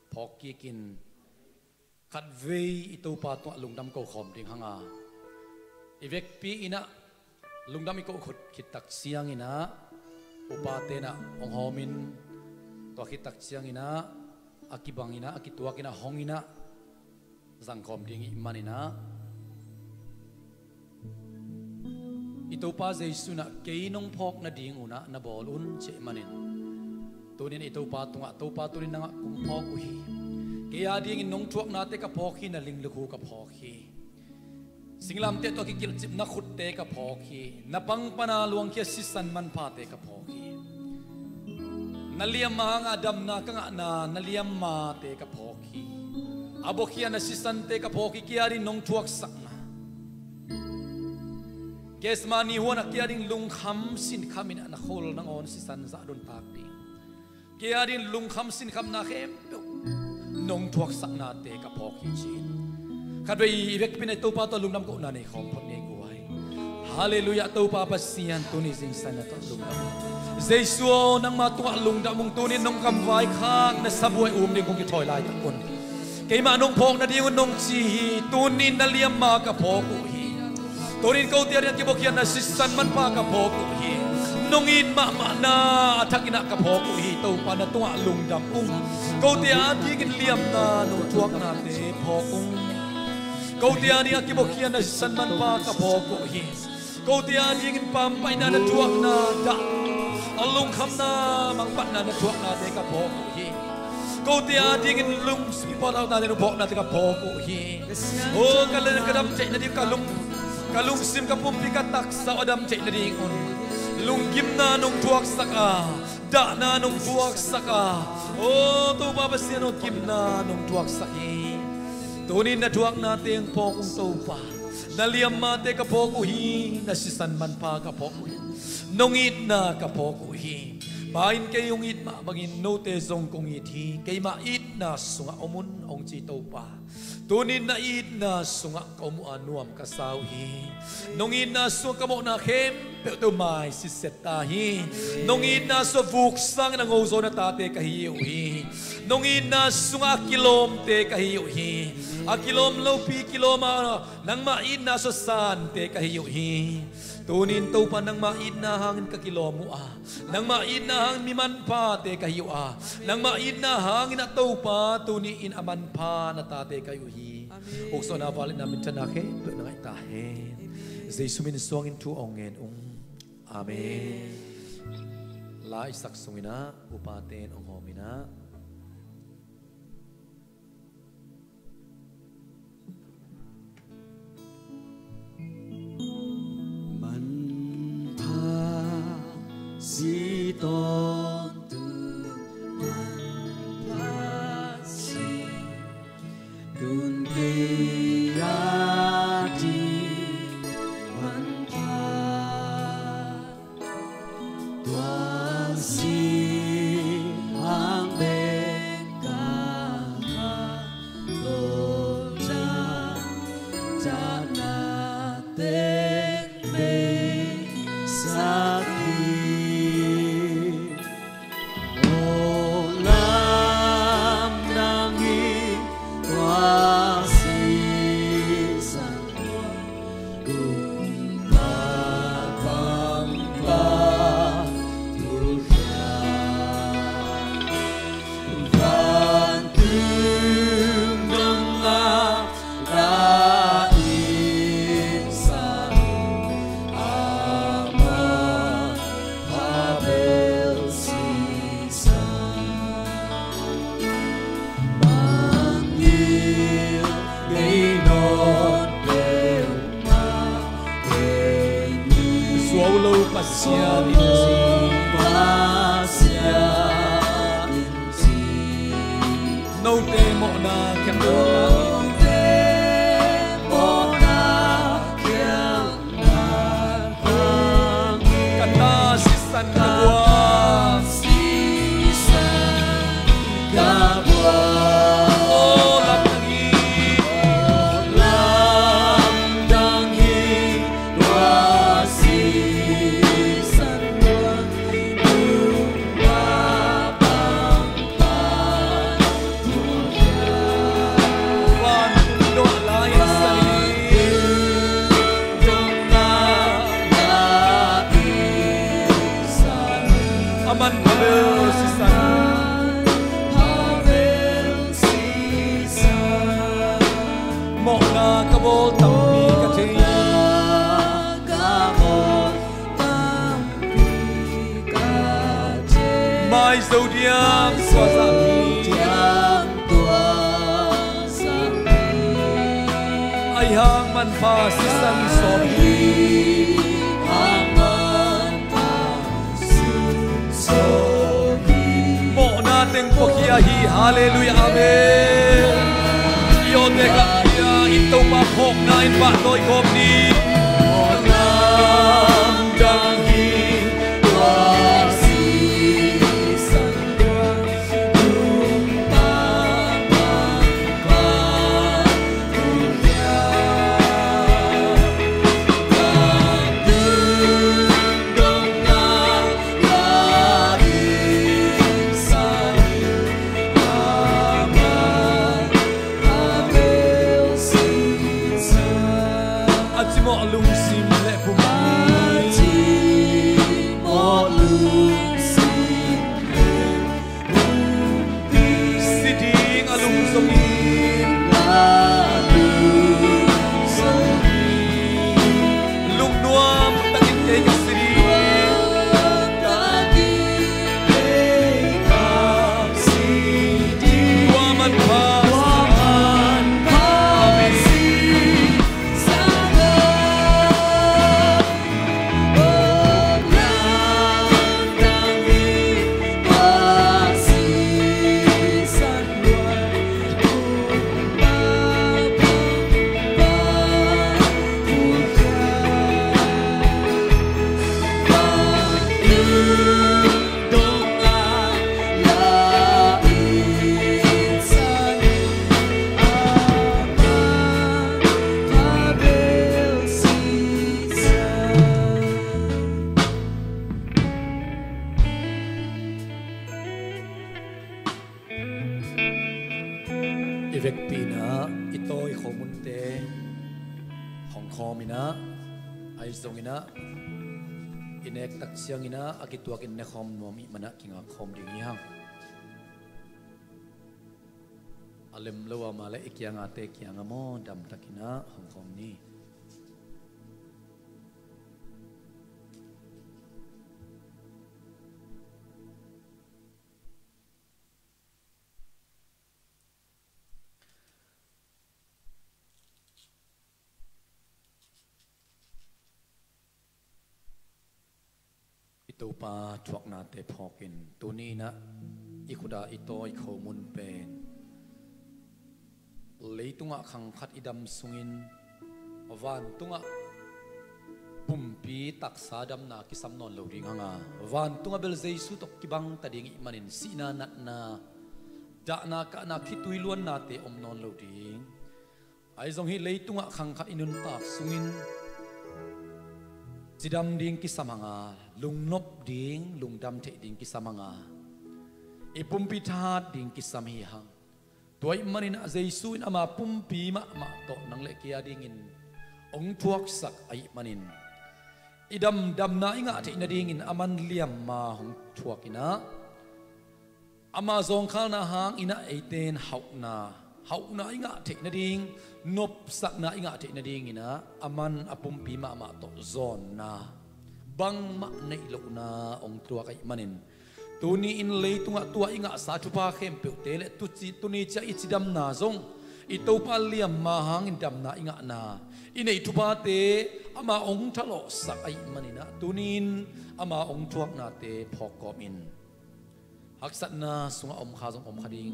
phokki kin khatvei itopa to lungdam ko khom ding hanga ivek pi ina lungdam ko khut khitak siang ina upate na ong homin to kitak siang ina akibang ina akituak ina hongina zangkom ding imanina ito pa Jesu na keinong phok na ding una na bolun che manin tunin ito pa tunga to pa tunin nga kung phok uhi kaya ding nong thuak na te ka phokhi na linglukhu ka phokhi singlam te to kikil chip na khutte ka phokhi na pang pana luang kya sisan man pa te ka phokhi naliam mahang adam na kanga na naliam ma te ka phokhi abokhia na sisan te ka phokhi kia rin nong thuak sak na kesmani huana kia rin lung kham sin khamina na khol nang on sisan za don tak ding kia rin lung kham sin kham na khem nong thuak sak na te ka phokhi chin kadwei vek pinai to pa to lungnam ko na nei khom phot nei guai hallelujah to pa pasian tuni jing sana to lungnam Jesu nang ma tu lungdam mung tunin nong kam vai khang na sabuai ding kong ki thoi lai ta kon keima nong phok na ding nong chi hi tunin na liam ma ka phok hi tunin ko tiar ki bokian na sisan man pa ka phok hi nong in ma na thakina ka phok hi to pa na tu lungdam ko tia ding liam na no thuak na te phok kau tia ni aki bokian na san man pa ka phoko hi kau tia ding pam pai na tuak na da alung kham na mang pat na tuak na te ka phoko hi kau tiada ingin lung sipot au tadi numpok nanti kapok hi. Oh kalau kadam cek nadi kalung sim kapum pika taksa adam cek nadi ingon. Lung gimna nung tuak saka, dak na nung tuak saka. Oh tu bapa siano gimna nung tuak saki. Tunin na tuak natin pokong tupa. Naliam mate kapokuhi, nasisan man pa kapokuhi. Nungit na kapokuhi. Bain kayong itma, maging note zong kong iti. Kay mait na sunga omun ong chito pa. Tunin na it na sunga kaumuanuam kasawhi. Nungit na sunga kamo na kem, pero may sisetahi. Nungit na so vuksang ng ozo na tate kahiyuhi. Nungit na sunga kilom te kahiyuhi. Akilom lopi kiloma nang mait na so sante kahiyuhi. Tunin to pa nang mait na hangin kakilomo nang mait na hangin miman pa te kahiyo nang mait na hangin na to pa tuniin aman pa na tate kayuhi. Ukso na valid namin tanake pero nang itahin. Zay suminiswangin tu ongen Amen. La isak sungina upaten ong homina. Si ton tu man pasi dun kayati man pa tuan si ang beka loja janaten be sakit. Hallelujah, amen. Yo teka ya ito pa hok na in pa toy kom ni. Onam dangi wasi sandra umpa pa dunia. Ivek pina ito'y komunte Hong Kong ina ay zong ina inek tak siang ina akituak in nekom nomi mana kinga kom ding yang alem lawa mala ikyang ate kyang mo dam takina Hong Kong ni Ito pa tuak nate pokin tuni na ikuda ito ikaw munpen leitunga kang kat idam sungin van tunga pumpi taksa dam na kisam non lo ring nga van tunga bel Jesu tok kibang tading imanin sina nat na da na ka na kituiluan nate non lo ding ay zong hi leitunga kang kat inun tak sungin Sidam ding kisamanga, lungnop ding, lungdam te ding kisamanga. Ipumpitat ding kisamihang. Tuay manin a Jesu in ama pumpi ma to nang lekia dingin. Ong tuak sak ay manin. Idam dam na inga te ina dingin aman liam ma hong tuak ina. Ama zong kal na hang ina eiten hauk na. Hauk na inga te ina ding. Nop sak na inga te na ding ina aman apumpi ma to zon na bang ma na ilo na ong tua kay manin tuni in lay tunga tua inga sa chupa kempe tele tuni cha ichidam na zong ito pa liam mahang indam na inga na inay tupa te ama ong talo sak ay manina tunin ama ong tuak na te pokomin haksat na sunga om khazong om khading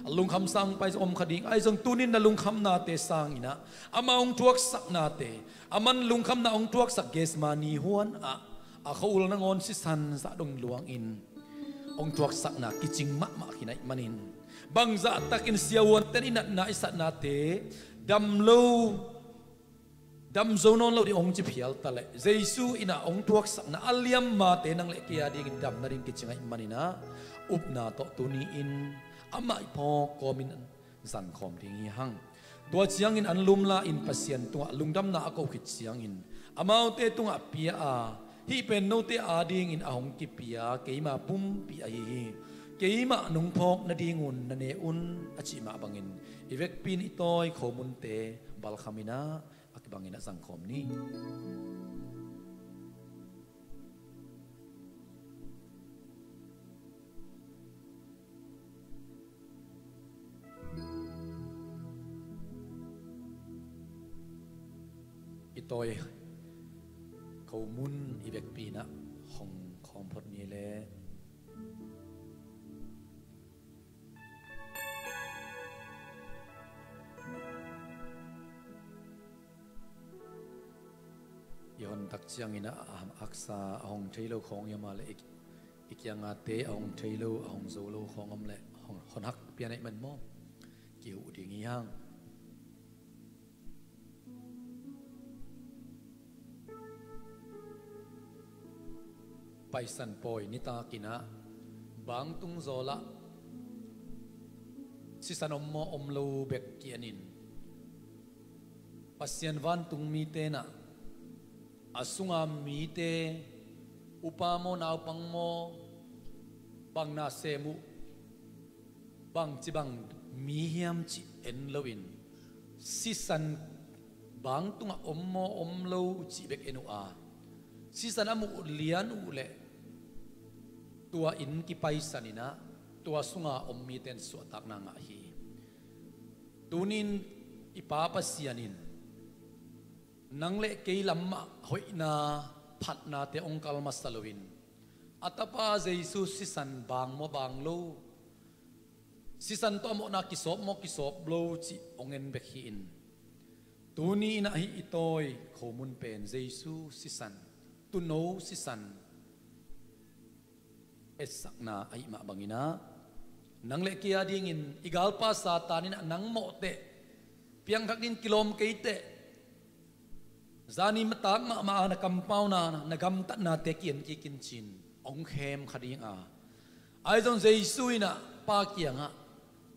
lung kham sang pai om khading ai jong tunin na lung kham na te sang ina ama ong tuak sak na te aman lung kham na ong tuak sak ges mani huan a khaul na ngon si san sa dong luang in ong tuak sak na kiching ma kinai manin bang za takin siawan ten ina na isat na te dam zonon lo di ong chi phial tale Jesu ina ong tuak sak na aliam ma te nang le kia ding dam na ring kichingai manina upna to tuni in ama ipo komin zan khom ding hang tua chiang in anlum la in pasien tunga lungdam na ako khit chiang in amau te tunga pia a hi pen no te ading in ahong ki pia keima pum pi ai keima nung phok na dingun na ne un achi ma bangin ivek pin itoy khomun te bal khamina akibangina zang khom ni Itoy kau mun ibek pina hong kompot ni le yon tak chiang ina aksa hong thailo khong yama le ikyang ate hong thailo hong zolo khong am le hon hak pian ai man mo kiu ding yang Paisan poi nita kina bang tung zola sisanom mo omlo bek kianin pasien van tung mite na asunga mite upamo na upang mo bang na semu bang cibang mihiam ci enlowin sisan bang tunga ommo omlo ci bek enu a sisan amu lian ule tua in ki paisanina tua sunga ommiten suatak na nga hi tunin ipapasianin nangle kay lamma hoy na phat na te ongkal masalawin atapa Jesus sisan bang mo banglo sisan to mo na kisop lo chi ongen bekhiin tuni ina hi itoy khomun pen Jesus sisan tuno sisan esak na ay mabangina nang le kia dingin igalpa sa tanin nang mote piang kakin kilom keite zani matag ma na kampaw na nagamtat na tekian kikinchin ong khem khading a ay jong Jesu ina pa kia nga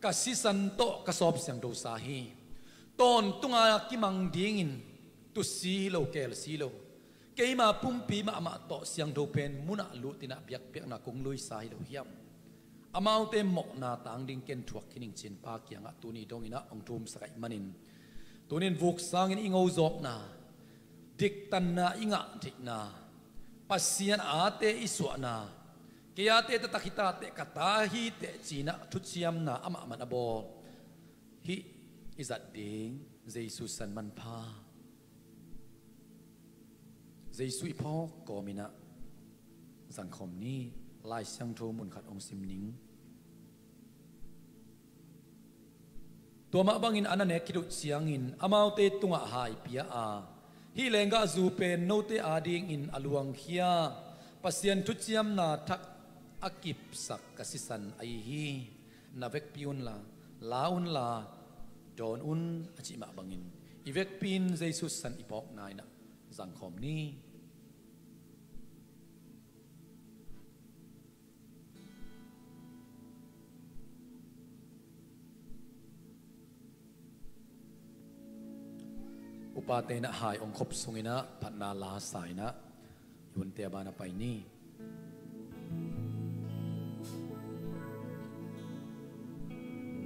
kasisan to kasop siang do sahi ton tunga kimang dingin tu si lo kel si lo keima pumpi ma ma to siang do pen muna lu tina biak biak na kung lui sahi lo hiam amau te mok na tang ding ken thuak kining chin pa kyang atuni dong ina ong tum sakai manin tunin vuk sangin ingau zok na dik tan na inga dik na pasian ate iswa na kaya te tatakita te katahi te china thutsiam na ama manabo hi izat ding Jesus san man pa Jesus ipo komina sangkhom ni lai sang tho mun khat ong sim ning to ma bangin anane kidu chiangin amaute tunga hai pia a hi lenga zu pen note ading in aluang khia pasian thutsiam na thak akip sak kasisan ai hi navek piun la laun la don un achi ma bangin ivek pin Jesus san ipok nai na zangkhom ni upate na hai ong khop sungina patna la sai na yun te ba na pai ni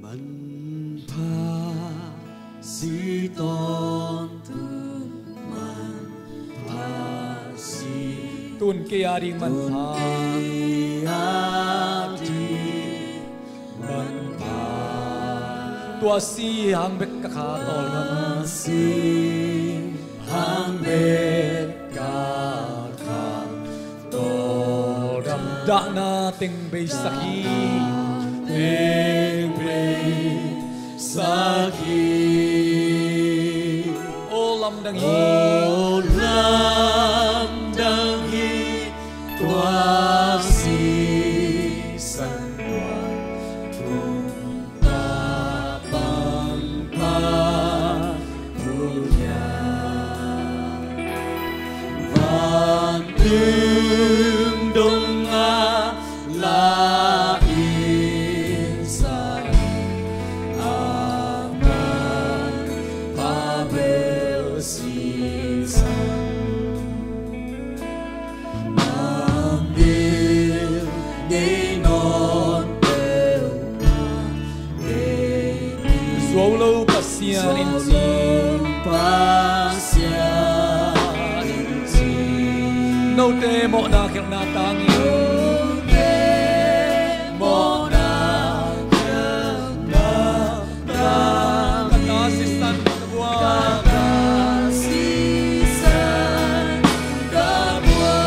man pa si ton tu man pa si tun ke ari man pa man pa tua si hang bek ka kha tol na si hang bet ka kha tol dam da na ting be sahi ting be sahi olam dang hi lam dang hi tua si san wa tung ta bang pa punya van tung dong a la in sai aman pa bel si san ambil day non bel swallow pasian in si pasian in si no te mo na khel na tangi mo na na kata sisan bua kasisan kabua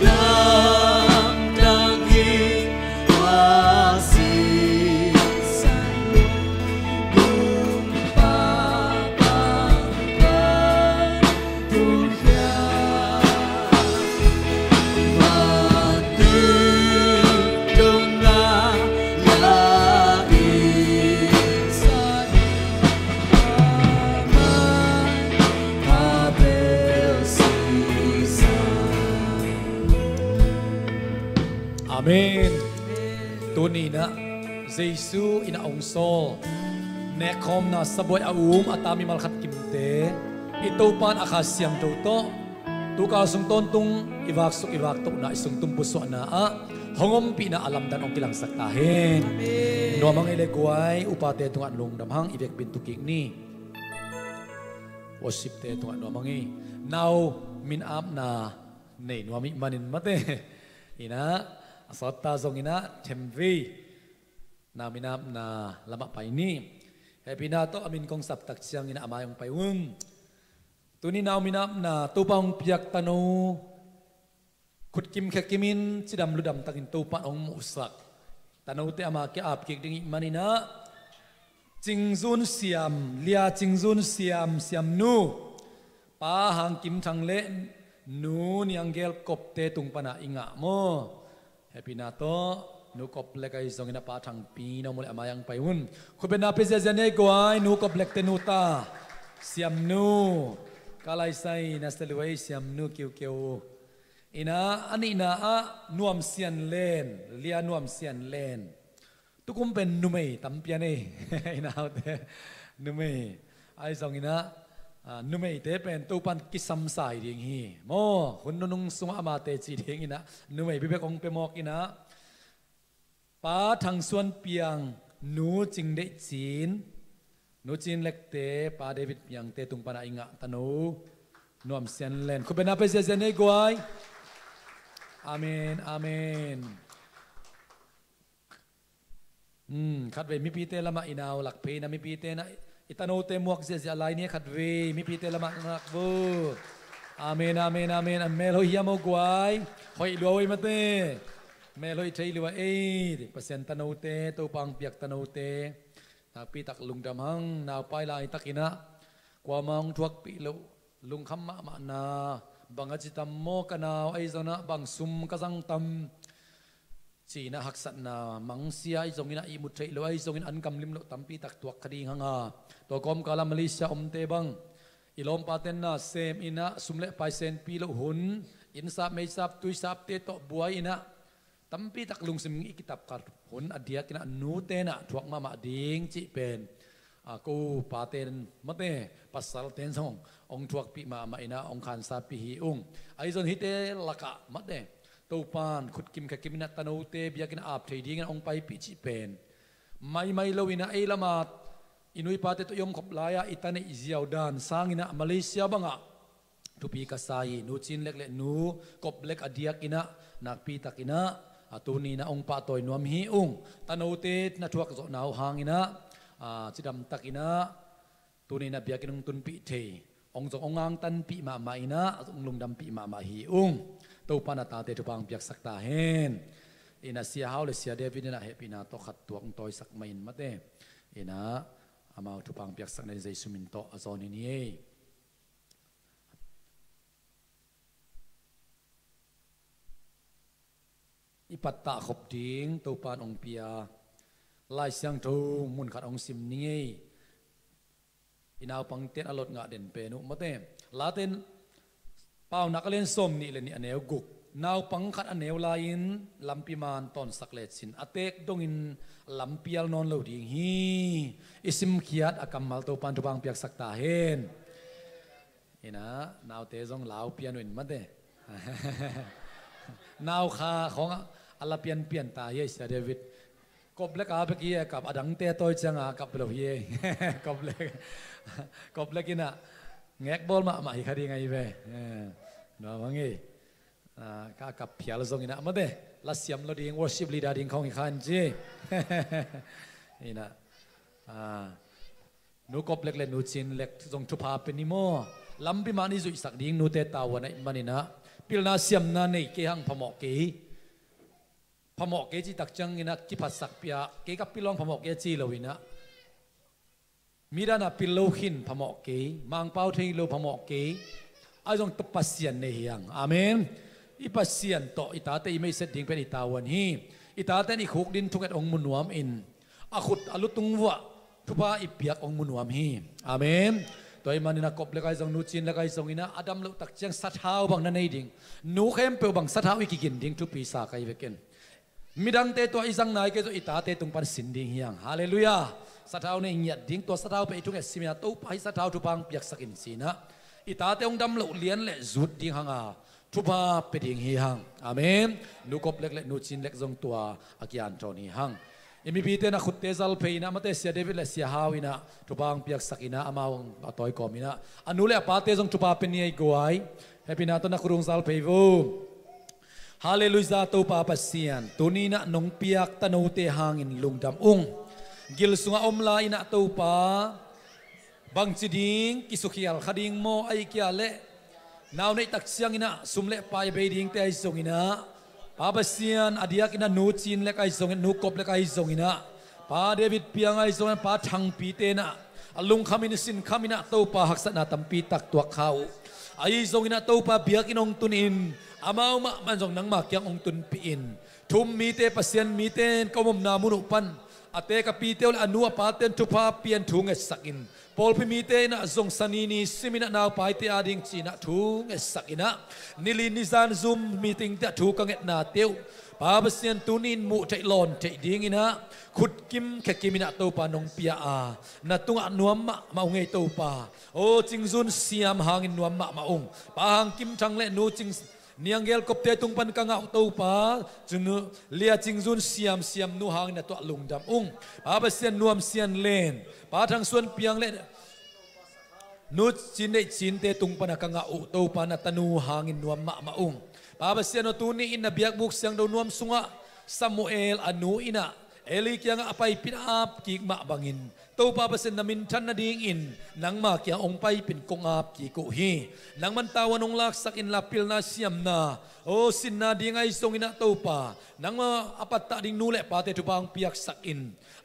lam dangi kasisan lumpa pangkat dunia batu dengar la insan kabel sisa amen tuni na Jesus ina ong sol nekom na saboy atami malkhat kimte ito pan akasyam do to tuka sung tontung iwak tok na isung tumpuso na hongom pi na alam dan ong kilang saktahin no mang ilegway upate tunga lung damhang ivek bintukik ni worship te tunga no mangi now min up na nei no mi manin mate ina asota zong ina temvi na minap na lama pa ini happy na to amin kong saptak siyang ina amayong payun tuni na minap na tupang piyak tano kutkim kekimin sidam ludam tangin tupan ong musak tanaw te ama ki ap kik ding manina cingzun siam lia cingzun siam nu pa hang kim thang le nu niang gel kop te tung pana inga mo happy na to nu kop lek ai zong ina pa thang pi na mole amayang payun khoben na pe zane goai nu kop lek te nu ta siam nu kalai sai na stelway siam nu kiu kiu ina ani na a nuam sian len lia nuam sian len tukum pen numei tampian e ina te numei ai song ina numei te pen tu pan kisam sai ding hi mo hun nung sunga ma te chi ding ina numei bi bek ong pe mok ina pa thang suan piang nu ching de chin nu chin lek te pa David piang te tung pana inga tanu nuam sian len ko bena pe se ne guai amen amenขัดเวมิปีเตละมาอินาวหลักเพนะมิปีเตนะอิตาโนเตมวกเสียอะไรเนี่ยขัดเวมิปีเตละมาหลักบูอาเมนอาเมนอาเมนเมโลฮิยามกวายหอยรวยมาเตเมโลฮิเทยรวยเอเปอร์เซ็นต์ตาโนเตตัวปังเปียกตาโนเตนักปีตักลุงดำหังนาวไปลายตักินะกว่ามองทวกปีลุงคำมานาบังอาจิตมโมกันนาวไอโซนะบังซุมกะสังตัมจีน่าหักสันนามังเสียไอจงอินะอิมุตเทลไอจงอินอันกำลิมโลตัมปีตักตัวคดีหังอาตัวกอมกาลามาเลเซียอมเตบังอิลอมปาเตนนาเซมอินะสุมเลไปเซนปีโลหุนอินซาไม่ซาบตุยซาบเตโตบัวอินะตัมปีตักลุงสิมอิกิตับกัดหุนอดียกินะนูเตนะทวกมามาดิงจิเป็นกูปาเตนมาเตปัสสาวะเตนส่งองทวกปีมาอินะองคันซาปีฮิองไอจนฮิเตลักะมาเตตูปานขุดกิมขกิมนัตโนเตบียกินอาบเทดีงันองไปปิจิเป็นไม่เลวินะเอลามาอินุยปาเตตุยมขบลายอิตาเนอิซิาวดานสร้างอินะมาเลเซียบังอะทุปีกษายนูจินเล็กเล็กนูกบเล็กอดียกินะนักปีตักินะตูนีนะองปาตอยนวมฮีองตโนเตนัทวกโซนาวหางอินะจิดำตักินะตูนีนะบียกินองตุนปีเทองจงองอังตันปีมาอินะองลุงดำปีมาฮีองตัวปนัตตาเตทุบังเปียกสักตาเห็นอินาเสียฮาวเลเสียเดวิดนะเฮปินาโตขัดตัวองตอยสักไม่อินมาเตอินาอามาทุบังเปียกสักในใจสุมินโตอซอนินีอิปัตตาขบดิ้งตัวปานองเปียลายเสียงทูมุนขัดองซิมนีอินาปังเตนอลดงาเด่นเปนุมาเตลาเตนเป้านักเล่นส้มนี่เลยนี่อันเนวกุกนาวปังขัดอันเนวลายินลำปีมานตอนสักเลสินอเตกดงอินลำเปียลนอนเหลวดิ่งฮีอิสิมขียดอากำมัลตัวปันทุบังเปียกสักตาเห็นนี่นะนาวเตจงลาวเปียนวินมาเตนาวคาของอัลเปียนเปียนตาเยสเดวิดกบเล็กอาเปกี้กับอดังเตโต้จังอากับเปลวเยกบเล็กกินะแงกบอลมาอีกคดีไงเว้ยน้องงี้ข้ากับเพียรส่งอินะมาเด้ลัสยามเราดิ้งวอร์ชิปลีดาดิ้งของอีกขันจีนี่นะนูกบเล็กเล่นนูจินเล็กส่งทุพาเป็นนิโมลำพิมานิจุสักดิ้งนูเตตาวันนี้มันนี่นะพิลนาเสียมนาในเกี่ยงพมอกเกย์พมอกเกย์จีตักจังอินะกิปัสสักเปียเกย์กับพิลองพมอกเกย์จีเราอินะมีด้านพิลโลหินพมอกเกย์มังเป้าเทงโลพมอกเกย์ไอ้จงตปัสเซียนในเฮียงอาเมนอิปัสเซียนโตอิตาเตอิไม่เสร็จดิ่งเป็นอิตาวันฮีอิตาเตอิขุกดินทุกเอ็ดองมุนวมอินอาขุดอลุตุงวะทุบะอิเปียกองมุนวมฮีอาเมนตัวอิมันนี่นักกบเล็กไอ้จงนูจินเล็กไอ้จงอินะอดัมลุตักเจียงสัตว์เท้าบังนั่นเองดิ่งนูเข้มเปลบังสัตว์เท้าอีกกินดิ่งทุปีสาไกเวกันมิดังเตตัวอิสังนายเกตัวอิตาเตตุงปันสินดิ่งเฮียงฮาเลลูยาสัตว์เท้าเนี่ยเหยียดดิ่งตัวสัตว์เท้าไปทุกเอ็ดสิมีนาตู้ไปสัตว์เท้าทุบังเปียกสักินสีนะอิตาเตองดำเหลวเลี้ยนเละจุดดิ่งหางอาทุบาเป็นดิ่งเฮียงอาเมนนูกบเล็กเล็กนูจินเล็กจงตัวอากิยันโจนี่หังยังมีปีเตนะขุดเตซัลเพย์นะมาเตเสียเดวิดและเสียฮาวินะทุบังเปียกสักินะอามาวงอัตอยกอมินะอนุเล่ปาเตจงทุบาเป็นนี่ไอ้กวยเฮปินาตนะครุงซัลเพย์วูฮาเลลูยาตัวปาปัสเซียนตัวนี้นะนงเปียกตะโนเตหางอินลุงดำองกิลสุงอมลายนะตัวปาบางจีดิงกิสุขียลขดิงโมไอเกียเล่นาวในตักเสียงอินะสุมเล่ไปเบดิงเตไอส่งอินะปาบัสเซียนอดียกินะนูจินเล็กไอส่งอินะนูกบเล็กไอส่งอินะปาเดวิดเปียงไอส่งอินะปาทังปีเตนะลุงคามินสินคามินะตัวปาหักษณะตัมปีตักตัวเขาไอส่งอินะตัวปาเบียกินองตุนินอามาวมามันส่งนังมากยังองตุนปีอินทุมมีเตปัสเซียนมีเตนกมุมนามุนุปัน อเตกับปีเตียวอนัวปาเต็นทุพาเปลี่ยนถุงเอสักอินปอลพิมีเตนะจงสันีนีสิมินะนาวไปเตอาดิงจีนะถุงเอสักอินะนิลินิซานซุมมีติงเตถุกังเอนาเตียวปาบเซียนตุนินมุใจลอนใจดิงอินะขุดกิมแค่กิมินะตัวปานงเปียอานาตุงอันวมมะมาองเอตัวปาโอจิงซุนเสียมหางินนวมมะมาองปาหังกิมจังเลนูจิงเนียงเกลกบเตตุงปันกังเอาตัวปาจุนเลียจิงซุนเสียมนูหางนะตัวลุงดำองปาบเซียนนวมเซียนเลนปาทางส่วนเปียงเลนนูจินเดจินเตตุงปันกังเอาตัวปานะตนูหางินนวมมะมาองปาบเซียนตุนีอินนเบียกบุกเสียงดนวมสุงะซามูเอลอนูอินะเอลิกยังอภัยปิดอาบกีกมาบังอินตัวปาปเซนนามินทันนาดิงอินนังมาเกียองไปเป็นกงอาบกีกุฮีนังมันตาวันองลักสักอินลาปิลนาเซียมนาโอสินนาดิงไอทรงอินะตัวปานังมาอปัตตะดิงนูเลปาเตตุบางเปียกสักอิน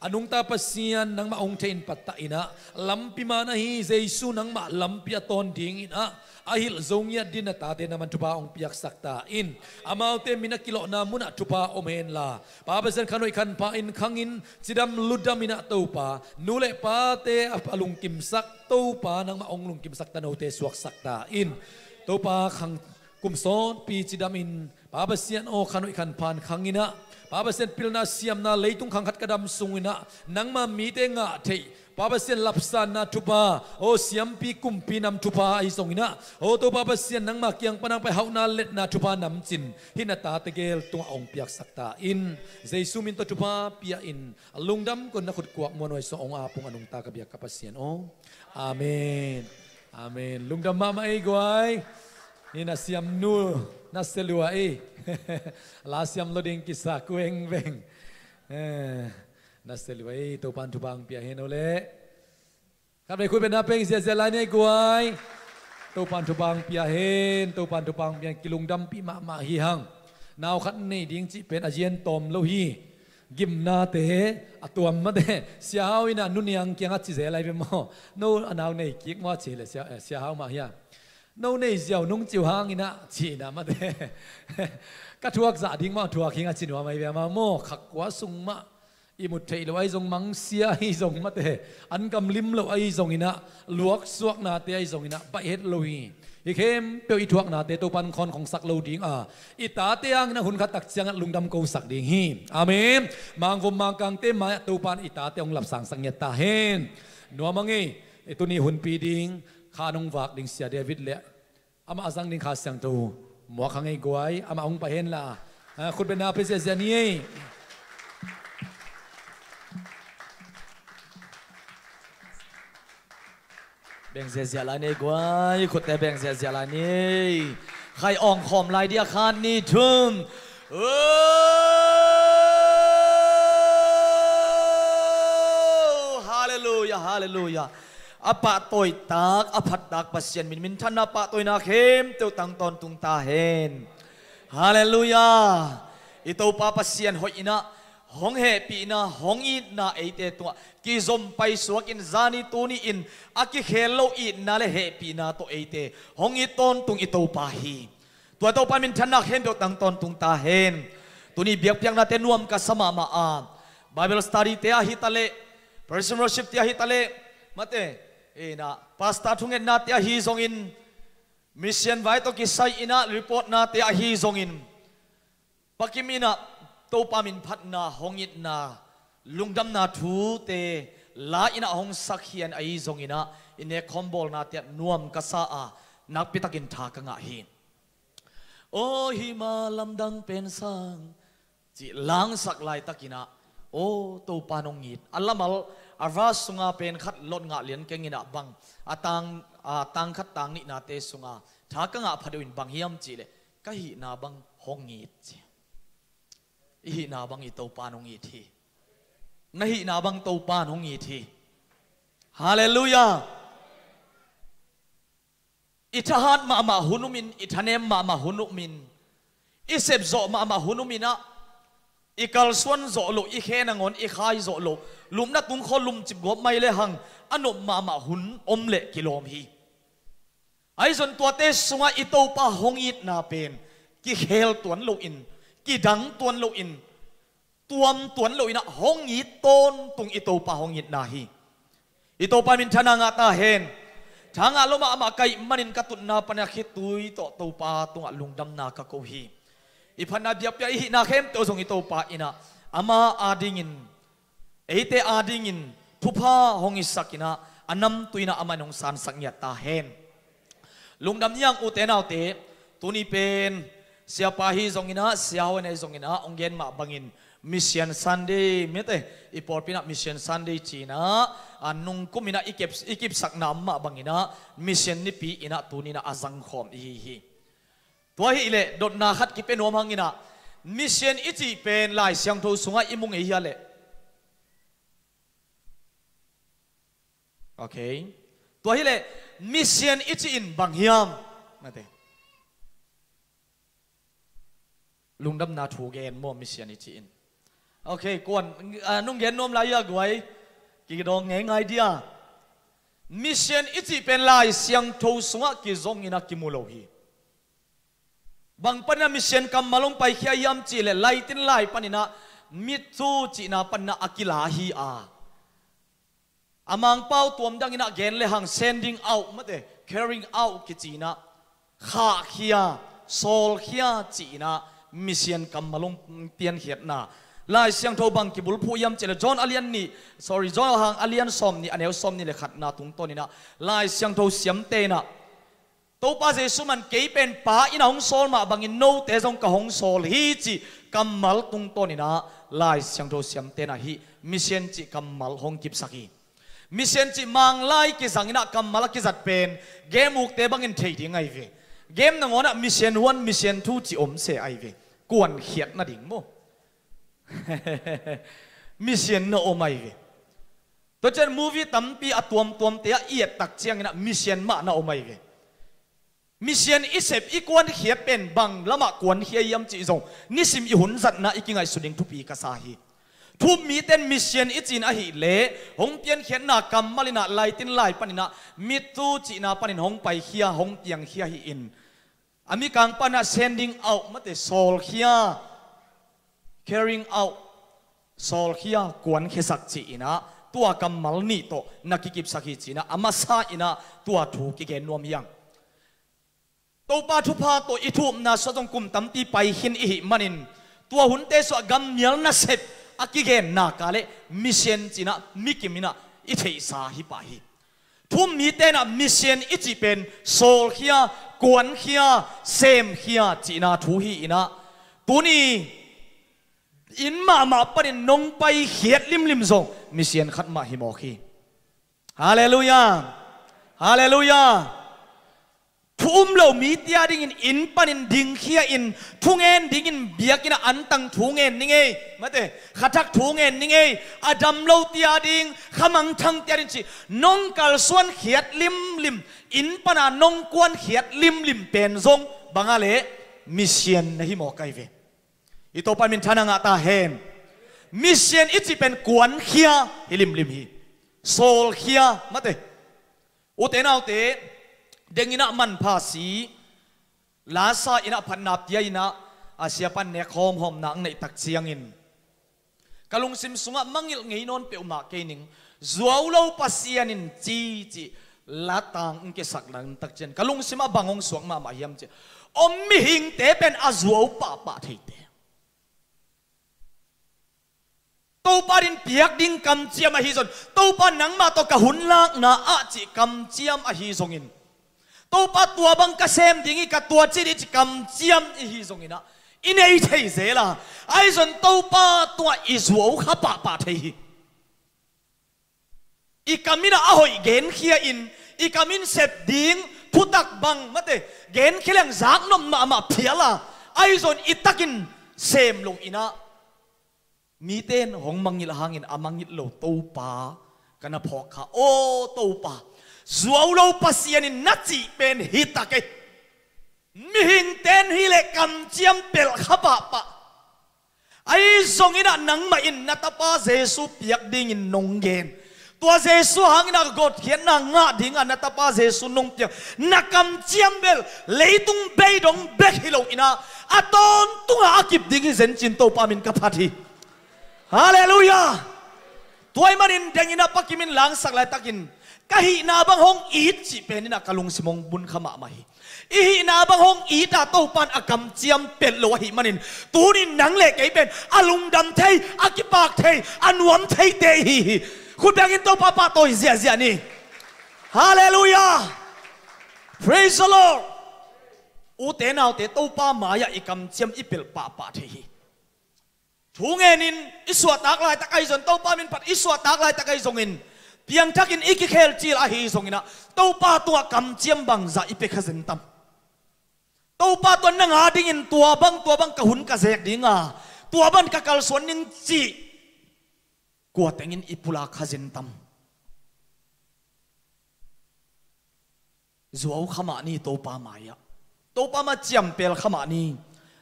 อนุงตาปเซียนนังมาองเทนปัตตะอินะลัมปิมานะฮีเจซูนังมาลัมปิยตอนดิงอินะahil zongya din na tate naman tupa ong piyak sakta in amaute minakilo na muna tupa omen la pabasan kanoy kan pain kangin sidam ludam ina tupa nule pate apalung kimsak tupa nang maong lung kimsak tanote suwak sakta in tupa kang kumson pi sidam in pabasian o kanoy kan pan kangina pabasan pilna siam na leitung kangkat kadam sungina nang mamite nga te pabasen lapsan na tupa o siampi kumpi nam tupa ay songina o to pabasen nang makyang panang pahaw na let na tupa namcin hinata tegel tung aong piak sakta in Jesu minto tupa pia in alungdam kon nakut kuak monoy so ong apong anong takabiak kapasyan o amen amen lungdam mama ay guay ni na siam nu na selua ay la siam loding kisa kueng beng naselway to pan tubang pia henoleครับในคุยเป็นนาเป็งเสียเสียลายในกวยto pan tubang pia hen to pan tubang pia kilung dam pi ma ma hi hang naw khat nei ding chi pen ajen tom lo hi gim na te atuam ma de sia hawina nuniang kyang a chi ze lai be mo no anaw nei kik mo chi le sia haw ma hi no nei jiao nung chiu hang ina chi na ma de ka thuak za ding ma thuak hinga chi no mai be ma mo khak kwa sung ma i mut thei lo ai zong mang sia hi zong ma te an kam lim lo ai zong ina luak suak na te ai zong ina pa het lo hi hi khem pe i thuak na te to pan khon khong sak lo ding a i ta te ang na hun khat tak chiang lungdam ko sak ding hi amen mang vom mang kang te ma to pan i ta te ong lap sang sang ya ta hen no mangi e tu ni hun pi ding kha nong wak ding sia David le ama azang ding kha sang tu mo khang ei gwai ama ong pa hen la khut ben na pe sia ni beng zia la ni guai khut te beng zia la ni khai ong khom lai dia khan ni thum hallelujah hallelujah apa toy tak aphat tak pasien min thana pa toy na khem teu tang ton tung ta hen hallelujah ito pa pasien hoi ina hong he pi na hong i na ate to ki zom pai suak in zani tu ni in aki hello i na le he pi na to ate hong i ton tung ito pa hi to to pa min thanak hem do tang ton tung ta hen tu ni biak piang na te nuam ka sama ma a Bible study te a hitale personal worship te a hitale mate e na pasta thungen na te a hi zong in mission vai to ki sai ina report na te a hi zong in pakimina to pa min phat na hongit na lungdam na thu te la ina hong sakhian ai zong ina ine khombol na te nuam ka sa a nak pitakin tha ka nga hi o hi ma lamdang pen sang chi lang sak lai takina o to pa nong ngit alamal arva sunga pen khat lot nga lian kengina bang atang khat tang ni na te sunga tha ka nga phadoin bang hiam chi le ka hi na bang hongit chi hi na bang i to pa nong i thi na hi na bang to pa nong i thi hallelujah itahan ma hunumin itanem ma hunumin isep zo ma hunumina ikal swan zo lo i khenangon i khai zo lo lumna tung kholum chip go mai le hang anom ma hun omle kilom hi ai zon to te sunga i to pa hongit na pen ki khel tuan lo in ki dang tuan lo in tuam tuan lo ina hong i ton tung ito pa hong it nahi ito pa min thana nga ta hen thanga lo ma ama kai manin katut na pana khitui to pa tung lungdam na ka ko hi iphana bia pya hi na khem to song ito pa ina ama adingin eite adingin thupa hong isakina anam tuina ama nong san sangya ta hen lungdam yang utenaw te tuni pen siapa hi zongina siawan ai zongina onggen ma bangin mission Sunday mete ipor pina mission Sunday China anung kumina ikip sakna ma bangina mission ni pi ina tunina azang khom hi tua hi le dot na khat ki pen omangina mission ichi pen lai siang tho sunga imung e hiale okay tua hi le mission ichi in banghiam mate lungdam na thu gen mo mission ichi in okay kon nung gen nom lai ya gwai ki dong ngai dia mission ichi pen lai siang tho sunga ki zong ina ki mulo hi bang pana mission kam malong pai khia yam chi le lai tin lai panina mitsu chi na panna akila hi a amang pau tuam dang ina gen le hang sending out mate carrying out ki chi na kha khia sol khia chi na mission kam malong pian hiat na lai siang tho bang ki bul phu yam chele John Alian ni sorry John hang Alian som ni aneu som ni le khat na tung to ni na lai siang tho siam te na to pa Jesu man ke pen pa ina hong sol ma bangin no te jong ka hong sol hi chi kamal tung to ni na lai siang tho siam te na hi mission chi kamal hong kip saki mission chi mang lai ki sangina kamal ki zat pen game uk te bangin thei ding ai ve game na ngona mission 1 mission 2 chi om se ai ve kuan hiat na ding mo mission no omai ve to chen movie tampi atuam tuam te a iet tak chiang ina mission ma na omai ve mission isep ikwan hiat pen bang lama kwan hiam chi zong nisim i hun zat na ikingai suding thupi ka sa hi thu mi ten mission ichin a hi le hong pian khian na kamalina laitin lai panina mitu chi na panin hong pai khia hong tiang khia hi in ami kang pana sending out mate sol khia carrying out sol khia kwan khesak chi ina tua kamal ni to nakikip sakhi china ama sa ina tua thu ki gen nom yang to pa thu pha to ithum na so jong kum tam ti pai hin i manin tua hun te so gam mial na sep akigen na kale mission china mikimina i thei sa hi pa hi thum mi te na mission ichi pen sol khia kwan khia sem khia china thu hi ina tuni in ma parin nong pai hiat lim zong mission khat ma hi mo khi hallelujah hallelujah thum lo mi tia ding in panin ding khia in thungen ding in biakina antang thungen ninge mate khathak thungen ninge adam lo tia ding khamang thang tia din chi nong kal suan khiat lim in pana nong kwan khiat lim pen zong bangale mission na hi mo kai ve ito pa min thana nga ta hen mission ichi pen kwan khia lim hi sol khia mate utenau te dengina man phasi lasa ina phanap tia ina asia pan ne khom hom nang nei tak chiang in kalung sim sunga mangil ngei non pe uma ke ning zuaulo pasian in chi latang ke saklang tak chen kalung sim abangong suang ma hiam che om mi hing te pen azuau pa thei te to parin piak ding kam chiam a hi zon to pa nang ma to ka hun lak na a chi kam chiam a hi zongin to pa tua bang ka sem dingi ka tua chi ri kam chiam i hi zongina inei thei zela ai zon to pa tua izuo kha pa thei i kamina a hoi gen khia in i kamin sep ding thutak bang mate gen khilang zak nom ma phiala ai zon itakin sem long ina mi ten hong mangil hangin amangit lo to pa kana phokha o to pa zuaw lo pasianin nachi pen hitake mihing ten hile kam chiam pel khapa pa ai zongina nangma in natapa Jesu piak ding in nonggen tua Jesu hangina god khian na nga ding natapa Jesu nong piak nakam chiam bel leitung beidong bek hilo ina aton tunga akip ding zen chin to pa min kapati ฮาเลลูยาตัวมันอินเดงินะปักกิมินหลังสักลายตักินกะหินาบังฮงอีดจิเป็นนี่นะกะลุงสิมงบุญขมาไม่อีหินาบังฮงอีดาโตปันอากำเจียมเป็ดโลหิมันอินตูนินหนังเล็กไอเป็นอาลุงดำเทยอากิปากเทยอันวมเทยเตยคุณแบกินโตปาปาโตเสียเสียนี่ฮาเลลูยา praise the Lord อุเตนเอาเตโตปามายาอีกำเจียมอีเปลปาปาเทยทูเงินินอิสวาตากลายตะไคร้จนโตปามินปัดอิสวาตากลายตะไคร้จงอินเพียงทักินอีกเคลจีลาฮีจงอินะโตปาตัวกำเจียมบังจะอีเปขจินตัมโตปาตัวนังหาดิ่งอินตัวบังกะหุนกะเซกดิ่งอ่ะตัวบังกะกัลสวนนินจีกัวเต็งอินอีปุลาขจินตัมจัวขมานีโตปามายะโตปามาเจียมเปลขมานี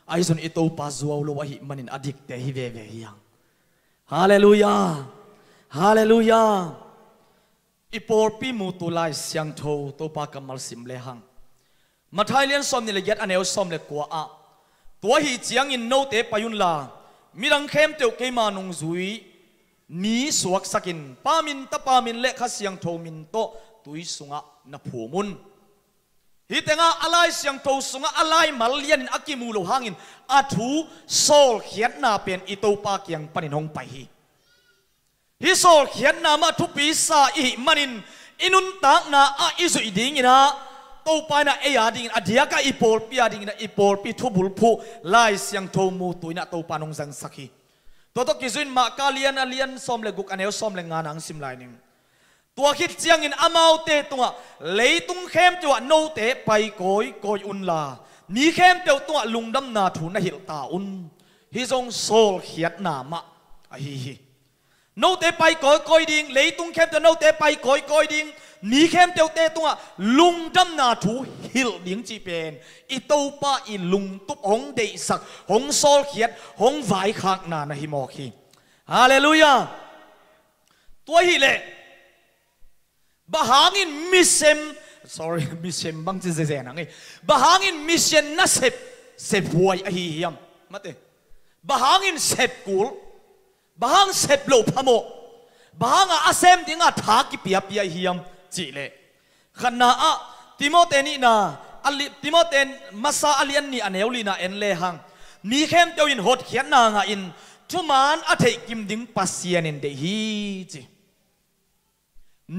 ไอ้ส่วนอีโตปาจัวโลวะหิมันอินอดิกเตฮิเวเวฮิยังฮาเลลูยาฮาเลลูยาอีปอร์ปีมูตุไลเสียงโทโตปากำมัลสิมเลหังมาไทยเลียนสมนี่เลยยัดอันเอวสมเลยกัวอะตัวหีเจียงอินโนเตปยุนลามีดังเข้มเตียวเกมานงซุยนีสวกสกินปามินตะปามินเละข้าเสียงโทมินโตตุยสุงะนับผูมุนฮิตงะอะไรเสียงโทสุงะอะไรมาเลียนอักิมูโลหังอินอาทูโซลเขียนนาเป็นอีโตปาเกียงปนินงไปฮีฮิโซลเขียนนามาทุปีสาอิมันินอินุนตากนาอาอิสุอิดิงินะโตไปนะเอียดิงอเดียกะอีโปลปียดิงนะอีโปลปีทุบุลพูไล่เสียงโทมูตุยนะโตปานงจังสักฮีตัวตกิจุนมากาเลียนเลียนสมเลกุกอันเอวสมเลงานังสิมไลนิงตัวคิดเจียงอินอามาวเตตัวเลยตุงเข้มตัวโนเตไปโกยอุนลามีเข้มตัวลุงดำนาถูนหิลตาอุนฮิซงโซลเขียนนามะไอฮีโนเตไปโกยดิงเลยตุงเข้มตัวโนเตไปโกยดิงมีเข้มตัวตัวลุงดำนาถูหิลดิงจีเป็นอีโตปาอีลุงตุบหงเดสักหงโซลเขียนหงไวขากนานะฮิโมคีฮาเลลูยาตัวฮิเลbahangin misem sorry misem bang je nang bahangin mission na sep buai a hi hiam mate bahangin sep kul bahang sep lo phamo bahanga asem dinga tha ki pia hiam chi le khana a timote ni na ali timote masa alian ni aneuli na en le hang mi khem tewin hot khian na nga in thuman a thei kim ding pasian in de hi chi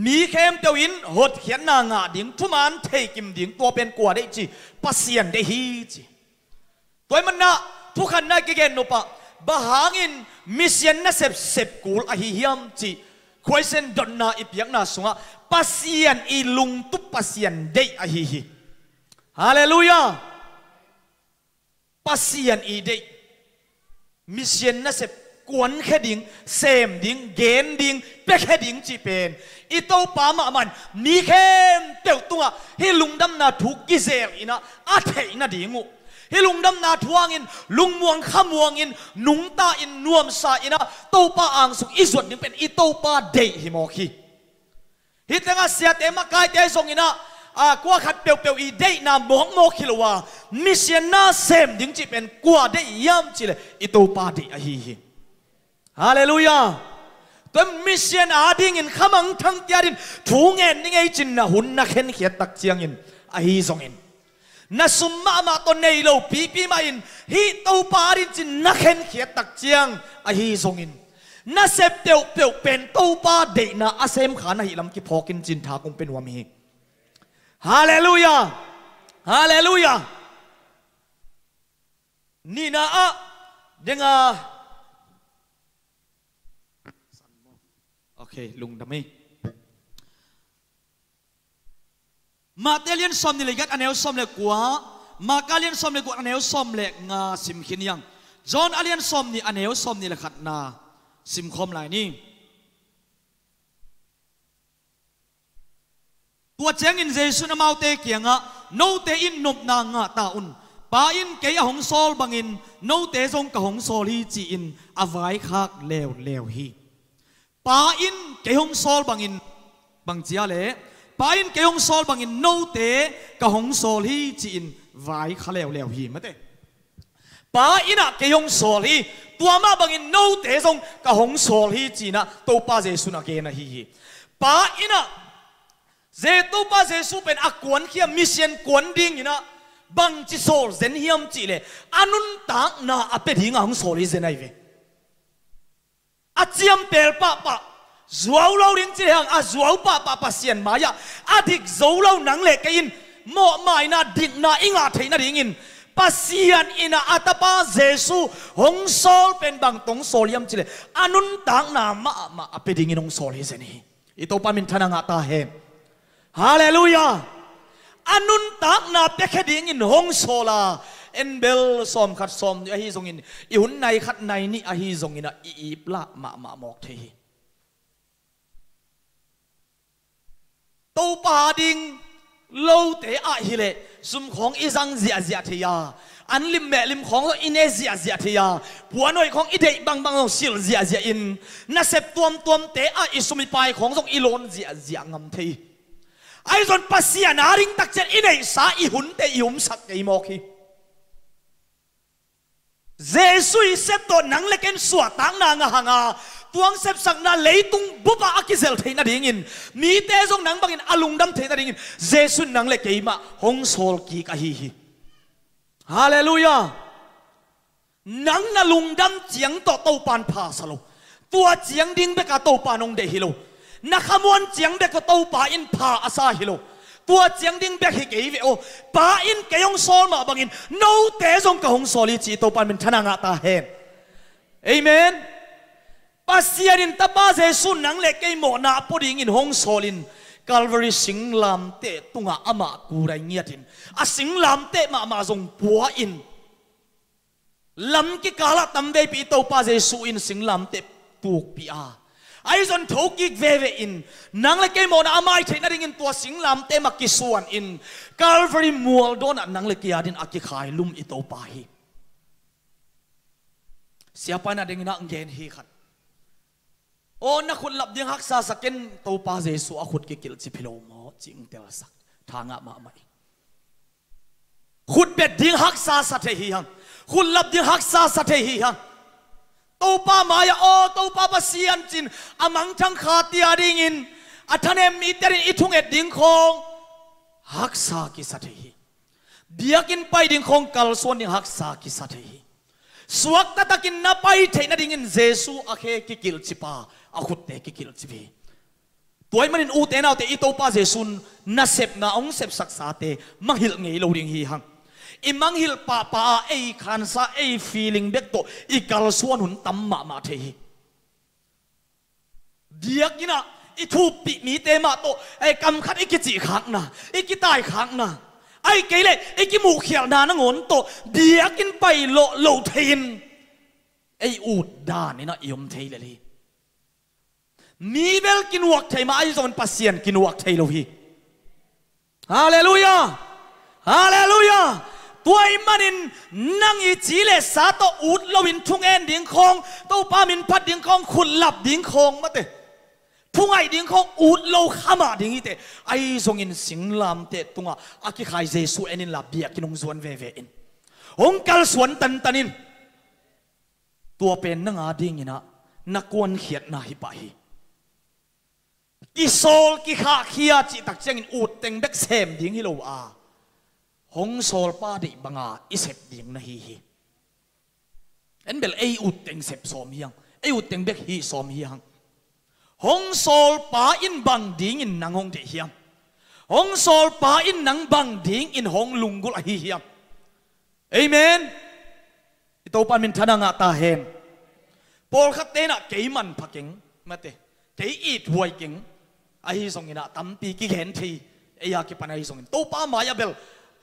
มีเข้มเตียวอินหดเขียนนางาดิ่งทุมันเทกิมดิ่งตัวเป็นกว่าได้จีปัสยันได้ฮีจีตัวมันนะทุกขันน่าเกณฑ์นปะบะหางินมิเซียนน่าเสพกูลอหิยมจีควยเซนดอนนาอิปยังนาสุงะปัสยันอีลุงตุปัสยันได้อหิฮีฮาเลลูยาปัสยันอีได้มิเซียนน่าเสพกวนแค่ดิ่งเซมดิ่งเกณฑ์ดิ่งเป็กแค่ดิ่งจีเป็นอีโตปามามันมีเข้มเตียวตัวให้ลุงดำนาถูกกิเซลอินะอาเทอินะดิ่งูให้ลุงดำนาทวงอินลุงมวงขมวงอินนุงตาอินนวมซาอินะโตปาอ่างสุกอีส่วนหนึ่งเป็นอีโตปาเดฮิโมคีฮิตงาเสียเตมากายเตยส่งอินะกว่าขัดเปียวอีเดนามองโมคิลวามิเซียนาเซมดิ่งจีเป็นกว่าเดยามจีเลยอีโตปาเดอฮีฮาเลลูยาตัวมิเซียนอาดิ่งอินขมังทั้งเตียดินถูงเงินนี่ไงจินนะหุ่นนักเห็นเขียดตักเจียงอินอฮีซงอินนัสสุมมาตัวในโลปีมาอินฮีตัวปาดินจินนักเห็นเขียดตักเจียงอฮีซงอินนัสเซปเตียวเป็นตัวปาเดนะอาเซมขานะฮิลำกิพอกินจินทาคงเป็นวามีฮาเลลูยาฮาเลลูยานี่นะอะเดงาโอเคลุงดำไม่มาเตเลียนซอมนี่เลยกัดอันเอลซอมเลยกว่ามาการเลียนซอมเลยกว่าอันเอลซอมเลยงาสิมขินยังจอนอันเลียนซอมนี่อันเอลซอมนี่เลยขัดนาสิมคมหลายนี่ตัวเจงอินเจสุนมาเตเกียงะโนเตอินนบนางะตาอุนปาอินเกียหงโซลบังอินโนเตจงกะหงโซลฮีจีอินอวายคักเลวฮีปาอินเกยงโซลบังอินบังเจียเลปาอินเกยงโซลบังอินโนเตกะหงโซลฮีจีอินไว้ขะเลวฮีมาเตป ba ina ke yong sol hi tua ma bangin no te song ka hong sol hi china to pa Jesu na ke na hi ba ina je to pa Jesu pen akwan khia mission kwan ding ina bang chi sol zen hiam chi le anun tak na ape ding hong sol hi zenai ve achiam pel pa zuaw lo ring chi hang a zuaw pa sian maya adik zo lo nang le ke in mo mai na dik na inga theina ding in pasian ina atapa Jesu hong sol pen bang tong soliam chile anun tang na ma apeding inong sol hi zeni ito pa min thana nga ta he hallelujah anun tang na pekheding in hong sola en bel som khat som a hi zong in i hun nai khat nai ni a hi zong ina i pla ma mok the hi to pa ding lâu tế ai hi lệ sum khong izang zia thia an lim mẹ lim khong ine zia thia bua noi khong idei bang sil zia in na sep tuam tế ai isumi pai khong song ilon zia ngam thei ai zon pasia na ring tak chen inei sa i hun te yum sak ei mo khi Jesus sep to nang leken suwa tang na nga hanga tuang sep sak na leitung bupa akizel theina dingin mi te jong nang bangin alungdam theina dingin Jesus nang le keima hong sol ki ka hi hallelujah nang na lungdam chiang to pan pha salo tua chiang ding be ka to panong de hilo na khamon chiang be ka to pa in pha asa hilo tua chiang ding be hi ke ve o pa in ke yong sol ma bangin no te jong ka hong soli chi to pan min thana nga ta hen amen pasianin tapa Jesu nang le kei mo na poding in hong solin Calvary singlam te tunga ama kurai ngiatin a singlam te ma jong pua in lam ki kala tambe pi to pa Jesu in singlam te tuk pi a ai zon thokik ve in nang le kei mo na amai theina ring in tua singlam te ma kisuan in Calvary mual don nang le ki adin aki khai lum i to pa hi siapa na ding na ngen hi khat o na khut lap ding haksa saken to pa Jesu a khut ki kil chi philo mo ching tel sak thanga ma mai khut bet ding haksa sa the hi hang khut lap ding haksa sa the hi hang to pa maya o to pa pasian chin amang thang kha ti ading in athanem mi terin ithung et ding khong haksa ki sa the hi biakin pai ding khong kal son ding haksa ki sa the hi suak ta takin na pai theina ding in Jesu a khe ki kil chi pa akut te ki kil chibi toy manin u te naw te ito pa Jesun na sep na ong sep saksa te manghil ngei lo ding hi hang i manghil pa ei khan sa ei feeling bek to i kal suan hun tam ma the hi diakina i thu pi mi te ma to ei kam khat i ki chi khak na i ki tai khak na ai ke le i ki mu khial na na ngon to diakin pai lo thein ei ut da ni na yom thei le li mi bel kin wak thai ma ai zon pasien kin wak thai lo hi hallelujah hallelujah tuai manin nang i chile sa to ut lowin thung en ding khong to pa min phat ding khong khut lap ding khong ma te thung ai ding khong ut lo khama ding i te ai zong in singlam te tunga aki khai Jesu enin la bia kinong zuan ve in hong kal suan tanin tua pen nanga ding ina nakwan khiat na hi pa hi ki sol ki kha khia chi tak chang in ut teng bek sem ding hi lo a hong sol pa di banga isep ding na hi en bel ei ut teng sep som hiang ei ut teng bek hi som hiang hong sol pa in bang ding in nang hong de hiang hong sol pa in nang bang ding in hong lungul a hi hiang amen ito pa min thana nga ta hen pol khat te na keiman phakeng mate kei it huai keng ai song ina tampi ki gen thi eya ki panai song to pa maya bel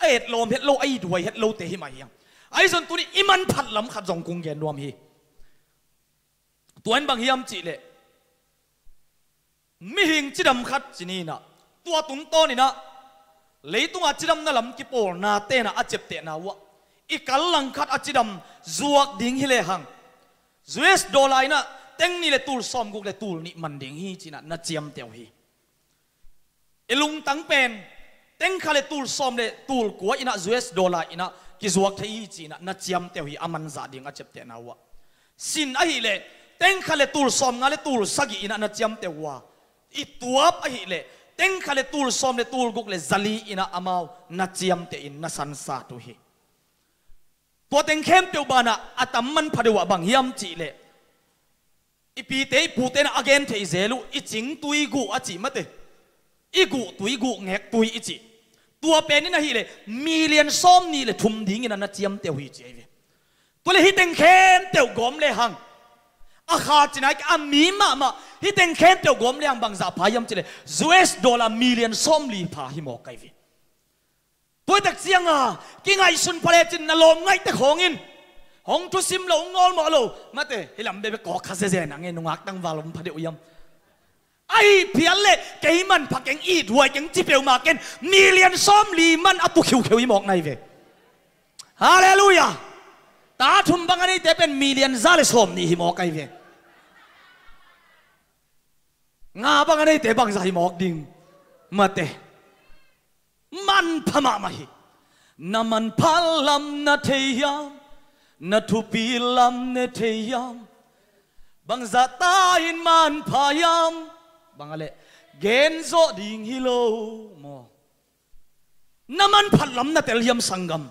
et lom het lo ai duai het lo te hi mai yang ai son tu ni iman phat lam khat jong kung gen nuam hi tuan bang hiam chi le mi hing chidam khat chini na tua tung to ni na leitung a chidam na lam ki por na te na achep te na wa i kal lang khat a chidam zuak ding hi le hang US dollar na teng ni le tul som guk le tul ni man ding hi china na chiam teu hi elung tang pen teng khale tul som le tul ko ina US dollar ina กิจวัตรที่จีน่ะนัดเจียมเตหีอามันจะดิ่งอาเจ็บเตนาวะสินอหิเลเต็งขะเลตูลซอมงาเลตูลสักิอินะนัดเจียมเตวะอีตัวอหิเลเต็งขะเลตูลซอมเลตูลกุกเลจัลีอินะอามาวนัดเจียมเตอินนัสันซาตุฮีตัวเต็งเข้มเตวบานะอัตมันพะเดวะบังยามจีเลอีปีเตยปูเตนะอเกนเทอิเซลุอีจิงตุยกูอาจิมาเตอีกูตุยกูเงกตุยอีจิตัวเป็นนี่นะฮีเลยมีเลียนซ้อมนี่เลยทุ่มดิ้งนั่นนะเจียมเตียวฮีเจวีตัวเลยฮิตเต็งเข้มเตียวกอมเลยหังอาคาจินัยอามีมาฮิตเต็งเข้มเตียวกอมเลยหังบางจ่าพายมจิเลย$มีเลียนซ้อมลีพาฮิโมกไกวีตัวตักเสียงกิ่งไอสุนพระเจนนลมไงแต่ของอินหงทุสิมลงงอลมาโลมาเตะฮิลำเบเบกอคาเซเซนังเงินงักตั้งวาลมพระเดียวยมไอ้เพียรเล่เกยมันพักเก่งอีดวยเก่งจิเปียวมาเก่งมีเลียนซ้อมลีมันอัตุเขียวอีหมอกในเวฮาเลลูยาตาทุ่มบังอันนี้แต่เป็นมีเลียนซาเลซ้อมนี่หิหมอกไอเวงาบังอันนี้แต่บังซาหิหมอกดิ่งมาเตมันพม่ามาหิน้ำมันพัลลัมนาเทียมนาทุปีลัมเนเทียมบังซาตาอินมันพายามบางอะไรเกณฑ์โซดิ่งฮิโลโมน้ำมันพัดลำนัดเตลียมสังกัม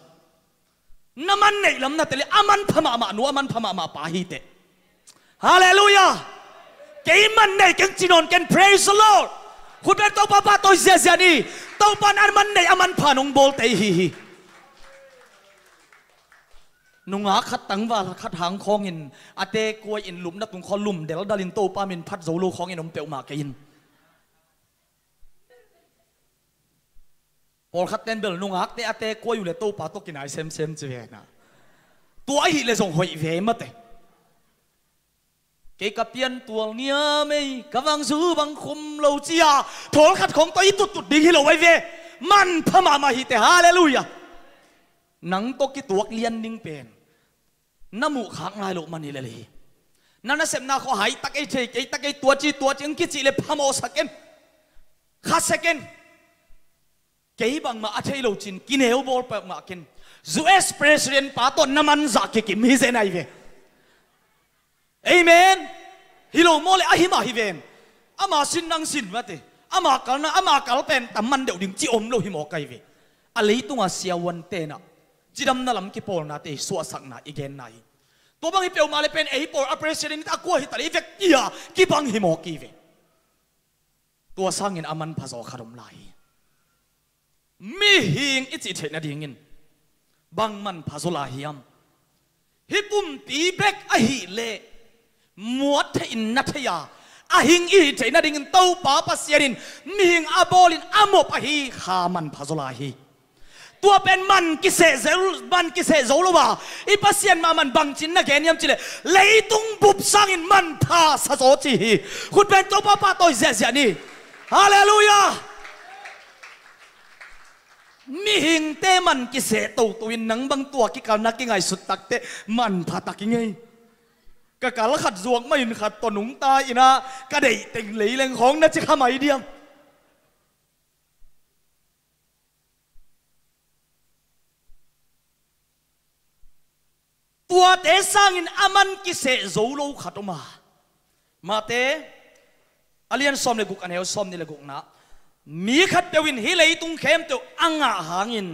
น้ำมันในลำนัดเตลีอามันพม่ามาหนูอามันพม่ามาปาฮิเตฮาเลลูยาเกย์มันในเก่งจีนอนเก่ง praise the Lord คุณเป็นตัวป้าตัวเสียนี่ตัวป้าอันมันในอามันพานงโบลเตฮีนุ่งอาขัดตั้งว่าขัดหางคองอินอาเตกวยอินหลุมนับตุงคอลุ่มเดี๋ยวดาลินโตปามินพัดโซโลคองอินอมเปียวมาเกินพอขัดเต้นเบลนุ่งอาเตอาเตกวยอยู่เลยโตปาตกินไอเซมจีเวนะตัวไอ้เลยส่งหอยเวมาเตเกกับเปียนตัวเนี้ยไม่กำลังซื้อบังคุมโลจียถอดขัดของตัวอีตุดดีฮิโลไว้เวมันพม่ามาฮิเตฮาเลลูยานังตกิตัวเลียนนิ่งเป็นน้ำมูกขางลายโลมันนี่เลยนั่นน่ะเสพนาเขาหายตักไอ้เทกไอ้ตักไอ้ตัวจีอังกิจิเลยพามอสักเกนข้าสักเกนเกี่ยบังมาอาเทโลจินกินเอวบอลเปิดมาเกนจูเอสเพรสเดนป้าต้นน้ำมันจากกิมฮิเซนไอเวเอเมนฮิโลโมเลอะฮิมาฮิเวนอามาสินนังสินมาเตอามากัลนะอามากัลเป็นแต่มันเดี๋ยวดิ่งจีอมโลฮิโมไกเวอะไรตัวเสียวันเตนะจีดำนั่นลำกิปอลนาเตสวสักนาอีเกนนายตัวบางทีเปียวมาเลยเป็นไอ้ปอลอัปเรสเซนนี่ตะกัวหิตาลีเวกอียกิบังหิมอกีเวตัวสังเงินอามันพาสอขดมไหลมีหิงอิจิเทนดิ่งเงินบางมันพาสลาหิยมฮิปุมตีเบกอหิเลมัวเทอินนัทยาอหิงอีเทนดิ่งเงินเต้าป้าปัสยานินมีหิงอาบอลินอามบอหิขามันพาสลาหิตัวเป็นมันกิเสเซลมันกิเสโซลว่าอีปัสยันมามันบังจินนะแกนี่ยมจิเลเลยตุงบุบสังอินมันพาสะโซจีคุณเป็นตัวป้าตัวเสียนี่ฮาเลลูยามีหิงเตมันกิเสตัวอินนังบางตัวกิการนักกิไงสุดตักเตมันพาตักกิไงกะกาลขัดจวงไม่ยินขัดตัวหนุ่งตาอินะกะเดยเต็งเหลยแรงของนั่นจะข้ามาอีเดียมตัวเตสังอินอามันกิเสโซโลขัดออกมาเตอเลียนซอมเลกุกอันเฮลซอมนี่เลกุกนะมีขัดเปวินฮิเลยตุงเข้มเตวอังอาหางอิน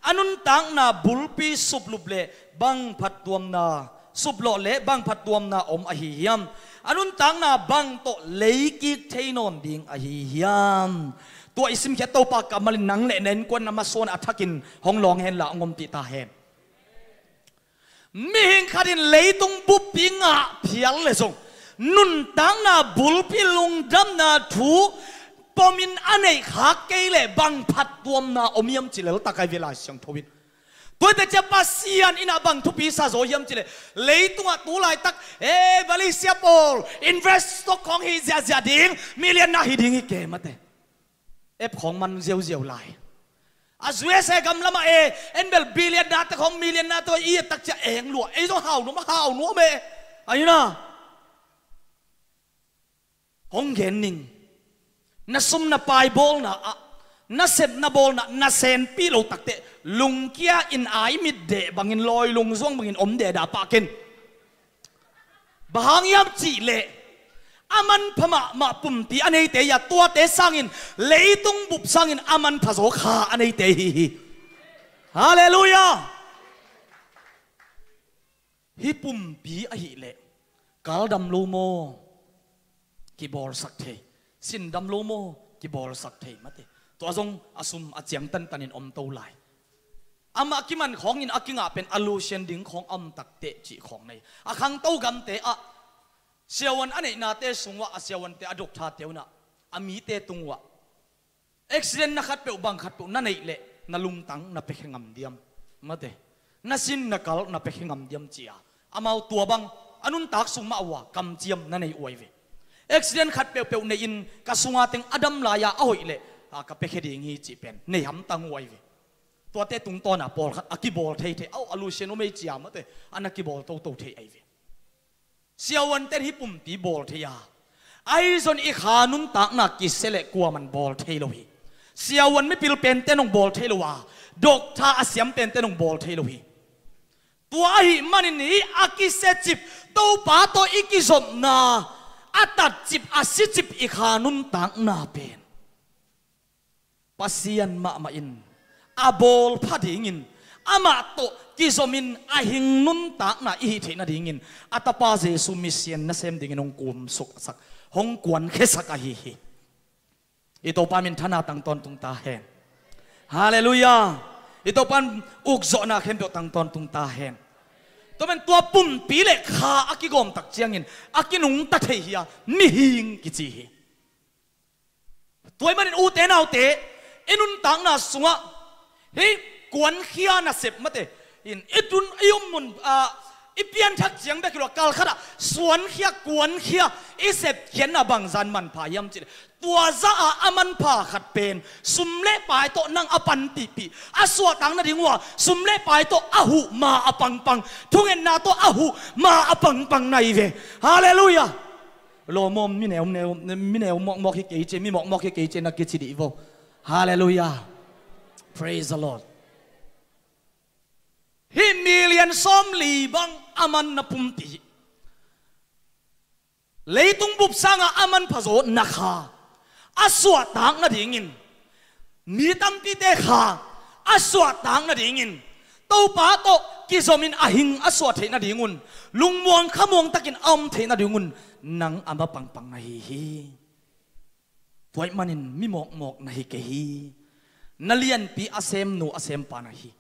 อนุนตังนาบุลปีสุบลุบเลบังพัดตัวนาสุบโลเลบังพัดตัวนาอมอหิยมอนุนตังนาบังโตเลกิเทนอนดิงอหิยมตัวอิสมแค่โตปากกับมาลินังเลเน้นกวนนามาโซนอัฐกินห้องลองเห็นละงมติตาเห็นมีหิงขัดินเลยตุงบุปผิงะเพียลเลยส่งนุนตังนาบุลพิลุงดำนาถูปอมินอันไหนขาเกยเลบังพัดตัวนาอมยมจิเลลตะไกเวลาเสียงทวินตัวแต่จะปัสยานอินาบังทุปีซาโซยมจิเลเลยตุงะตูไลตักบาลิเซียโปลอินเวสต์ของฮิซาซาดิงมิเลียนนาฮิดิงฮิเกมาเตของมันเจียวไลอาจจะเสกำลังมาเอ็นเบลบิลเลียนนาแต่ของมิลเลียนนาตัวอีตักจะเองหลวงไอ้ต้องห่าวหนูมาห่าวหนูเมย์อายุนะห้องเห็นนิ่งนัสซุมนับไปบอลนะนัสเซนนับบอลนะนัสเซนปีโลตักเต ลุงเกียอินไอมิดเดบังอินลอยลุงซ่วงบังอินอมเดดาปากินบางยามจีเละอามันพม่ามาปุ่มตีอันนี้เตยตัวเตสังอินเลยตุงบุบสังอินอามันผสมขาอันนี้เตยฮาเลลูยาฮิปุ่มปีอหิเละกาลดำโลโมกีบอลสักเทสินดำโลโมกีบอลสักเทมาเตตัวทรงอาสุมอาเจียงตันตันินอมโตไลอามากิมันของอินอากิงะเป็นอลูเชนดิ้งของอมตักเตจิของในอาคังโตกันเตอะเสียวันอันนี้นาเตสงวะเสียวันเตอดกชาเตียวนะอามีเตตุงวะเอ็กซิเดนนักขัดเปลบังขัดเปลนั่นเองเละนาลุงตังนาเปขงำเดียมมาเตนาสินนักกลนาเปขงำเดียมเจียอามาตัวบังอนุนตักสุมาว่ากำเจียมนั่นเองอวยเวเอ็กซิเดนขัดเปลในอินกสุงาเต็งอดัมลายาอ้อยเละกับเปขดีงี้จีเป็นในหำตังอวยเวตัวเตตุงตอนน่ะบอลขัดอากิบอลเทเทเอาอลูเชนโอไม่เจียมาเตอันอากิบอลโตโตเทไอเวเสียวันเต้นฮิปุ่มตีบอลเทียไอ้ส่วนอีขานุนตักนักกิเสเลกลัวมันบอลเทโลฮีเสียวันไม่ปิลเป็นเต้นองบอลเทโลวาดอกท่าอาเซียมเป็นเต้นองบอลเทโลฮีตัวไอ้มันนี่อากิเสจิบตัวป้าตัวอีกิสมนาอัตัดจิบอาศิจิบอีขานุนตักนาเป็นปัสยันมาอินอาบอลพัดหิงอามาโตกิสมินอาหิงนุนตักนาอีเทนาดิ่งินอัตปาเจสุมิเซียนนัเซมดิ่งนงกุมสุกสักฮงกวนเคสักอาฮิฮิอิโตปามินธนาตังตอนตุงตาแหงฮาเลลูยาอิโตปันอุกโซนาเข้มเปียวตังตอนตุงตาแหงตัวเป็นตัวปุ่มปีเล็กขาอากิกอมตักเจียงินอากินุงตัดเฮียมิหิงกิจิฮิตัวมันอูเตนเอาเตอินุนตังนาสุงะเฮ้กวนเฮียนาเสพมาเตอินอิตุนอายุมุนอีเปียนทักเสียงเบกิโลกาลขนาดสวนเฮียกวนเฮียอีเสพเขียนนาบังจันมันพายำจิตัวซาอามันพาขัดเป็นสุมเล่ปลายโตนั่งอปันปีปีอาสวดตังนั่นถึงว่าสุมเล่ปลายโตอาหูมาอปังปังทุกเงินนาโตอาหูมาอปังปังในเวฮาเลลูยาโลมอมมิเนวมิเนวมอกฮิเกจิมิมอกฮิเกจินักกิจดีโวฮาเลลูยา praise the Lordฮิมิเลียนซอมลีบังอามันนับปุ่มตีเลยตุงบุบสังอามันพะโซนักขาอาสวดตังนั่นดิ่งินมีตั้มปีเตขาอาสวดตังนั่นดิ่งินตัวป้าโตกิจมินอาหิงอาสวดเทนั่นดิ่งุนลุงมวงขมวงตะกินอมเทนั่นดิ่งุนนังอามาปังปังนาฮีตัวมันนินมิหมอกนาฮีเกฮีนัลเลียนปีอาเซมโนอาเซมปานาฮี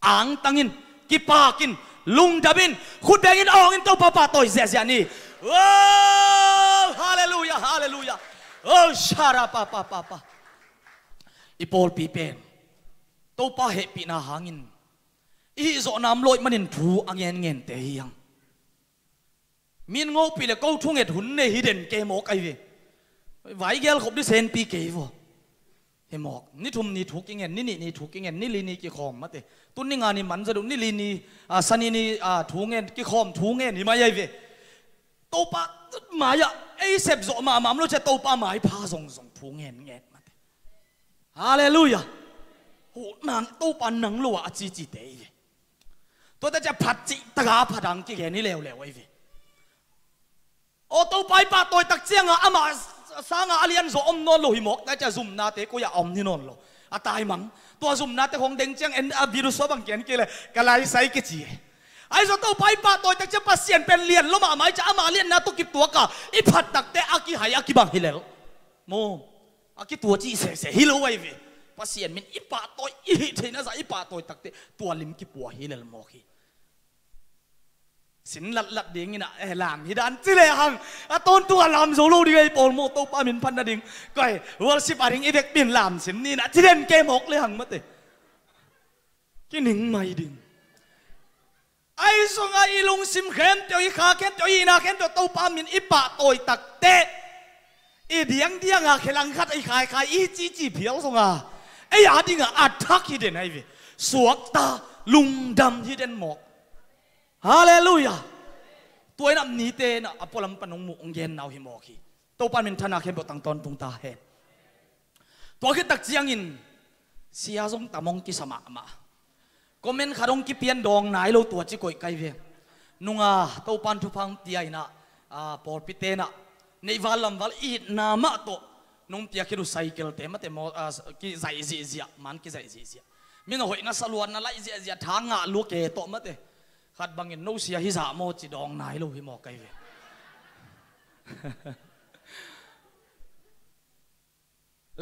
อ่างตังอินกิปากินลุงดับินขุดแบกินอองอินตัวป้าป้าตัวเสียนี่โอ้ฮาเลลูยาฮาเลลูยาโอ้ชาราป้าป้าป้าป้าอีโพลปีเป็นตัวป้าเหปีนาหางินอีโซนามลอยมันอินทูอังเงินเตียงมินงอปีเลยกูทุ่งเอ็ดหุ่นในฮิเดนเกมอกไอเวไว้เกลขบดิเซนปีเกวเฮมอกนี่ทุ่มนี่ถูกเงินนี่ถูกเงินนี่ลีนี่กี่คอมมาเตตุนนี่งานนี่มันจะดูนี่ลีนี่สันนี่ถูกเงินกี่คอมถูกเงินนี่มาใหญ่เวตัวป้าหมายอะไอเสพโซมาไม่รู้จะตัวป้าหมายพาส่งถูกเงินมาเตฮาเลลูยาโหนางตัวป้าหนังลัวจีจีเตยตัวแต่จะผัดจีตะกาผัดดังกี่แกนี่เลวไอเวโอ้ตัวไปป้าตัวตักเจียงอะอามาสางอาเลียนโซอมนอนโลหิมอกแต่จะซุ่มนาเตก็อย่าอมที่นอนโลอาตายมั้งตัวซุ่มนาเตคงเด้งเจียงเอ็นอาวิรุสบังเกียนกี่เลยกะลายใส่กี่จีไอ้โซตัวไปป้าตัวตักจะปัสเซียนเป็นเลียนล้มหมายจะอามาเลียนนาตุกิบตัวกะอีผัดตักเตอากิหายอากิบังฮิเลลโมอากิตัวจีเสฮิโลไว้เวปัสเซียนมินอีป้าตัวอีเทน่าจะอีป้าตัวตักเตตัวลิมกิปัวฮิเลลโมกีสินหลัดดิ่งนี่นะลามฮิดันจิเลหังต้นตัวลามโซโลดีไอโปลโมโตปามินพันนาดิ่งก็ไอ้วอลสิบอาริงอีเด็กบินลามสินนี่นะที่เล่นเกมหกเลยหังมาเตะกินหนึ่งไม่ดิ่งไอ้ส่งไอ้ลุงซิมเข้มเตียวอีขาเข้มเตียวอีนาเข้มเตียวโตปามินอีปะโตยตักเตะอีเดียงอ่ะเคลังคัดไอ้ขายอีจีเพียวส่งอ่ะไอ้ยาดิ่งอ่ะอัดทักฮิเดนไอ้เวสวกตาลุงดำฮิเดนหมอกฮาเลลูยาตัวนั้นนี่เตนะอพอลำปนงมุงเย็นเอาหิมอกีตัวปานมินธนาเข้มตังตอนตุงตาเฮตัวคิดตักเจียงอินเสียทรงตามองกิสมา ก็เมนขาดงกิเปียนดองไหนเราตัวจิกอยไกเวนุ่งเต้าปันทุพังเตียนะปอปิเตนะในวันลำวันอีดนามะโตนุ่งเปียคิดดูไซเคิลเต็มแต่มอกิใจซีเซียมันกิใจซีเซียมินหอยนัสลวนนั่นไล่เซียทางลูกเกโตมาเตขัดบังเงินนู้เสียฮิสามอจิดองไหนเราฮิมอไกเว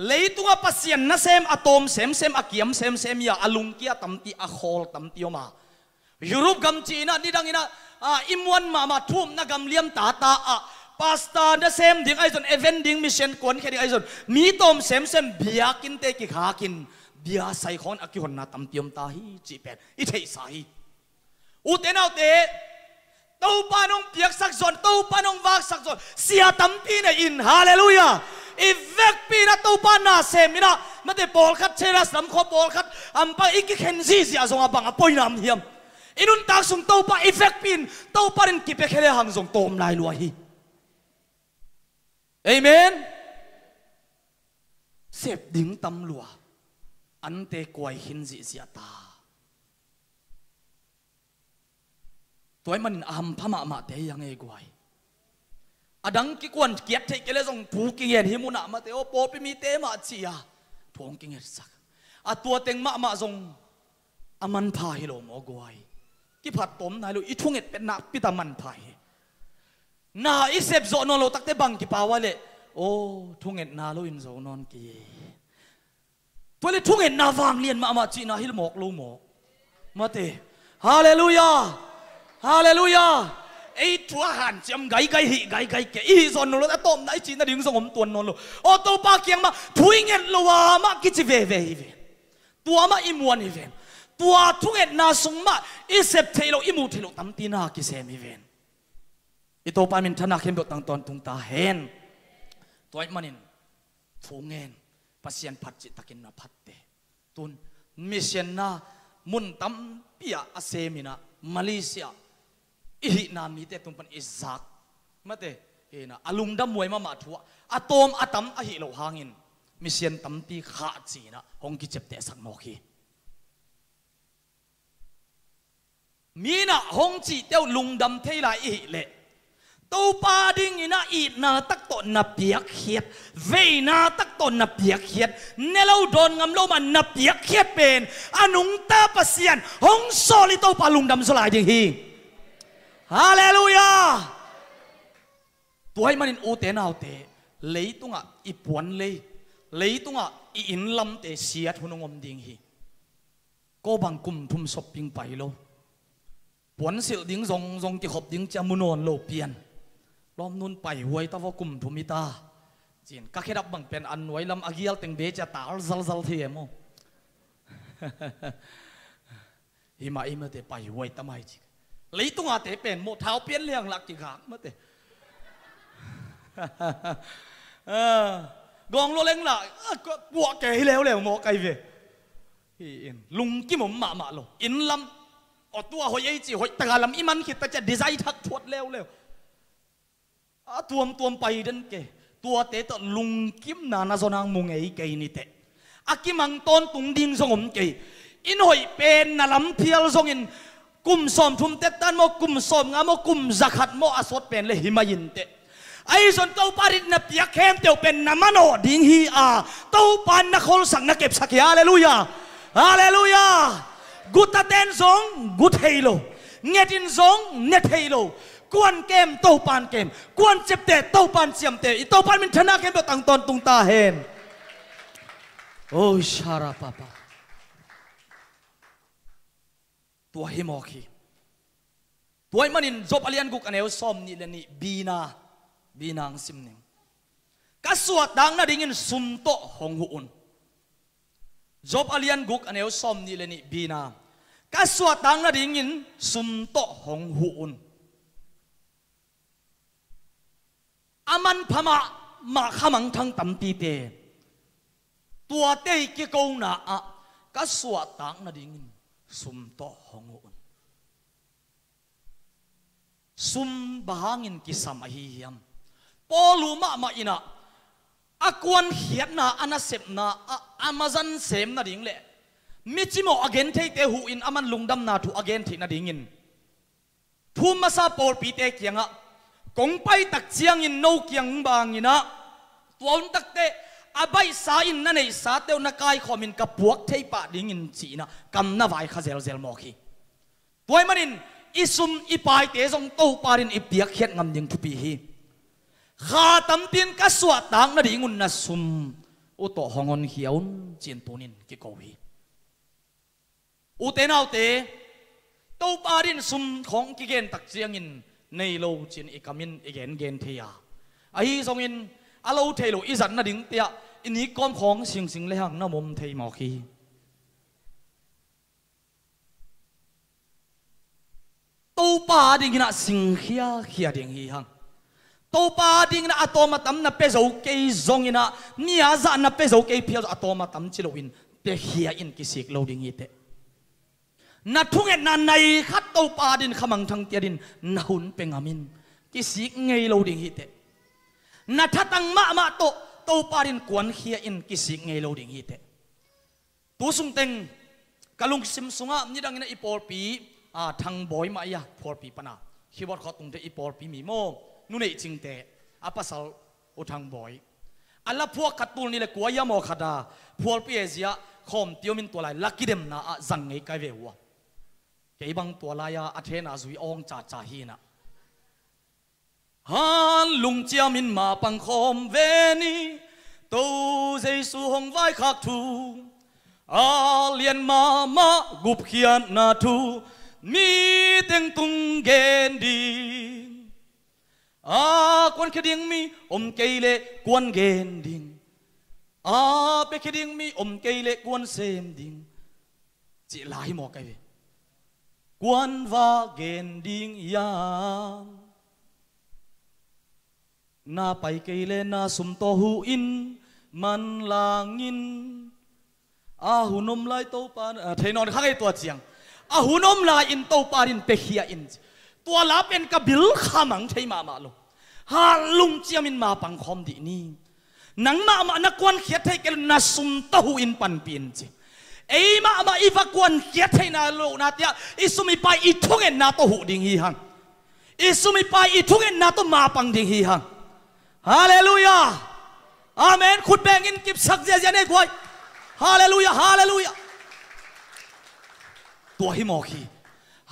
เลยตัวปัสยันนะเซมอะตอมเซมอะเกียมเซมยาอลุงเกียตัมตีอะโคลตัมตีอมายุโรปกัมจีน่ะนี่ดังอินะอิมวันมาทุ่มนักกำเลียมตาปาสตานะเซมดิ้งไอซอนเอเวนดิ้งมิเชนกวนแค่ดิ้งไอซอนมีตอมเซมเบียกินเตกิขากินเบียใส่คนอะกิคนน่ะตัมตีอมตาฮีจีเป็นอิเทสาฮีอุเตนเอาเตตู้ปานองเปียกสักส่วนตู้ปานองวากสักส่วนเสียตัมปีในอินฮาเลลูยาอีเวกปีนะตู้ปานาเซมินะมาเตปอลคัดเชรัสน้ำขบอลคัดอัมปะอีกเข็นซีเสียส่งอาบังอปอยน้ำเฮียมอินุนตากส่งตู้ปาอีเวกปีนตู้ปารินกิเปเคเลหังส่งโตมลายลวยฮีเอเมนเสพดิ้งตำลัวอันเตกวยหินซีเสียตาตัวมันอัมพมาเตยังไงกวยอดังกิกวนเกียรติเกลส่งผูกิเงินหิมุนะมาเตโอโปปิมีเตมาเชียทวงกิเงินสักตัวเต็งมาส่งอามันพายโลมอกวยกิผัดต้มนายลูอีทุ่งเอ็ดเป็นนักพิตามันพายนาอิเซบโซนโลตักเตบังกิปาวะเลโอ้ทุ่งเอ็ดนาโลอินโซนอนกีตัวเลทุ่งเอ็ดนาวางเลียนมาจีนาฮิลหมอกลูหมอกมาเตฮาเลลูยาฮาเลลูยาไอ้ทัวหันจำไก่เกอีซอนโนโลต้มไหนจีน่าดึงส่งผมตัวนนโลโอตัวปากเกียงมาทุยเงินโลวามากิจเวตัวมาอิมวนอีเวนตัวทุกเงินนาสงมาอิเซปเทโลอิมูเทโลตั้มตีนากิเซมอีเวนอีตัวปามินธนาเข้มบดตั้งตอนตุงตาเห็นตัวมันนินทุกเงินปัสยันพัดจิตกินนาพัดเตตุนมิเชนนามุนตั้มเปียอาเซมินามาเลเซียอีนามีเตตุนเป็นอิซักมาเตเอ็นะอลุงดำมวยมาทัวอะตอมอะตัมอะฮิโลหางินมิเซียนตัมปีขาจีนะฮงกิเจ็บเตะสักนอกีมีนะฮงจีเต้าลุงดำเทลายอีเล่ตูปาดิ้งอีนะอีนาตักตนนับเปียกเขียดเวนาตักตนนับเปียกเขียดเนลาโดนงำโลมันนับเปียกเขียดเป็นอนุงตาปัสยันฮงโซลิตูปาลุงดำสลายจริงฮีฮาเลลูยาตัวให้มันอุเตนเอาเตเลยตุงอ่ะอีปวนเลยตุงอ่ะอีอินลำเตเสียทุนงมดิ่งฮีก็บังกุมทุ่มศพปิงไปโลปวนสิลดิ่งทรงที่ขบดิ่งจะมุนนโลเปียนล้อมนุ่นไปหวยตะวกุมทุมิตาจีนก็แค่ดับบังเป็นอันไว้ลำอากิลเต็งเบจะตาซัลเทียมฮิมาอิมเตไปหวยตะไมจิเลยตุงอาเตเป็นโมเท้าเปลี่ยนเลี้ยงหลักจีขางมาเตกองโลเล้งละก็บวกแกให้แล้วหมอไก่เวลุงกิมมมาโลอินลำอดตัวหอยไอจีหอยตะลำอิมันคิดแต่จะดีไซน์ทักทวดแล้วตัวไปดันเกตัวเตะลุงกิมนาโซนางมุงไอเกนี่เตะอากิมังต้นตุงดิงสงมเกอินหอยเป็นนาลำเทียลสงอินกุมสอมทุมเตตันโมกุมสอมงามโมกุมจักขัดโมอสดเป็นเลยหิมายินเตไอ้ส่วนเต้าปารินนับยักเข้มเตียวเป็นน้ำมันโอดิ้งฮีอาเต้าปานนักโคลสังนักเก็บสักยาเลลูยาฮาเลลูยากุตเตนซงกุตเฮโลเงตินซงเนตเฮโลกวนเกมเต้าปานเกมกวนเจ็บเตะเต้าปานเจียมเตะเต้าปานมันชนะเกมเตียวตั้งตอนตุงตาเห็นโอ้ชาราปาปาตัวฮิมอคีตัวมันอินจบอเลียนกุกอันเอวซอมนี่เลนี่บีนางซิมนิงกัสวดดังน่าดิ่งสุมโตหงหุนจบอเลียนกุกอันเอวซอมนี่เลนี่บีนากัสวดดังน่าดิ่งสุมโตหงหุนอามันพม่ามาขมังทั้งตั้มปีเตตัวเตยกิโกน่ะกัสวดดังน่าดิ่งสุมโตหงหุนซุมบางอินกิสามหิยมปอลูมาอินะอากวนเขียนนาอันเสพนาอามาซันเสมนาดิ่งเล่ มิจิโมอเกนเทเตหูอินอามันลุงดำนาถูอเกนเทนาดิ่งินทุ่มมาซาปอลปีเตเกียงอะกงไปตักเจียงอินโนเกียงบางอินะตัวอุนตักเตอาใบสาอินนั่นเองสาเตวนักไก่ขอมินกับพวกเทปะดิ่งินจีนะกำนาไว้ข้าเซลเซลมอคีตัวมันอินอิสุมอิปายเตจงโตปารินอิเปียกเขียนงำยิงทุปีฮีข้าตำตินกัสวะต่างนาดิ่งุนนัสุมอุตโตหงอนเขียวจีนตูนินกิโกวีอุเตนเอาเตโตปารินสุมของกิเกนตักเจียงอินในโลจีนอิกามินอิเกนเกนเทียไอ้ทรงอินอาโลเทโลอิจันนาดิ่งเตียอินี้ก้อมของสิงสิงเลหังน้ำมเทมอคีโตปาดิ่งนะสิงเขียเขียดิ่งฮีหังโตปาดิ่งนะอะโตมาตั้มนะเปโซเกยซงอินะมีอาซานะเปโซเกยเพียอะโตมาตั้มจิโลอินเปเขียอินกิสิกโลดิ่งฮีเตนัดทุ่งเอ็ดนันในขัดโตปาดินขมังทางเตียดินนาหุนเป็นอามินกิสิกไงโลดิ่งฮีเตนัดทัตังมาโตปาดินกวนเขียอินกิสิกไงโลดิ่งฮีเตตัวสุงเต็งกะลุงซิมสุงะนี่ดังอินะอีปอลปีทางบอยมาอียพอลปีปนาคิดว่าเขาตรงเตอีปอลปีมีโมนู่นเองจริงเตะอาปัสสาวอุทางบอยอัลลัพวกขัดตุลนี่เลยกัวยามอขดาพอลปีเอเซียคอมเตียวมินตัวไรลักกิเดมนาจังไงไกเววะเกี่ยบังตัวลายอาเทนาจุยองจ่าฮีนะฮันลุงเจียมินมาปังคอมเวนีตัวเจสุหงไว้ขักทูอาเลียนมากุบเขียนนาทูมีเต็งตุงเกนดิงกวนขดิงมีอมเกยเลกวนเกนดิงเปขดิงมีอมเกยเลกวนเซมดิงจีลายหมอกไอกวนว่าเกนดิงยามนาไปเกยเลนาสุมโตหูอินมันลางินหุนมไลโตปานเทนอนข้างไอตัวเจียงหุนมลาอินโตปารินเปเฮียอินตัวลาเป็นกบิลขามังใช่มาโลฮาลุงเจียมินมาปังคอมดีนี่นังมานักกวนเขียดให้กันนาสุมตะหูอินปันเปียนจีมาอีฟักกวนเขียดให้นาโลนาเตียอิสุมิไปอีทุ่งเอ็นนาตะหูดิ่งฮีฮังอิสุมิไปอีทุ่งเอ็นนาตะมาปังดิ่งฮีฮังฮาเลลูยาอาเมนขุดแบงอินกิบสักเจียเนกวยฮาเลลูยาฮาเลลูยาตัวฮิโมคี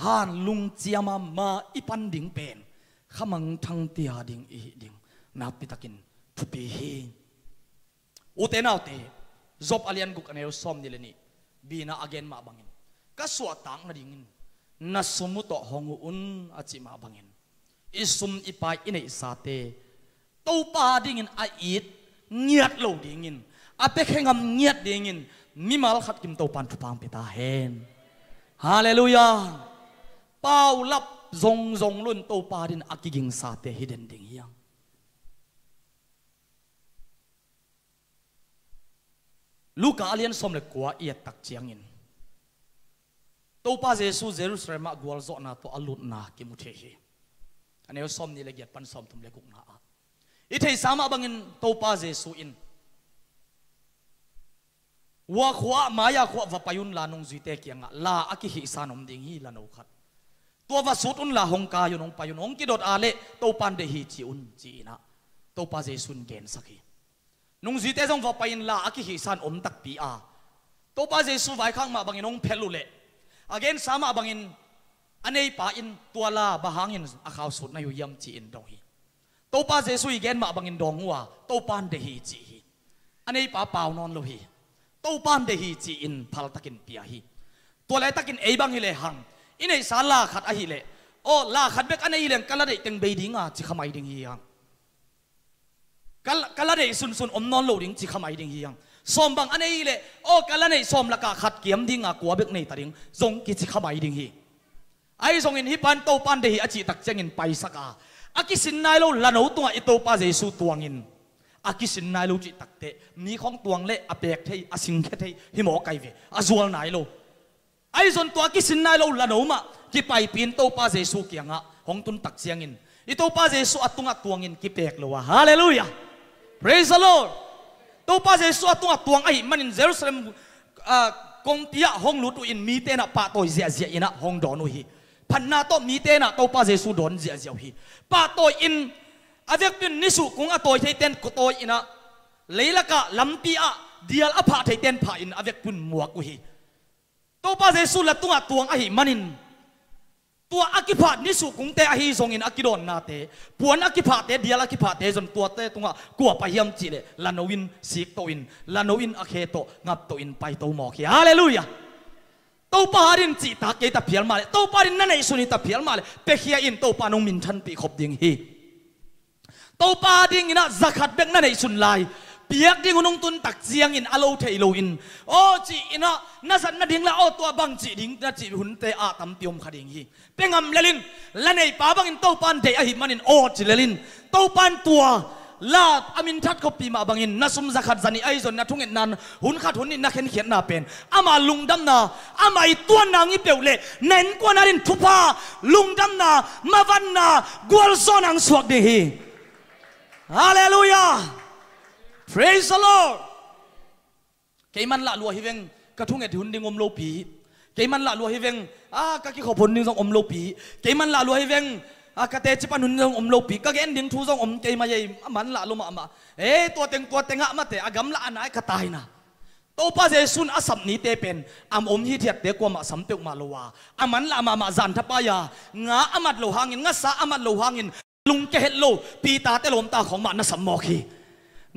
ฮันลุงเจียมาอีปันดิ่งเป็นขมังทังเตียดิ่งอีดิ่งนับปิตากินทุปีฮีอุเตนเอาเตจบอเลียนกุกอันเอลซอมนี่เลยนี่บีน่าอเกนมาบังอินก็สวดตังนาดิ่งนัสมุตหงอุนอาจิมาบังอินอิสุมอีปายอินเอสาเตตัวปาดิ่งอาอิดเงียดโลดิ่งอาเป็กให้งำเงียดดิ่งมิมาลขัดกิมตัวปันทุพังปิตาเฮนฮาเลลูยาเป้าลับจงลุ่นโตปาดินอากิกิงสาเตฮิเดนดิ่งยังลูกอาเลียนสมเล็กกว่าเอียดตักเจียงอินโตปาเจสูเจรุสเลมกวลโซนาโตอลุนนากิมุเทฮีอันนี้สมนี่เล็กปันสมทุมเล็กุกนาอิเทสามาบังอินโตปาเจสูอินว่าขวามายาขวาว่าพายุนลานงจุยเตกียงลาอากิฮิสานอมดิ่งฮีลานงขัดตัวว่าสุดอุนลาหงกายุนงพายุนงกิดดอาเลโตปันเดฮีจีอุนจีนะโตปาเจสุนเกนสักฮีนงจุยเตจงว่าพายุนลาอากิฮิสานอมตักปีอาโตปาเจสุไว้ข้างมาบังอินงเพลุเลอาเกนสามาบังอินอันนี้ป่าอินตัวลาบะหางอินอาขาวสุดในยุยมจีอินดงฮีโตปาเจสุอีเกนมาบังอินดงหัวโตปันเดฮีจีฮีอันนี้ป่าเปล่านอนโลฮีโตปันเดฮีจีอินพัลตะกินปียฮีตัวไรตะกินเอบังฮิเลหังอินไอสาลาขัดอหิเลโอลาขัดเบกอันไอเลงกัลลาเดติงเบดิงอ่ะจิขมายดิงฮียังกัลลาเดสุนอมนอนโลดิงจิขมายดิงฮียังสมบังอันไอเลโอกัลลาเดสมละกาขัดเกียมดิงอ่ะกัวเบกในตาดิงจงกิจิขมายดิงฮีไอจงอินฮิปันโตปันเดฮีอจิตักเจงินไปสักอากิสินนายโลละโนตัวอิโตปาเจสุตัวงินอากิสินนายโลจิตักเตมีของตวงเละอเปกเทอสิงเทฮิโมไกเวอจวลนายโลไอ้ส่วนตัวกิสินนายเราละโนมากิไปปีนโตปาเจสุเกียงะหงตุนตักเสียงอินอิโตปาเจสุอัตุงอัตวงอินกิเปกโลวะฮาเลลูยา praise the Lord โตปาเจสุอัตุงอัตวงไอ้มันอินเยรูซาเล็ม กงเตียห้องลุตุอินมีเตนะปะตัวเสียเสียอินะห้องดอนุฮีพันนาโตมีเตนะโตปาเจสุดอนเสียเสียฮีปะตัวอินอาเวกเป็นนิสุกงอตัวเทเตนกตัวอินะเลยละกะลำปีอะเดียลอภาเทเตนผ่าอินอาเวกปุ่นมัวกุฮีโตปาเจสุละตุงะตวงอหิมันินตัวอากิพานิสุกงเตอหิซงอินอากิดอนนาเตปวนอากิพาเตเดียลอากิพาเตจนตัวเตตุงะกัวไปยำจีเลลานวินสิกโตอินลานวินอาเคโตงับโตอินไปโตมอคีฮาเลลูยาโตปารินจีตาเกตาเพียลมาเลโตปารินนั่นไอสุนิตาเพียลมาเลเปเฮียอินโตปานงมินทันปีขบดิงฮีโตปาดิงอินะซักฮัดเบกนั่นไอสุนไลเปียกดิงุนงตุนตักเจียงอินอโลเทโลอินโอจีอินะนั่นสันนั่นดิงละโอตัวบังจีดิงนั่นจีหุ่นเตอาตัมติยมขดิงฮีเป็นงำเลลินและในป่าบังอินโตปันเดอหิมันินโอจีเลลินโตปันตัวลาอามินทัดเขาปีมาบังอินนัสุมซักฮัดจันีไอซอนนัทุงเอ็นนันหุ่นขัดหุ่นอินนักเขียนนาเป็นอามาลุงดำนาอามาไอตัวนางอิเปวเล่เน้นกว่านารินทุพาลุงดำนามาวันนากวลโซนังสวกดิฮีฮาเลลูยาPraise the Lord เกมันละลัวฮิเวงกระทุ่งเอ็ดหุ่นดิงอมโลปีเกมันละลัวฮิเวงกะกิขบผลดิงอมโลปีเกมันละลัวฮิเวงกะเตจิปันหุ่นดิงอมโลปีกะเกนดิงทูซองอมเกมาเยมันละลงมาตัวเต็งอะมาเตอะกำละอันไหนกะตายนะโตป้าเจสุนอาสัมนี้เตเป็นอมฮีเทียดเตกว่ามาสัมเตกมาโลวามันละมาจันทปายางาอามัดโลหางินงาสาอามัดโลหางินลุงเกเฮโลปีตาเตลมตาของมันน่ะสัมมอคี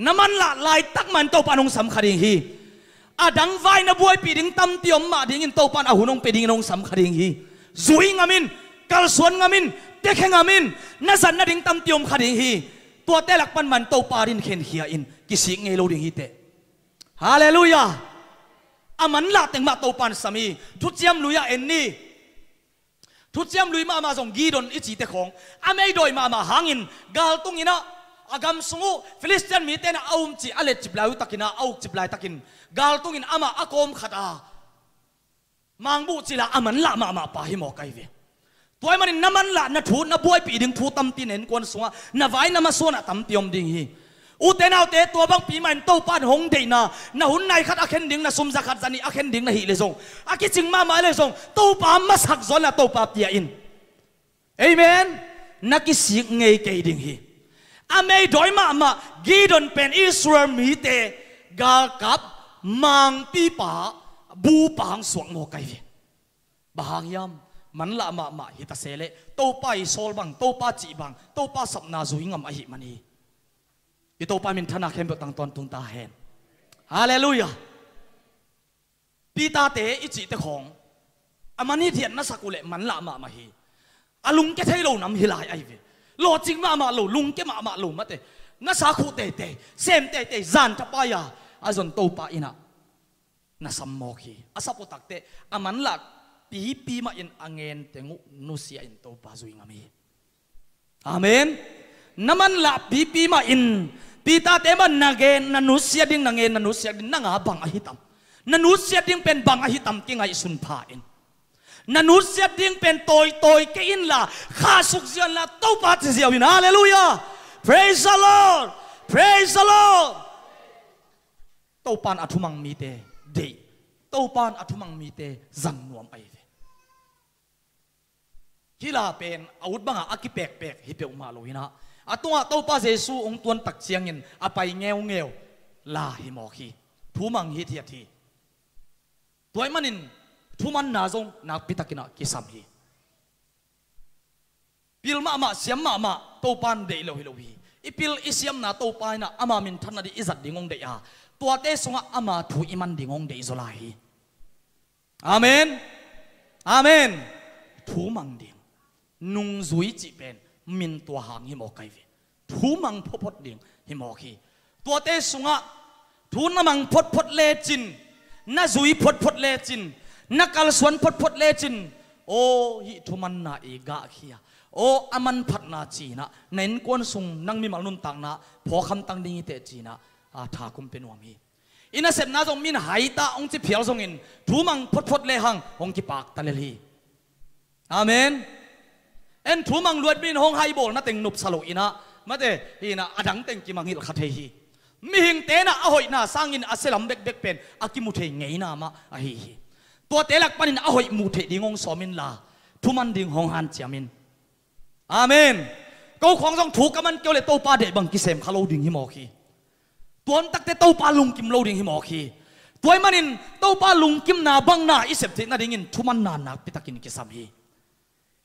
น้ำมันละลายตักมันโตปานงสำคัญฮีดังไฟนะบวยปีดิงตั้มเตียมมาดิ่งโตปานหุ่นงปีดิงนงสำคัญฮีซุยงามินกัลสวนงามินเด็กงามินนั่นสันนั่นดิ่งตั้มเตียมขัดฮีตัวเตลักปันมันโตปารินเข็นเฮียอินกิสิงเงโลดิ่งฮีเตฮาเลลูยามันละเต็งมาโตปานสามีทุจยมลุยาเอ็นนี่ทุจยมลุยมาส่งกีดอนอิจิเตของไม่โดยมาหางินกาลตุงอินะอากำสงูฟิลิสเตียนมีเตนะเอาจีอเลจิบลายตักินะเอาจิบลายตักินกาลตุงินอามาอากอมขัดมังบุจิละอามันละมาปะหิมอไกเวตัวมันน้ำมันละนะทูนะบวยปีดึงทูตั้มตีนเห็นกวนสงะนะไว้นะมาส่วนตั้มตียมดิ่งฮีอุเตนาเตตัวบางปีมันโตปานหงเดนะนะหุ่นในขัดอาเคนดิ่งนะซุมซักขัดจันีอาเคนดิ่งนะฮีเลซงอากิจิงมาเลซงโตปามาสักซอนนะโตปาเตียอินเอเมนนักกิสิกเงยเกยดิ่งฮีไม่โดยมากีดอนเป็นอิสราเอลมีเตกากับมังปีป่าบูปางสวงโมไกเวบางยามมันละมาฮิตาเซเลโตป้าอิโซลบังโตป้าจีบังโตป้าสับนาจุยงามอหิมันฮีอิโตป้ามินธนาเข้มเบตังตอนตุงตาเฮนฮาเลลูยาปีตาเตอิจิเตของมันนี่เทียนนัสกุเลมันละมาฮีอาลุงแกเทโลนำฮิลายไอเวโลจิงมาโลลุงเกมาโลมาเตงั้นสาคูเตเซมเตจันทปายาอาจนโตปาอินะน่าสมมคีอาสับปตักเตมันละปีมาอินอังเงินเตงูนุเสียอินโตปาจุยงามีอาเมนน้ำมันละปีมาอินปีตาเตมันนังเงินนันุเสียดิ้งนังเงินนันุเสียดิ้งนังอาบังอหิตัมนันุเสียดิ้งเป็นบังอหิตัมกิงไอสุนพาอินนันุเสียดิ้งเป็นโตยเกินละข้าสุกเสียนละโตปาเสียวินาฮาเลลูยา praise the Lord praise the Lord โตปานอัฐุมังมีเตเดโตปานอัฐุมังมีเตจันนวมไอเวฮิลาเป็นอาวุธบังอากิเปกฮิเปอมาโลหินะตัวโตปาเจสูองตวนตักเชียงเงินอไปเงียวลาหิมอคีทุมังฮิเทียทีตัวมันนินทุมันนาจงนักพิทักษ์นักกิสัมฮีพิลมาเสียมมาโตปานเดโลฮิโลฮีอีพิลอิเสียมนาโตปานนะอามามินทันนาดิอิจัดดิ่งงเดียตัวเตสงะอามาทุอิมันดิ่งงเดียโซลาฮีอาเมนอาเมนทุมังดิ่งนุงจุยจีเป็นมินตัวหางหิมอไกเวทุมังพดดิ่งหิมอคีตัวเตสงะทุนมังพดเลจินน่าจุยพดเลจินนักการสวนพดเลจินโอ้ฮิทุมันนาอีกาขี้โอ้อามันพัดนาจีนะเน้นกวนซุงนั่งมีมาลุนตังนะพอคำตังดิ้งเตจีนะทาคุมเป็นวามีอินาเสพนาจงมินหายตาองค์จีเพียวจงอินทุมังพดเลหังองค์จีปากตะเลลีอาเมนเอ็นทุมังลวดมินห้องไฮโบลนะเต็งนุบสโลอินะมาเตอินะอดังเต็งกิมังฮิลขัดเฮีต mi hing te na ahoi na sangin aselam bek bek pen akimu the ngei na ma a hi hi to telak panin ahoi mu the dingong somin la thuman ding hong han chiamin amen câu khong jong thu ka man kêu le to pa de bang ki sem khalo ding hi mo khi tuan tak te to pa lung kim lo ding hi mo khi toy manin to pa lung kim na bang na isep the na ding in thuman na na pitakin ki sam hi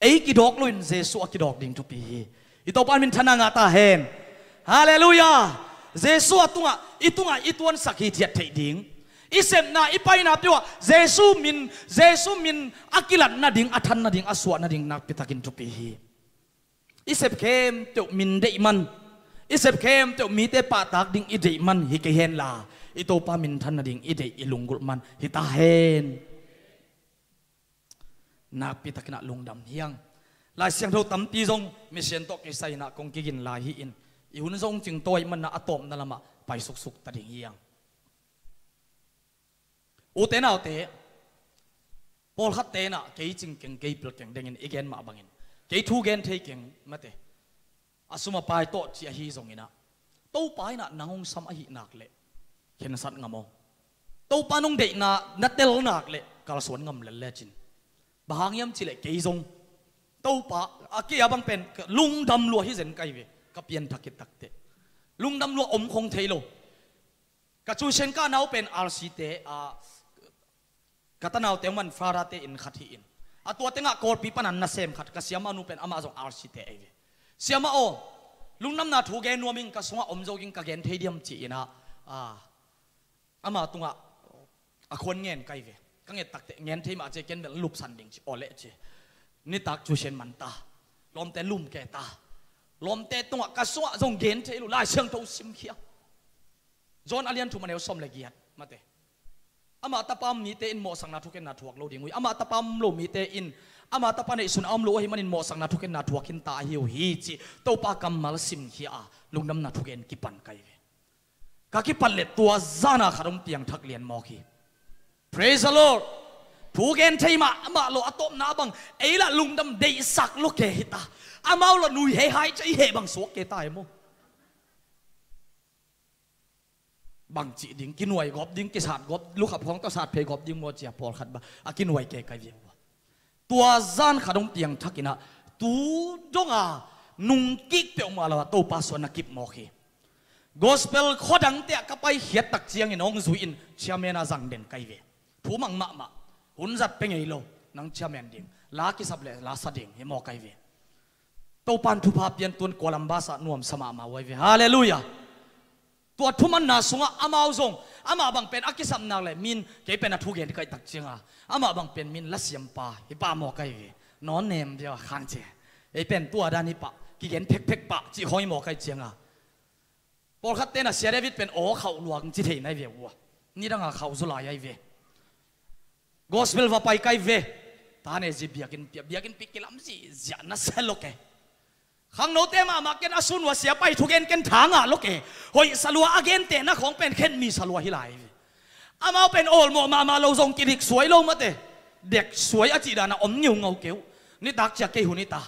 ei ki dok loin jesu ki dok ding tu pi hi i to pa min thana nga ta hen hallelujah jesu atunga ituan sakhi thiat thei ding isem na ipai na piwa jesu min akilat na ding athan na ding aswa na ding nak pitakin tu pi hi isep kem te min dei man isep kem te mi te pa tak ding i dei man hi ke hen la i to pa min than na ding i dei ilungul man hi ta hen nak pitakina lungdam hiang lai siang tho tam pi jong mi sen to ke sai na kong ki gin la hi in i hun jong ching toy man na atom na lama pai suk suk ta ding hiang u te na te pol khat te na ke ching keng ke pil keng deng in again ma bangin ke thu gen thei keng mate asuma pai to chi hi jong ina to pai na nangong sam a hi nak le khen sat ngamo to pa nong de na tel nak le kal son ngam le le chin bahang yam chi le ke jong to pa aki abang pen lung dam lo hi zen kai ve ka pian thakit takte lung dam lo om khong theilo ka chu sen ka nau pen rc te a katanaw te man farate in khathi in atwa tenga kor pi panan na sem khat ka siama nu pen ama jong rc te ai ve siama o lungnam na thu ge nuaming ka songa om joging ka gen theidiam chi ina ama tunga a khon ngen kai ve ka nge takte ngen thei ma che ken bel lup san ding chi ole che ni tak chu sen man ta lom te lum ke ta lom te tunga ka songa jong gen thei lu lai siang tho sim khia zon alian thu maneu som le giat mate ama tapam mi te in mo sang na thuken na thuak lo dingui ama tapam lo mi te in ama tapane sun am lo hi manin mo sang na thuken na thuakin ta hiu hi chi to pa kamal sim hi a lungnam na thuken ki pan kai ve ka ki pan le tua zana kharum piang thak lian mo ki praise the lord thuken theima ama lo atom na bang eila lungdam dei sak lo ke hita amau lo nui he hai chai he bang sok ke tai mo bang chi ding kinuai gop ding ki sat gop lu khap hong ta sat phe gop ding mo chia pol khat ba akinuai ke kai viang tua zan khadong piang thakina tu donga nung kik pe ma la to pa so na kip mo khi gospel khodang te ka pai hiat tak chiang in ong zui in chiamena jang den kai ve thu mang ma hun zat pe ngei lo nang chiamen ding la ki sab le la sa ding he mo kai ve to pan thu pa pian tun kolamba sa nuam sama ma wai ve hallelujahตัวทุมันนาสุงะอามาจงอามาบังเป็นอักิสัมนักเลยมินเก็บเป็นอัทุเกนที่ใครตักเชียงอ่ะอามาบังเป็นมินลัสยมปาฮิปาโมไกเวนอนเนมเดียวขันเจไอเป็นตัวดานิปะกิเกนเพ็กปะจีหอยโมไกเชียงอ่ะพอขัดเต้นเสียเดวิดเป็นโอเขาหลวงจีเทนไอเววัวนี่ดังเขาสุลายไอเวกอสเปลว่าไปไกเวตาเนี่ยจีเบียกินปิกิลามจีจานัสเฮโลเกขังโนเตมาเกนอสุนว่าเสียไปทุกเกนเกนทางอ่ะลูกเอ๋หอยสลัวอเกนเตนะของเป็นเข็นมีสลัวฮิไลอามาเป็นโอลโมมาเราทรงกิริกสวยลงมาเตเด็กสวยอจิดานะอมนิวเงาเกี้ยวนี่ตักจะเกี่ยวนี่ตา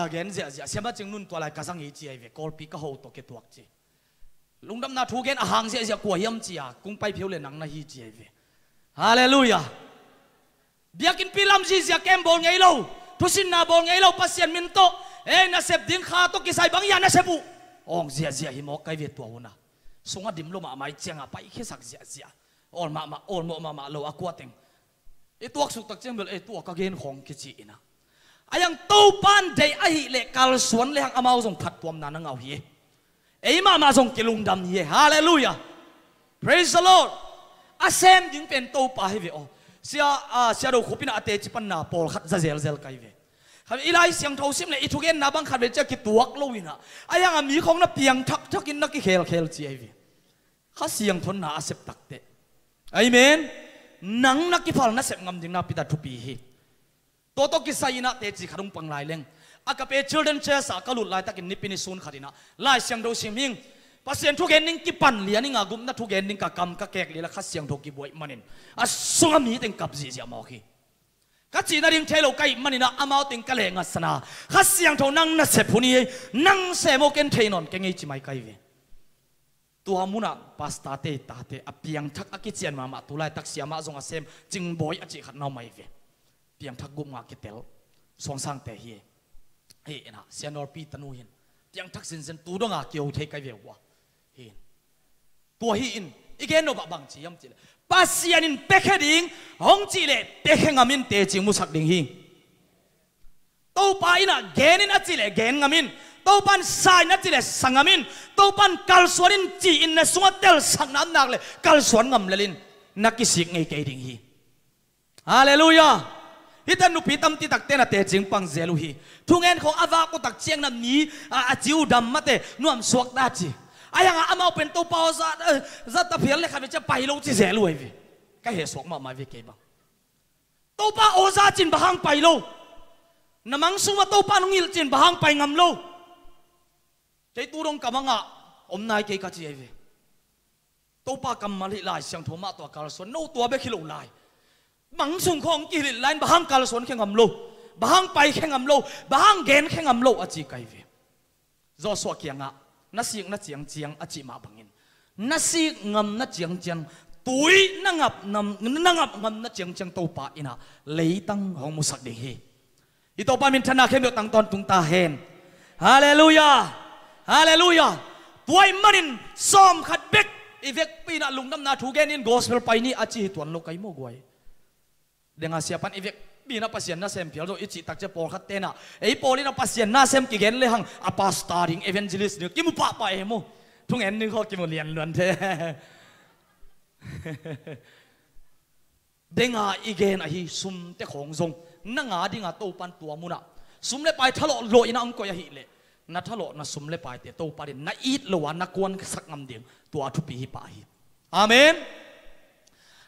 เกนเสียมาจึงนุ่นตัวอะไรกระสังอีจีไอเวกอลปีก็โหตัวเกตัวจีลุงดำนาทุกเกนอาหางเสียกลัวยำจีอ่ะกุ้งไปเพียวเลยนังนาฮีจีไอเวฮาเลลูยาเบียกินปีลำจีเสียแกมบอลไงเราทุสินนาบอลไงเราปัสยันมินโตน่าเสพดิ้งขาโตกิไซบางยาน่าเสพบุองเสียหิมอกไกเวตัววนะสงฆ์ดิมโลมาไม่เจียงอ่ะไปแค่สักเสียออลมาเราอากวาติงไอตัวสุกตักเจียงเบลไอตัวก็เกณฑ์ของกิจีนะไอยังตู้ปันเดย์ไอเล็กกาลสวนเลี้ยงอามาส่งผัดตัวมันนั่งเอาเฮียไอมาส่งกิลุงดำเฮียฮาเลลูยา praise the Lord อาเซมยิ่งเป็นตู้ปาให้เวอเสียดูขุบินาเตจิปันนาปอลขัดเซลไกเวครับอีไลเสียงทซิมเลยอีทุกเย็นนาบังขัดเวจะกิตัวกลวินะไอ้ยังมีของนับเพียงทักกินนักกิเคลจีไอวีข้าเสียงทนนาเสพตักเตไอเมนนังนักกิฟัลนักเสพงำดิงนาปิดาทุปีฮีตัวตกิไซนะเตจิขดุงปังไลเลงอากาเปชิลเดนเชสากลุดไลตักินนิปินิซุนขัดนะไลเสียงดูซิมิงปัสเซียนทุกเย็นนิ่งกิปันเลียนิ่งอากุมนักทุกเย็นนิ่งกะกำกะแกกเลียละข้าเสียงทุกกิบวยมันเองอ่ะสุงมีติงกับจีเสียมอกีกัจจีนาริงเทโลไกมันนี่นะอามาติงกะเลงัสนาข้าเสียงทนังนัสเซพุนีนังเซโมเกนเทนอนเกงไอจิไม่ไกเว ตัวมุนะปาสตาเตตาเตอเปียงทักอกิเจียนมาตุไลตักเสียมาจงอาเซมจิงบอยอจิขัดน้าไม่เวเปียงทักกุมงากิเตลสองสังเตเฮเฮนะเสียนอร์ปีตันูหินเปียงทักสินเซนตูดงอาเกียวเทกไกเววะเฮนตัวหินอีกแค่โนบะบังจียมจีเลปาเสียนินเปกเฮดิงฮงจีเลเปกเฮงามินเตจิงมุสักดิงหิงตัวปาอินะเกนินอจิเลเกนงามินตัวปันสายนัดจีเลสังอามินตัวปันกัลสวนินจีอินเนสวดเตลสังนับนักเลยกัลสวนงำเลลินนักกิสิกไงเกดิงฮีฮาเลลูยาฮิตันนุพิตัมติตักเตนะเตจิงปังเซลุฮีทุงเอ็นของอาวากุตักเชียงนั้นนี้อาจิวดำมาเตนวมสวกดาจีอายังอามาเป็นตัวเปาซัดตะเพียนเลยขับไปจะไปลงที่เซลุยวีก็เหตุสวกมาวิเกบังตัวป้าโอซาจินบะฮังไปโลน้ำมังสุมาตัวป้านงิลจินบะฮังไปงำโลใจตู้รงกำมังอ่ะอมนายเกยกัจเจวีตัวป้ากำมาลิลายเสียงโทมาตัวกาลสวนโนตัวเบคิโลลายมังสุงของกิริลายบะฮังกาลสวนแข่งงำโลบะฮังไปแข่งงำโลบะฮังเกนแข่งงำโลอจิไกวีจอสวกยังอ่ะนัสิงนัดเจียงเจียงอจิมาบังอินนัสิงำนัดเจียงเจียงตุยนังับงำนัดเจียงเจียงตัวป้าอินะเลยตั้งของมุสักเดเฮอีตัวป้ามินธนาเข้มอยู่ตั้งตอนตุงตาเฮนฮาเลลูยาฮาเลลูยาตัวมันอินซ้อมขัดเบกอีเวกปีน่ะลุงดำนาถูกแกนินกอสเปลไปนี่อาจีตัวโลกไอโมกวยเดงอาเซียปันอีเวกปีน่ะปัสยานาเซมเพียร์โดอิจิตักเจปอลขัดเตน่ะไอปอลิน่ะปัสยานาเซมกิเกนเลยหังอาปาสตาริงเอเวนเจลิสเนี่ยกิมุปะไปเอโมทุ่งเอ็นนึงเขากิมุเลียนล้วนเทเดงอาอีเกนอะฮีซุมเตของซงนั่งอาดิงอาโตปันตัวมุนะซุมเลไปทะเลาะโลอินะอังกอยฮีเลนัททะเลาะนัสซุมเลไปเตโตปันนัอีดโลวานักวนสักงำเดียงตัวทุปีฮิปาฮีอาเมน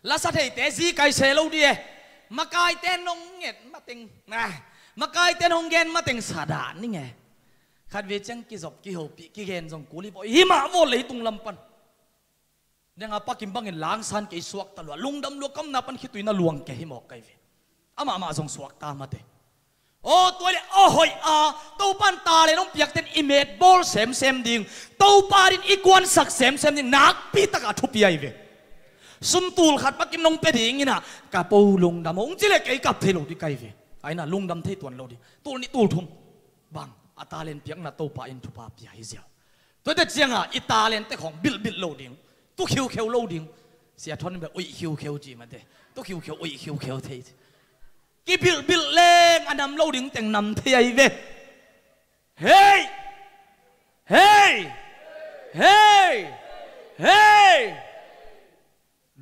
ลาสัตย์เตซีไกเซโลดีมากายเตนนงเง็ดมาติงนะมากายเตนงเกนมาติงสาดานี่ไงขัดเวจังกิจบกิโหปีกิเกนจงกุลีบอยหิมะโวเลยตุงลำปันยังอาปักกิมบังเงินล้างสันกิสวกตลอดลุงดำลวกกำนับปันคิดตุยน่าลวงแกหิมอกไกเวอามาจงสวกตามมาเตโอ้ตัวเลยโอ้หอยตัวปันตาเลยน้องเปียกเต็นอิเมดบอลเซมดิ่งตัวปาดินอีกวนสักเซมดิ่งนักปีตะกาทุบยัยเวซุมตูลขัดปักกิมน้องเป็ดอย่างงี้นะกะปูลุงดำองจิเลกไอ้กับเทโลดิไกเวไอ้น่ะลุงดำเทตวนโลดิตัวนี้ตูทุ่มบังอัตาเลนเปียกน่ะตัวปาอินทุบาปีให้เสียตัวเด็ดเจียงอิตาเลนแต่ของบิลโลดิ่งตัวคิวโลดิ่งเสียทนแบบอุ้ยคิวจีมันเด้ตัวคิวอุ้ยคิวเทกิบิลเล่งอันนำโลดิ่งแต่งนำเทียเวเฮ้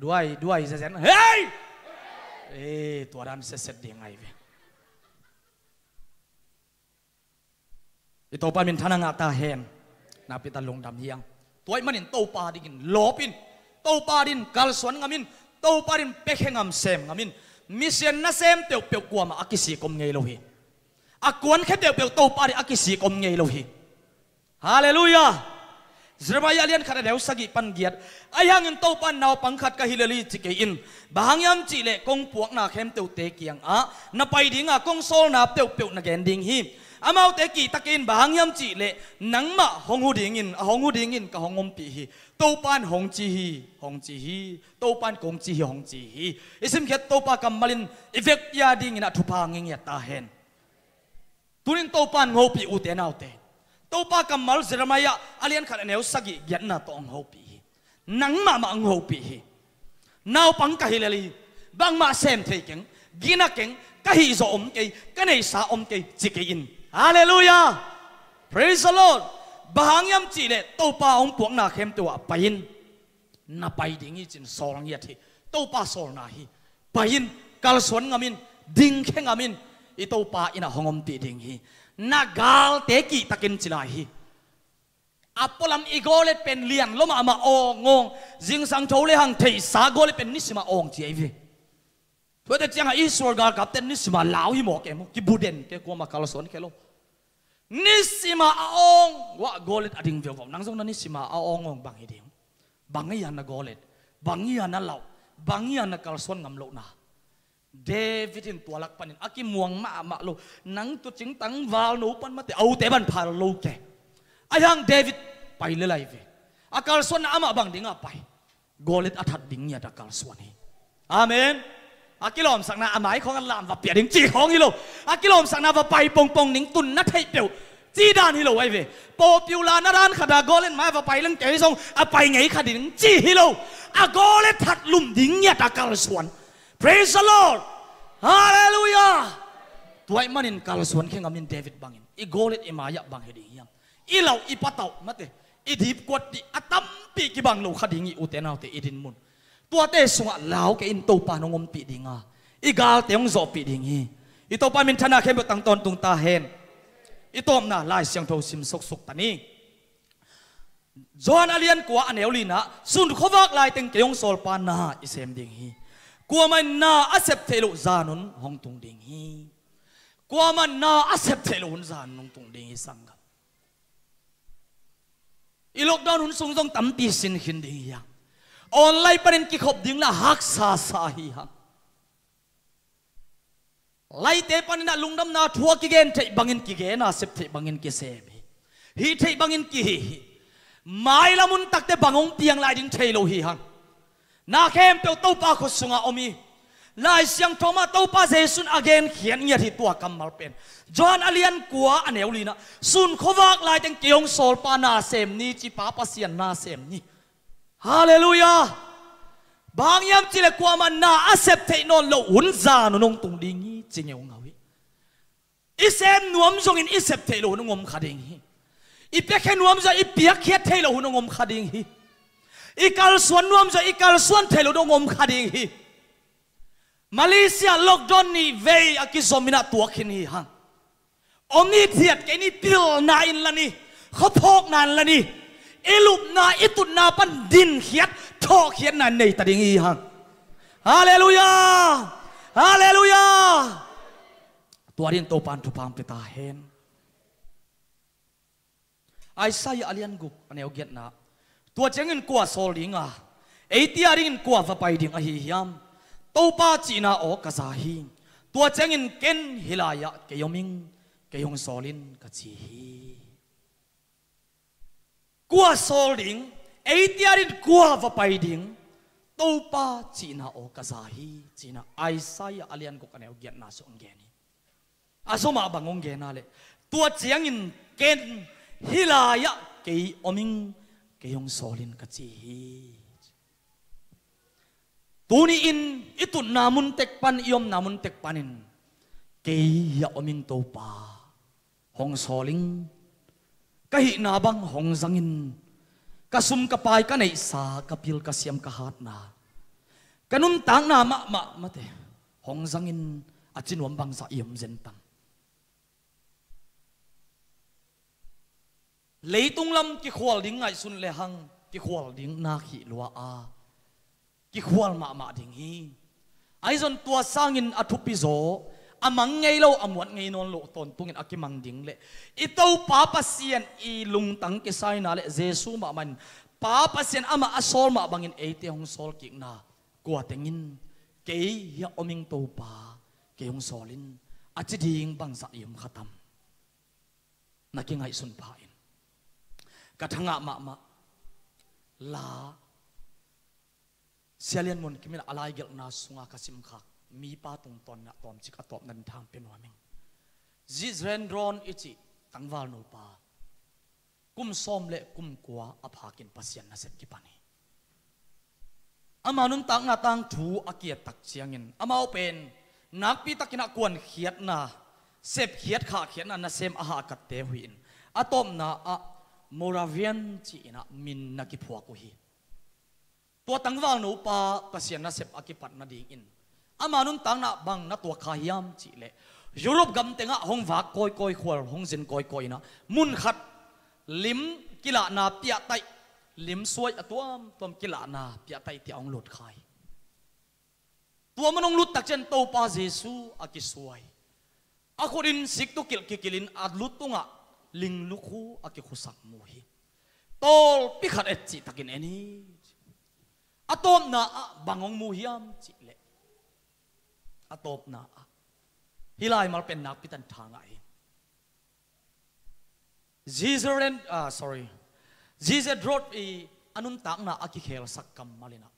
ด้วยเซนเฮ้ยตัวนั้นเสร็จยังไงเวไอตัวปามินทนังอาตาเฮนนาปิตาลงดำเฮียงตัวมันอินโตปาดิกินลอปินโตปาดินกัลสวนงามินโตปาดินเปกเฮงามเซมงามินมิเซียนน่าเซมเตียวเปียวกลัวมาอักิสีกมเงยโลหิอักวนแค่เตียวเปียวโตปาดิอักิสีกมเงยโลหิฮาเลลูยาเซรบายาเลียนขัดเดวสกิปันเกียดไอ้ยังเงินโตปันนาวปังขัดกะฮิเลลีจิเกอินบางยามจีเล่กงพวกนาเข้มเตียวเตเกียงนับไปดิ่งกงโซลนาเตียวเปียวนักแกนดิ่งฮิอามาเตกีตะกินบางยามจีเล่นังมาหงหูดิ่งอินกับหงอมปีฮีโตปันหงจีฮีโตปันกงจีฮีหงจีฮีอิสมเขตโตปากำมาลินอีเวกยาดิ่งอินทุพางเงียตาเห็นตุนินโตปันงอปีอุเตนเอาเตตัวปากำมัลเซรมายะอาเลียนขัดเนวสกิยันนาตองหูปีนังมาอังหูปีนาวปังกะฮิเลลีบางมาเซมเทกิงกินักกิงกะฮิโซอมเกยกันเนสาอมเกยจิเกอินฮาเลลูยา praise the Lord บางยามจีเลตัวปาองปวงนาเข้มตัวไปอินนาไปดิ่งอีจินโซลังยัดฮีตัวปาโซลนาฮีไปอินกัลสวนงามินดิ่งเข่งงามินอีตัวปาอินาหงอมตีดิ่งฮีนักกาลเตกิตะกินจิลาฮีอัปลัมอีโกเลเป็นเลียนล้มมาองงจิงสังโจเลหังเทสาโกเลเป็นนิสมาองจีไอวีเพื่อจะจังอิสวร์กากับเต็นนิสมาลาวฮิโมเกมกิบูเดนเกกัวมาคาลสวนเคโลนิสมาองว่าโกเลตอดิ่งเวียวนังสงนั้นนิสมาองบางฮิดิ่งบางยันนักโกเลตบางยันนักเหล่าบางยันนักคาลสวนงำโลนาเดวิดินตัวลักปันินอากิมวงมาโลนังตัวจิงตังวาลนูปันมาเตเอาเตบันพาโลแกไอ้ยังเดวิดไปเลยเว akal suan ama bang dinga pai golet athat ding ya akal suan hi amen akilom sakna amai khong an lam va pia ding chi khong hi lo akilom sakna va pai pong pong ning tun na thei peu chi dan hi lo ai ve popular na ran khada golen mai va pai lang te song a pai ngei khading chi hi lo a golet that lum ding ya akal suan praise the Lord hallelujah tuai manin kal suan kheng amin David bangin I golet imaya bang hedi yam ilaw ipataw mate idip kwat di atam pi ki bang lo khadingi utenaw te idin mun tua te sunga law ke in to pa nongom pi dinga igal teong zo pi dingi ito pa min thana khem tang ton tung ta hen itom na lai siang tho sim sok sok tani John alian kwa aneolina sun khowak lai teng keong sol pa na isem ding hi kwa man na asep thelo zanun hong tung ding hi kwa man na asep thelo hun zan nong tung ding hi sangam I lockdown hun sung jong tampi sin hin ding ya online parin ki khop ding la hak sa sa hi ha lai te panin na lungdam na thua ki gen thei bangin ki ge na sep thei bangin ki se hi thei bangin ki hi mai lamun takte bangong piang lai ding thei lo hi hang na khem pe to pa khu sunga omi lai siang thoma to pa jesun again khian nya thi tua kamal pen John alian kwa aneulina sun khowak lai teng kiong sol pa na sem ni chi pa pasian na sem ni hallelujah bang yam chile kwa man na asep thei non lo un za no nong tung ding hi chingeu ngawi isem nuam jong in isep thei lo ngom khading hi ipe khe nuam za ipia khiat thei lo ngom khading hi ikal suan nuam za ikal suan thei lo ngom khading hi Malaysia lockdown ni vei akizomina tuakin hi hang omni thiat ke ni pil na in lani khophok nan lani ilup na itut na pan din khiat tho khiat na nei ta ding hi hang hallelujah hallelujah tuarin to pan tu pam peta hen Isaiah alian gup aneu giat na tua chengin kwa sol dinga eitia ring kwa va pai ding a hi hiam to pa china o kazahi tua chengin ken hilaya ke yoming ke yong solin ka chi hi kwa sol ding eitia ring kwa va pai ding to pa china o kazahi china Isaiah alian gup aneu giat na so ngeni asoma bangong gena le tua chengin ken hilaya ke oming ke yong solin ka chi hi tuni in itu namun tek pan iom namun tek panin ke ya oming to pa hong soling kahi na bang hong zangin kasum kapai ka nei sa kapil ka siam ka hat na kanun tang na ma mate hong zangin achinwam bang sa iom zen tam leitung lam ki khwal ding ngai sun le hang ki khwal ding na khi lua a ki khwal ma ding hi ai zon tua sangin athupi zo amang ngei lo amwat ngei non lo ton tungin akimang ding le ito pa pasien I lung tang ke sai na le jesu ma man pa pasien ama asol ma bangin ate hong sol ki na kwa tengin ke ya oming to pa ke hong solin achiding bang sa yum khatam nakingai sun pa kathanga ma la sialian mon kimina alai gel na sunga kasim kha mi pa tung ton na tom chika top nan thang penwaming zizren ron ichi tangwal no pa kum som le kum kwa aphakin pasian na set ki pani amanun tang na tang thu akia tak chiangin amao pen nakpi takina kwan khiat na sep khiat kha khiat na sem aha kat te huin atom na a Moravian chi ina min na ki phua ko hi to tangwal no pa pasian na sep akipat na ding in amanun tang na bang na to khahiam chi le Europe gam tenga hong wa koi khwal hong jin koi na mun khat lim kila na pia tai lim suai atuam tom kila na pia tai ti ong lut khai tua manong lut tak chen to pa Jesu akisuai akorin sik to kilin adlut tunga ling lukhu aki khusak muhi tol pikhat et chi takin eni atom na bangong muhiam chi le atop na hilai mal pen nak pitan thanga hi Jesus wrote anun tak na aki khel sakam malina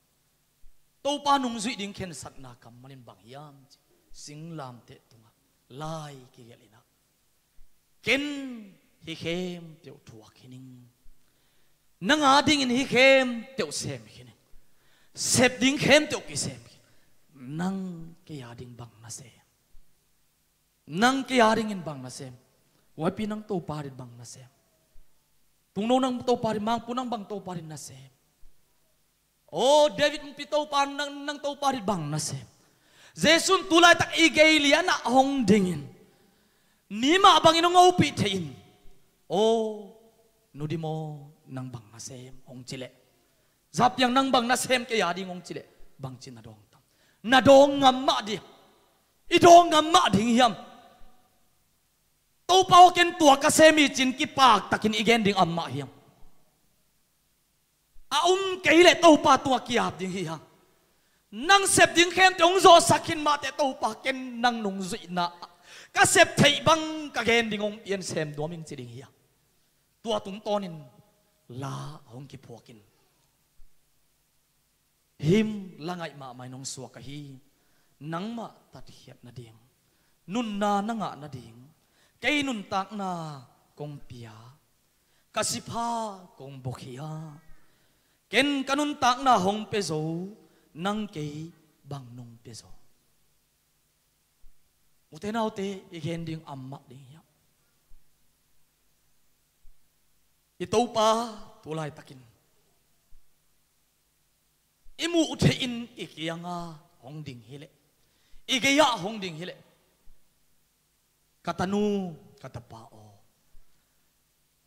to pa nung zui ding khen sat na kam malin bang yam singlam te tunga lai ki gelina ken hi khem teu thua khining nanga ding in hi khem teu sem khining sep ding khem teu ki sem nang ke ya ding bang na se nang ke ya ding in bang na sem wai pi nang to pa rin bang na sem tung no nang to pa rin mang punang bang to pa rin na sem oh David pi to pa nang to pa rin bang na sem Jesun tulay tak igay na hong dingin ni ma bang inong upi thein oh nudi mo nang bang na sem hong chile zap yang nang bang na sem ke ya ding hong chile bang chin na dong tam na dong ngam ma di I dong ngam ma ding hiam to pao ken tua ka semi chin ki pak takin igen ding amma hiam a ke le to pa tua ki ap ding hiam nang sep ding khem tong zo sakin ma te to pa ken nang nung zui na ka sep thei bang ka gen ding ong yen sem do ming chi ding hiam tua tung tonin la hong ki phokin him langai ma mai nong suwa ka hi nang ma tat hiat na ding nun na nanga na ding kay nun tak na kong pia kasipa kong bokhia ken kanun tak na hong pezo nang kay bang nong pezo utenaw te igen ding amma ding ya ito pa tulay takin imu utein ikiyanga hong ding hile igaya hong ding hile katanu katapao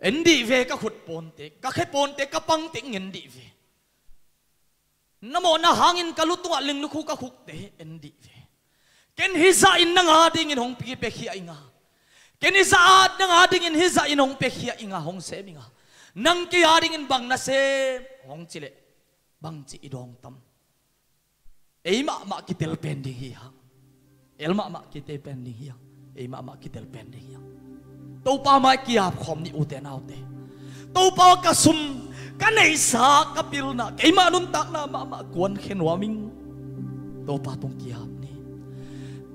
endi ve ka khut ponte ka khe ponte ka pang ting endi ve namo na hangin kalutunga lingluku ka khukte endi ve ken hiza in nanga ding in hong pi pe khia inga ken hiza nanga ding in hiza in hong pe khia inga hong seminga nang ki ading in bang na se hong chile bang chi idong tam eima ma kitel pending hi hang elma ma kitel pending hi eima ma kitel pending hi to pa ma kiap khom ni uten autte to pa ka sum ka nei sa ka pil na eima nun tak na ma kwan khen wa ming to pa tong kiap ni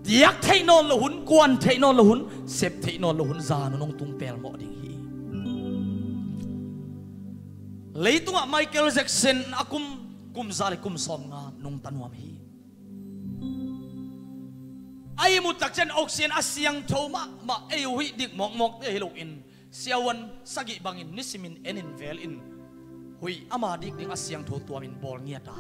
diak thei non lo hun kwan thei non lo hun sep thei non lo hun za no nong tung pel mo ding hi leitunga Michael Jackson akum kum zali kum som nga nung tanuam hi ay mu takchen oxygen asyang thoma ma ay hui dik mok mok te helo in siawan sagi bangin nisimin enin vel in hui ama dik ding asyang tho tuamin bol ngia ta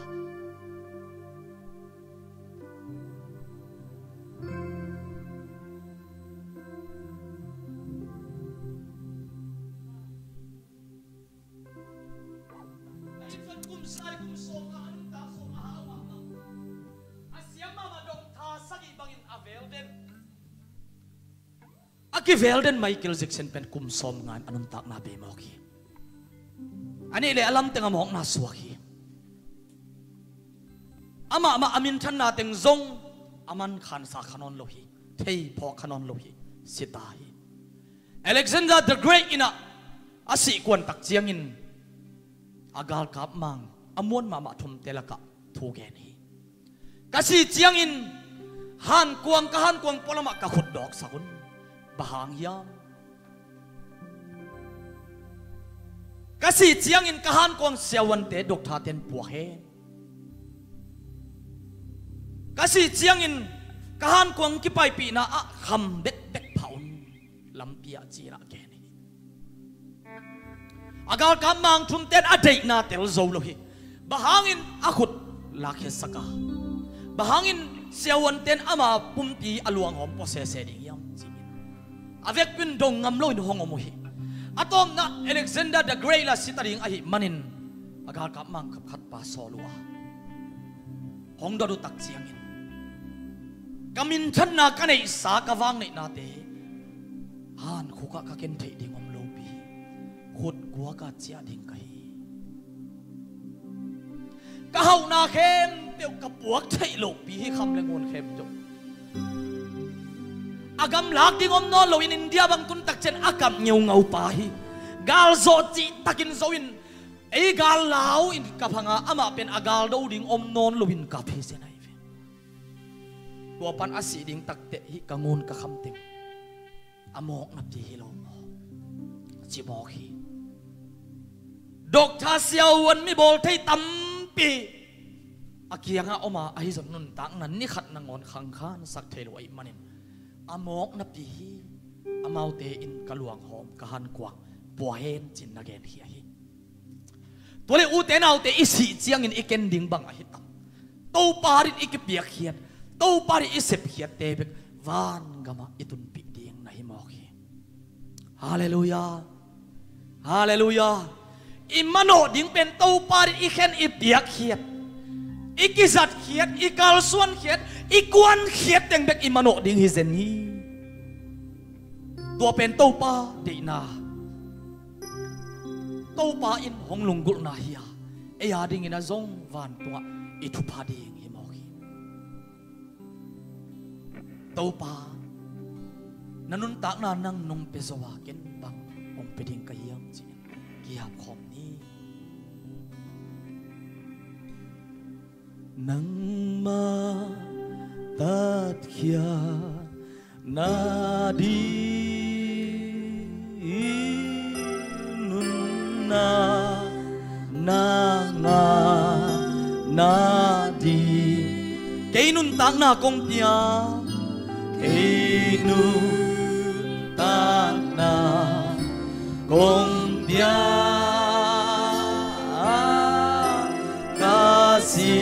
Aki velden Michael Jackson pen kum som ngan anun tak na be mo ki ani le alam tenga mok na suaki ama amin than na teng zong aman khan sa khanon lo hi thei pho khanon lo hi sita hi Alexander the Great ina asi kwan tak chiang in agal kap mang amon mama thum telaka thu gen hi kasi chiang in han kuang polama ka khut dok sakun bahang yam kasi chiang in kahan kong siawan te dok tha ten pu he kasi chiang in kahan kong ki pai pi na a kham bet bet phaun lampia chi ra ke ni agar kam mang thum ten a dei na tel zo lo hi bahangin akhut lakhe saka bahangin siawan ten ama pumti aluang hom po se se ding yam avec pin dong ngam lo in hong mo hi atom na Alexander the Great la sitaring ahi manin agar ka mang khap khat pa solwa hong do tak chiang in kamin than na ka nei sa ka wang nei na te han khuka ka ken thei ding om lo pi khut gwa ka chia ding kai ka hau na khem teu ka puak thei lo pi hi kham le ngon khem jo agam lak ding om no lo in India bang kun tak chen akam nyau ngau pa hi gal zo chi takin zo in gal lau in kapanga ama pen agal do ding om non luin ka phi se nai tua pan asi ding takte hi kangun ka khamting amok na ti hi lo mo chi mo hi dok tha siao wan mi bol thei tam pi akianga oma ahi zon nun tang nan ni khat na ngon khang khan sak thelo ai manin amok na pi hi amaute in kaluang hom ka han kwang bua hen chin na gen hi hi tole u te nau te isi chiang in iken ding bang a hi tam to parit ikipiak hiat to pari isep hiat te bek van gama itun pi ding na hi mo hi hallelujah hallelujah imano ding pen to pari ikhen ipiak hiat ikizat hiat ikal suan hiat ikuan hiat teng bek imano ding hi zen hi tua pen to pa de na to pa in hong lunggul na hiya e ya ding ina zong van tunga itu pa ding hi mo hi to pa nanun tak na nang nong pezowa ken bang ong peding kayang chi ki hap khom ni nang ma tat khia na di na na nga na di kay nun tak na kong tia kay nun tak na kong tia kasi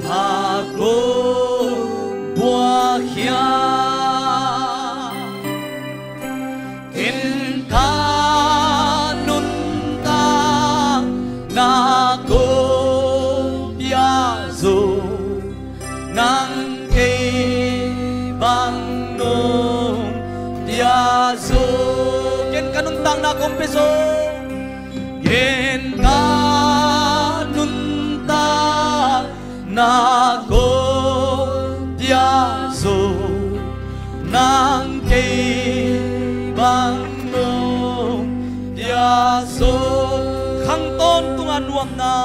ako buahya tang na kompeso gen kanunta na go diazo nang kay bangno diazo khang ton tunga nuam na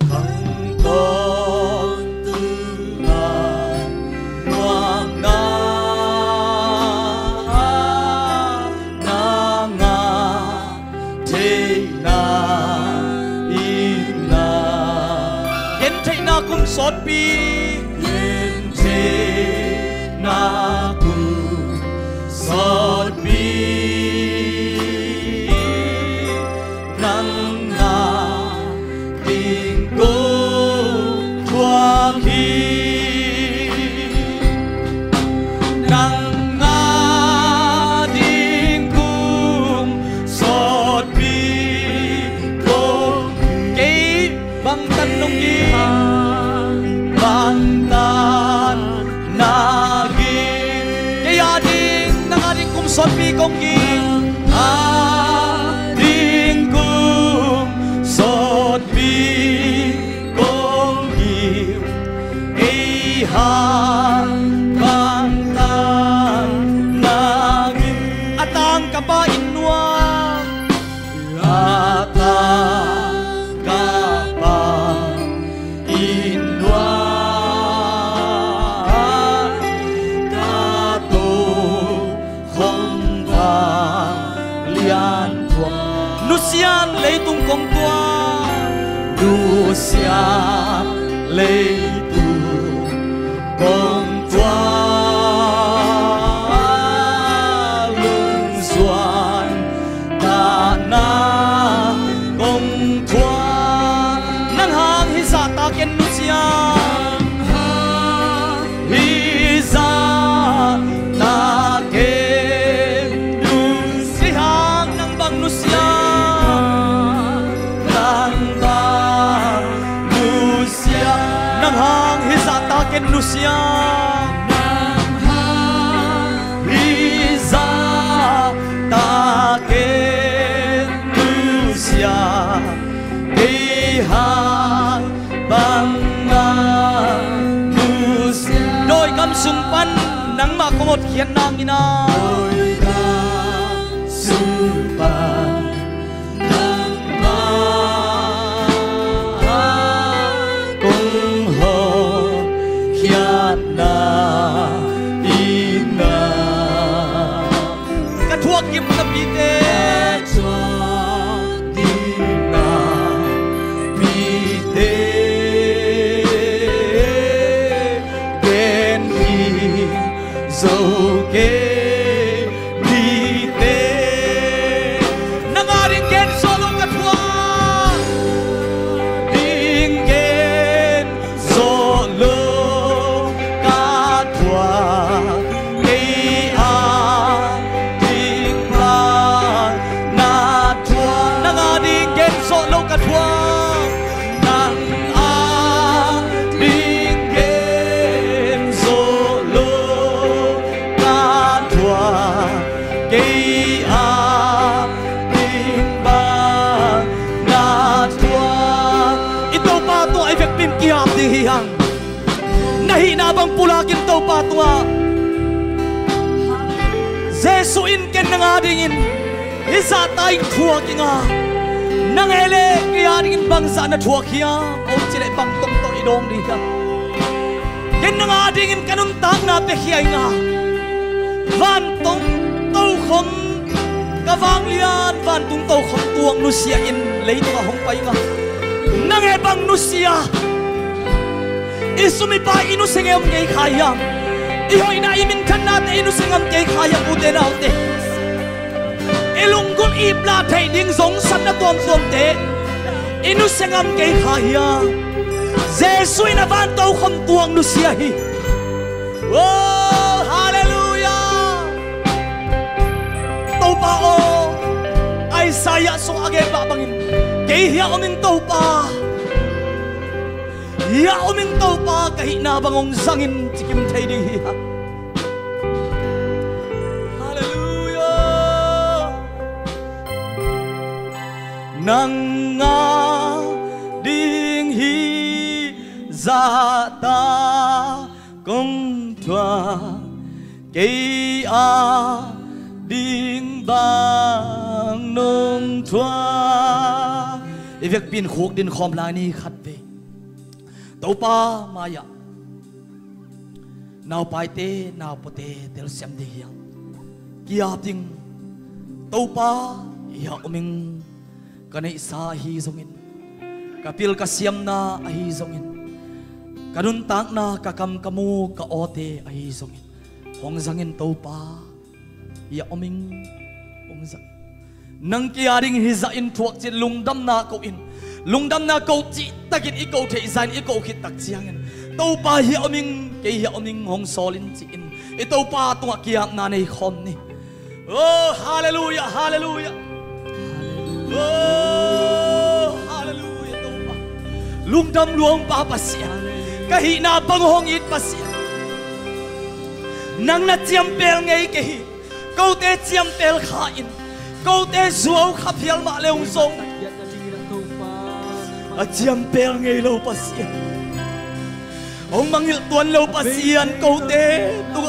khang ton tunga nuam na kun sot pi yen te na kun sot pi nang na ding ko kwa ki nang na ding kum sot pi ko kay bang tanong gi Bantan naging kaya ding nangaring kum sot pi kong king ading kum sot pi kong king ihan bantan naging atang kapa inwang atang kapa Lucian lấy tung công tua Lucian lấy tung công tua lung xuan ta na công tua nang hang hi sa ta ken Lucian hi sa ta ken Lucian nang bang Lucian nang hang hi sa ta ken Lucian nang hang hi sa ta ken Lucian hi han bang Lucian đôi cam sung pan nang ma ko một khian nang ina đôi cam sung pan nang ma di hiang nahi na bang pulakin to patwa Jesu in ken nga dingin isa tayong thua kinga nang ele kaya dingin bangsa na thua kia o chile bang tong to idong di hiang ken nga dingin kanuntang na pe hiai nga van tong to khom kawang lian van tung to khom tuang nu sia in lấy to hong pai nga nang e bang nu sia isumi pa inu sengem ngei khayam ihoi na imin khan na te inu sengam ngei khayam u te na te elungul ibla thei ding zong san na tom tom te inu sengam ngei khayam Jesu ina van to khom tuang nu sia hi oh hallelujah to pa o ai saya so age ba bangin kei hiya oming to pa ya oming to pa kahi na bangong sangin chikim thei ding hiya hallelujah nang nga ding hi za ta công thua cây a đinh bang nông thua việc pin khúc din khom lai ni khát về tàu pa maya nào pai te nào pote tel xem đi hiang kia ting tàu pa ya oming kanai sa hi zongin kapil kasiam na hi zongin kanun tak na kakam kamu ka ote ai zongin hong zangin to pa ya oming ong zang nang kia ding hiza in thuak chin lungdam na ko chi takin i ko thei zan i ko khit tak chiangin to pa hi oming ke hi oming hong solin chi in i to pa tunga kia na nei khom ni oh hallelujah hallelujah oh hallelujah to pa lungdam luang pa pasia kahi na panghong it pasia nang na chiam pel ngei ke hi ko te chiam pel kha in ko te zuaw kha phial ma leung song a chiam pel ngei lo pasia ong mangil tuan lo pasian ko te tu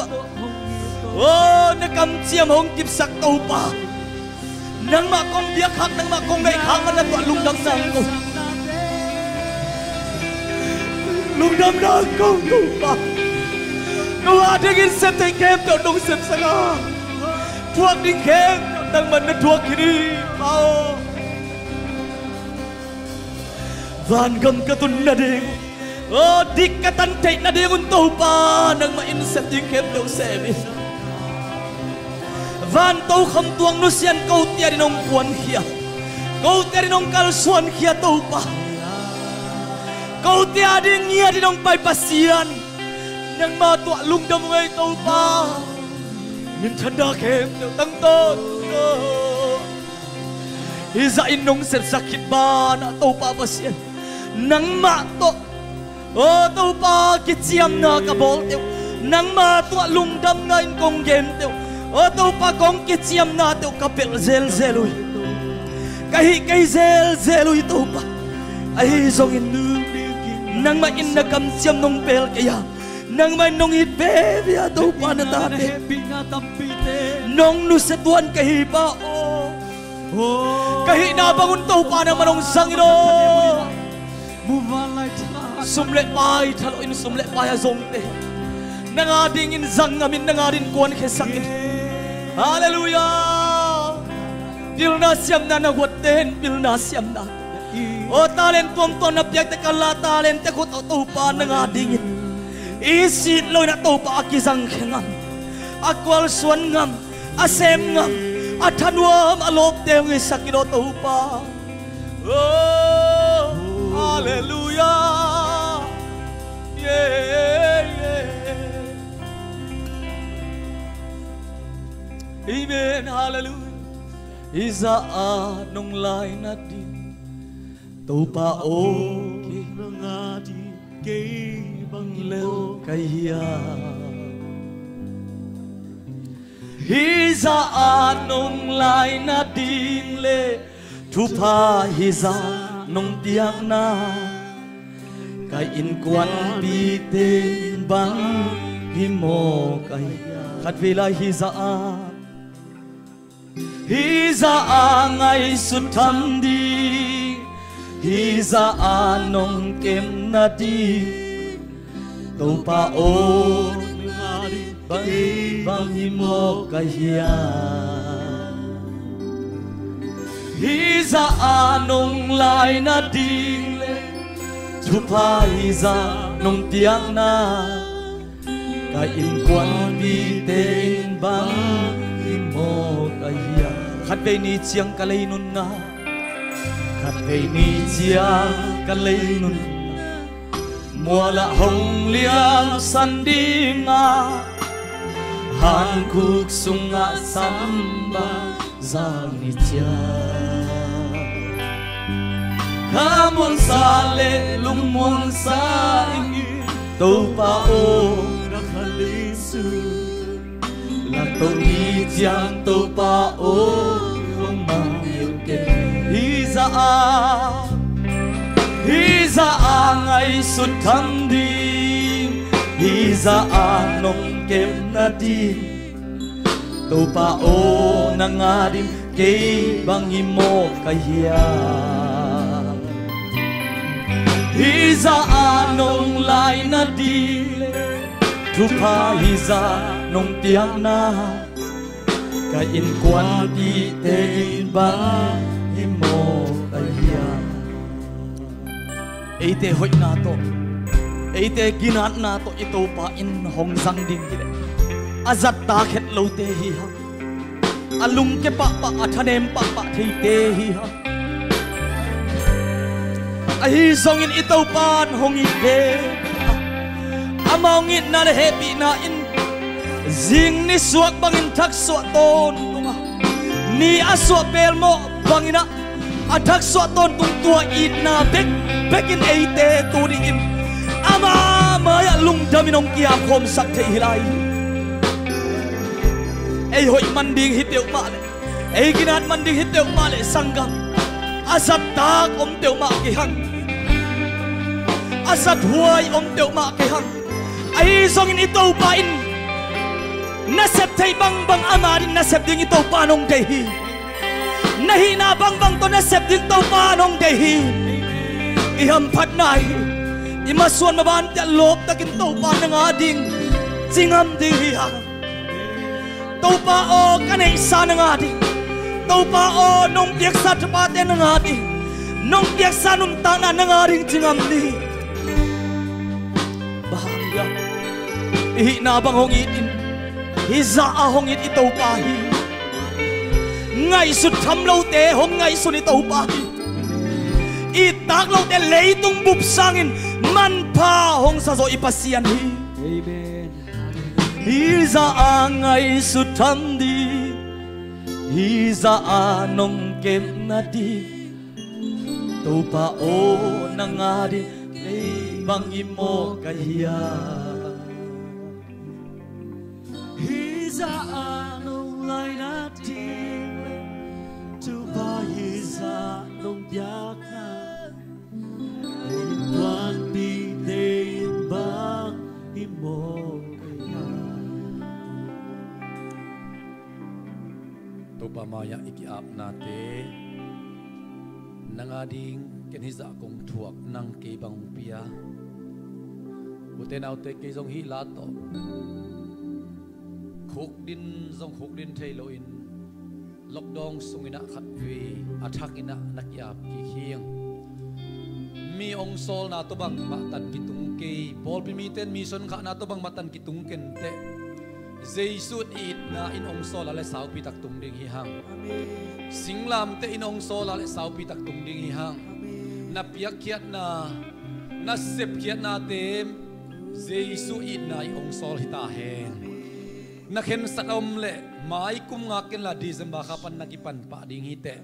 oh na kam chiam hong kip sak to pa nang ma kong bia khak nang ma kong ngai khak na tu lungdam sang ko lungdam na ko tu pa no adingin sem te kem to dong sem sanga thuak ding kem nang man na thuak kini pao van gam ka tun na ding oh dik ka tan te na ding un to pa nang ma in sem ding kem dong sem van to kham tuang nu sian ko tia di nong kuan khia ko tia di nong kal suan khia to pa ko tia ding nia di nong pai pasian nang ma tua lung dam ngai to pa min thanda kem to tang to iza in nong set sakit ba na to pa pasian nang ma to o to pa ki chiam na ka bol te nang ma tua lung dam ngai kong game te o to pa kong ki chiam na te ka pel zel zelui kai zel zelui to pa ai zong in nang ma in na kam chiam nong pel kaya nang mai nong hit be bia to pa na ta te nong nu se tuan kahi ba o kahi na bangun to pa na manong sangino sumle pai thalo in sumle pai azong te nanga ding in zang amin nanga din kuan khe sakin hallelujah pilna siam na nawaten pilna siam na o talen tom ton na piak te kala talen te ko to pa nanga ding isit loi na to pa akizang khengam akwal suan ngam asem ngam athanuam alop te ngi sakino to pa oh hallelujah yeah amen hallelujah iza nong lai na din to pa o ki nga di ke bang leo kaya hiza anong lai na din le tu pa hiza nong tiang na cái in quan bi tên băng hi mô cái khát vì lại hi ra ngày xuất thăm đi hi ra nông kem na đi tàu pa ô băng hi mô cái hi ra nông lại na đi thu pa hi ra nông tiếng na cái in quan bi tên băng hi mô cái khát về ni chiang cái lấy nun na khát về ni chiang cái lấy nun mùa là hồng liang san đi nga Hàn Quốc sung ngã samba ra ni chiang khá muôn xa lệ lung muôn xa tàu pa ô đã khá lý sư là tàu ni chiang tàu pa ô không mang nhiều kề hi ra ngày xuất thăm đi hi ra nông kem na đi tàu pa ô na nga dim kê bang hi mo cái hi ra nông lại na đi thu pa hi ra nông tiếng na cái in quan đi tên bang hi mo cái ấy te hội na to ấy te ginat na to ito pa in hong sang ding kile azat ta khet lo te hi ha alung ke pa athanem pa thei te hi ha ahi song in ito pan hong i te among it na le happy na in zing ni suak bangin thak suak ton tunga ni aswa pel mo bangina athak suak ton tung tua it na back in eite tu di in ama maya lung daminong kia khom sak the hilai ei hoi manding hiteu ma le ei ginat manding hiteu ma le sangam asat tak om teu ma ki hang asat huai om teu ma ki hang ai song in ito pa in nasep thei bang bang amarin nasep ding ito pa nong dei hi nahi na bang bang to nasep ding to pa nong dei hi iham phat nai imasuan maban ta lop takin to pa nang ading chingam di hi ha to pa o kanai sa nang ading to pa o nong piak sa pa te nang ading nong piak sa num ta na nang ading chingam di bahaya ihi na bang hong itin hi za a hong it ito pa hi ngai sut tham lo te hong ngai sun ito pa hi itak lo te leitung bup sangin man pa hong sa zo ipasian hi amen hi za a ngai sut tham di hi za a nong kem na di to pa o na nga di bang imo kaya hi za a nong lai na di to pa hi za nong yak na quan bi de bang imo kaya to pa maya iki ap na te nangading ken hiza kong thuak nang ke bang pia uten autte ke jong hi la to khuk din thailo in lockdown sungina khatwi athakina nakyap ki hiang mi ong sol na to bang matan kitung ke bol pimiten mission kha na to bang matan kitung ken te Jesus it na in ong sol ale sau pi tak tung ding hi hang singlam te in ong sol ale sau pi tak tung ding hi hang na piak kiat na sep kiat na tem Jesus it na in ong sol hita hen na khen sakom le mai kum nga ken la December kha pan nakipan pa ding hi te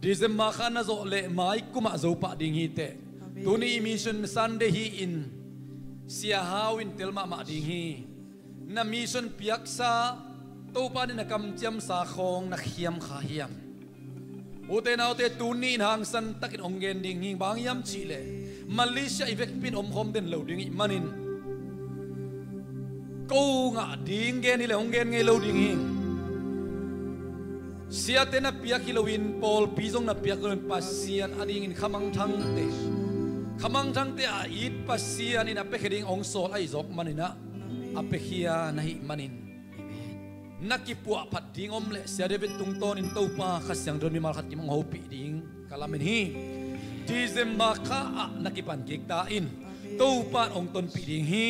December kha na zo le mai kuma zo pa ding hi te tuni mission Sunday hi in sia hawin telma ma ding hi na mission piaksa to pa ni na kam chiam sa khong na khiam kha hiam ute naute tuni hang san takin ongen ding hi bang yam chi le Malaysia ivek pin om den lo ding manin ko nga ding gen ni leong gen ngai lo ding hi sia te na pia kilowin pol pizong na pia kilowin pasian ading in khamang thang te a it pasian in apekheding ong sol ai zok manina apekhia nahi manin nakipua phat ding om le sia debet tung ton in topa khasyang don mi mal khat kimong hopi ding kalamin hi December ka nakipan kikta in topa ong ton pi ding hi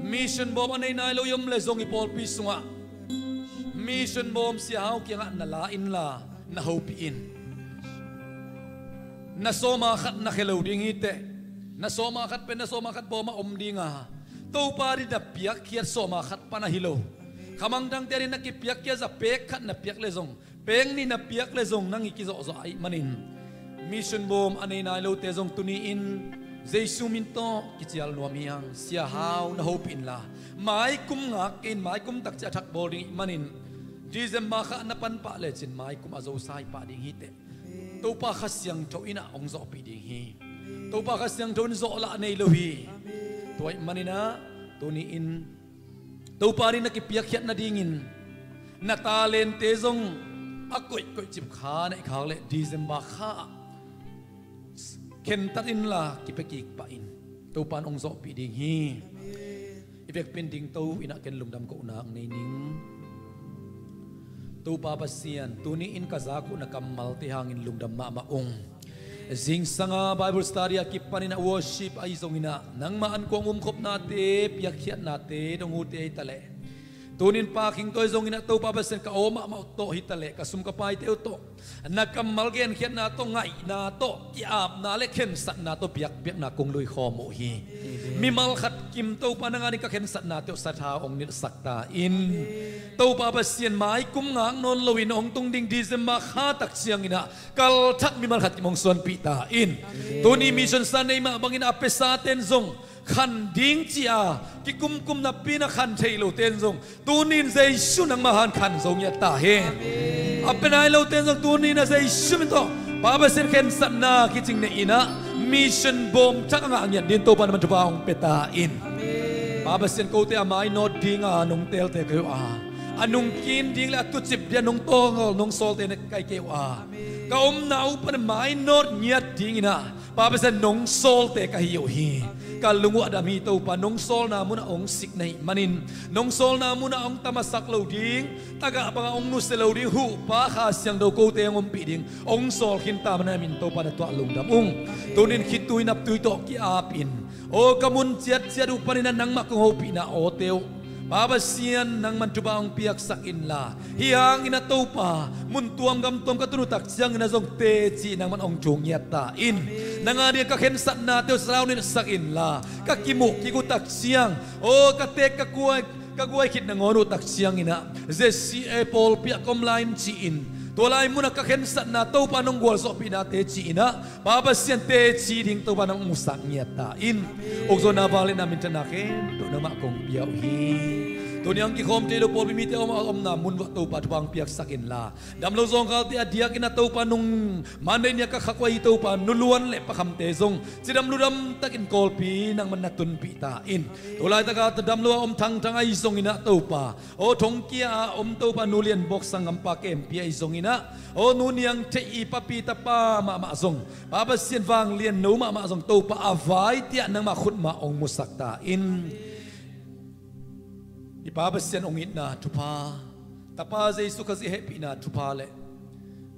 mission bom anay na lo yom le zong ipol pisunga mission bom siya hau kya nga nalain la na hopi in na soma khat na khelo ding ite na soma khat pen na soma khat boma om dinga topa ri da piak khiat soma khat pana hilo khamang dang teri na ki piak kya za pek khat na piak le zong peng ni na piak le zong nang iki zo ai manin mission bom anay na lo te zong tuni in Jesu minto kichial nuamiang sia hau na hope in la mai kum ngak in mai kum tak cha thak boarding manin December kha na pan pa le chin mai kum azo sai pa ding hi te to pa khasyang tho ina ong zo pi ding hi to pa khasyang thon zo la nei lo hi toy manina tuni in to pa ri na ki piak khiat na ding in na talent te zong akoi koi chip kha nei khang le December kha ken tatin la kipekik pa in to pan ong zo pi ding hi ipek pin ding to ina ken lungdam ko na ang nei ning to pa pasian tuni in kazaku na kamal ti hangin lungdam ma ong zing sanga bible study akipan ina worship ai zongina nang maan ko khop na te piak khiat na te dong hu te tale tunin pa king toy zongina to pa basen ka oma ma to hitale ka sum ka pai te to nakamal gen khiat na to ngai na to ki ap na le khen sat na to piak na kong lui kho mo hi mi mal khat kim to pa na ngani ka khen sat na te satha ong ni sakta in to pa basen mai kum ngang non loin ong tung ding December kha tak siang ina kal thak mi mal khat ki mong son pi ta in tuni mission san nei ma bangin apesa ten zong khan ding chia ki kum na pina khan thailo ten zong tunin Jesu nang mahan khan zong ya ta hen apenai lo ten zong tunin na Jesu min to baba sen khen satna ki ching ne ina mission bom thak nga nyan din to pan man thwa ong peta in baba sen ko te amai not ding a nong tel te ko a anung kin ding la tu chip dia nong to ngol nong sol te ne kai ke a ka om na u pan mai not nyat ding ina baba sen nong sol te ka hiu hi kalungu adami to pa nong sol na muna ong sik nei manin nong sol na muna ong tamasak lo ding taga banga ong nu se lo ding hu pa kha siang do ko te ngom pi ding ong sol khin ta mana min to pa na to lungdam ung tunin khitui nap tui to ki apin o kamun chiat u panina nang ma ko pi na o teu baba sian nang man tuba ong piak sakin la hiang ina to pa mun tuam gam tom ka tunu tak siang ina zong te chi nang man ong chung yata in nanga dia ka khen sat na teu srau ni sakin la ka kimu ki ku tak siang o ka te ka guai khit na ngonu tak siang ina zesi apple piak kom line chi in tolai muna ka khen sat na to pa nong gol so pi na te chi ina baba sian te chi ding to pa nang musak nyata in okzo na bale na min tana ken to na ma kong piau hi to niang ki khom te do pol mi te om na mun wa to pa bang piak sakin la dam lo zong kal te adia kina to pa nung mande nya ka khakwai to pa nuluan le pa kham te zong chidam ludam takin kol pi nang man natun pi ta in tolai ta ka dam lo om thang ai zong ina to pa o thong kia om to pa nulian box sangam pa kem pi ai zong ina o nuniang te i pa pi ta pa ma zong baba sian wang lian no ma zong to pa avai tia nang ma khut ma ong musak ta in Baba sian ong it na tupa tapa Jesu kasi happy na tupa le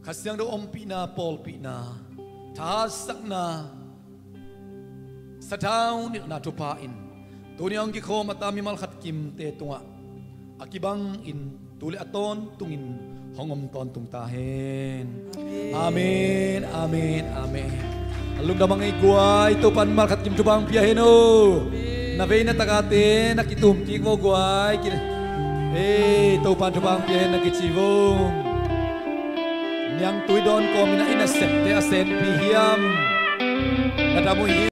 kasyang do om pi na pol pi na tasak na sa town na tupa in tunyang ki khom atami mal khat kim te tunga akibang in tuli aton tungin hongom ton tung tahen amen amen amen alung damang iguay to pan mal khat kim tubang piaheno Navay na takate nakitum kiko guay to pan tubang piahen nakichivong Niang tuy don ko mina inasente asen pihiyam nadamu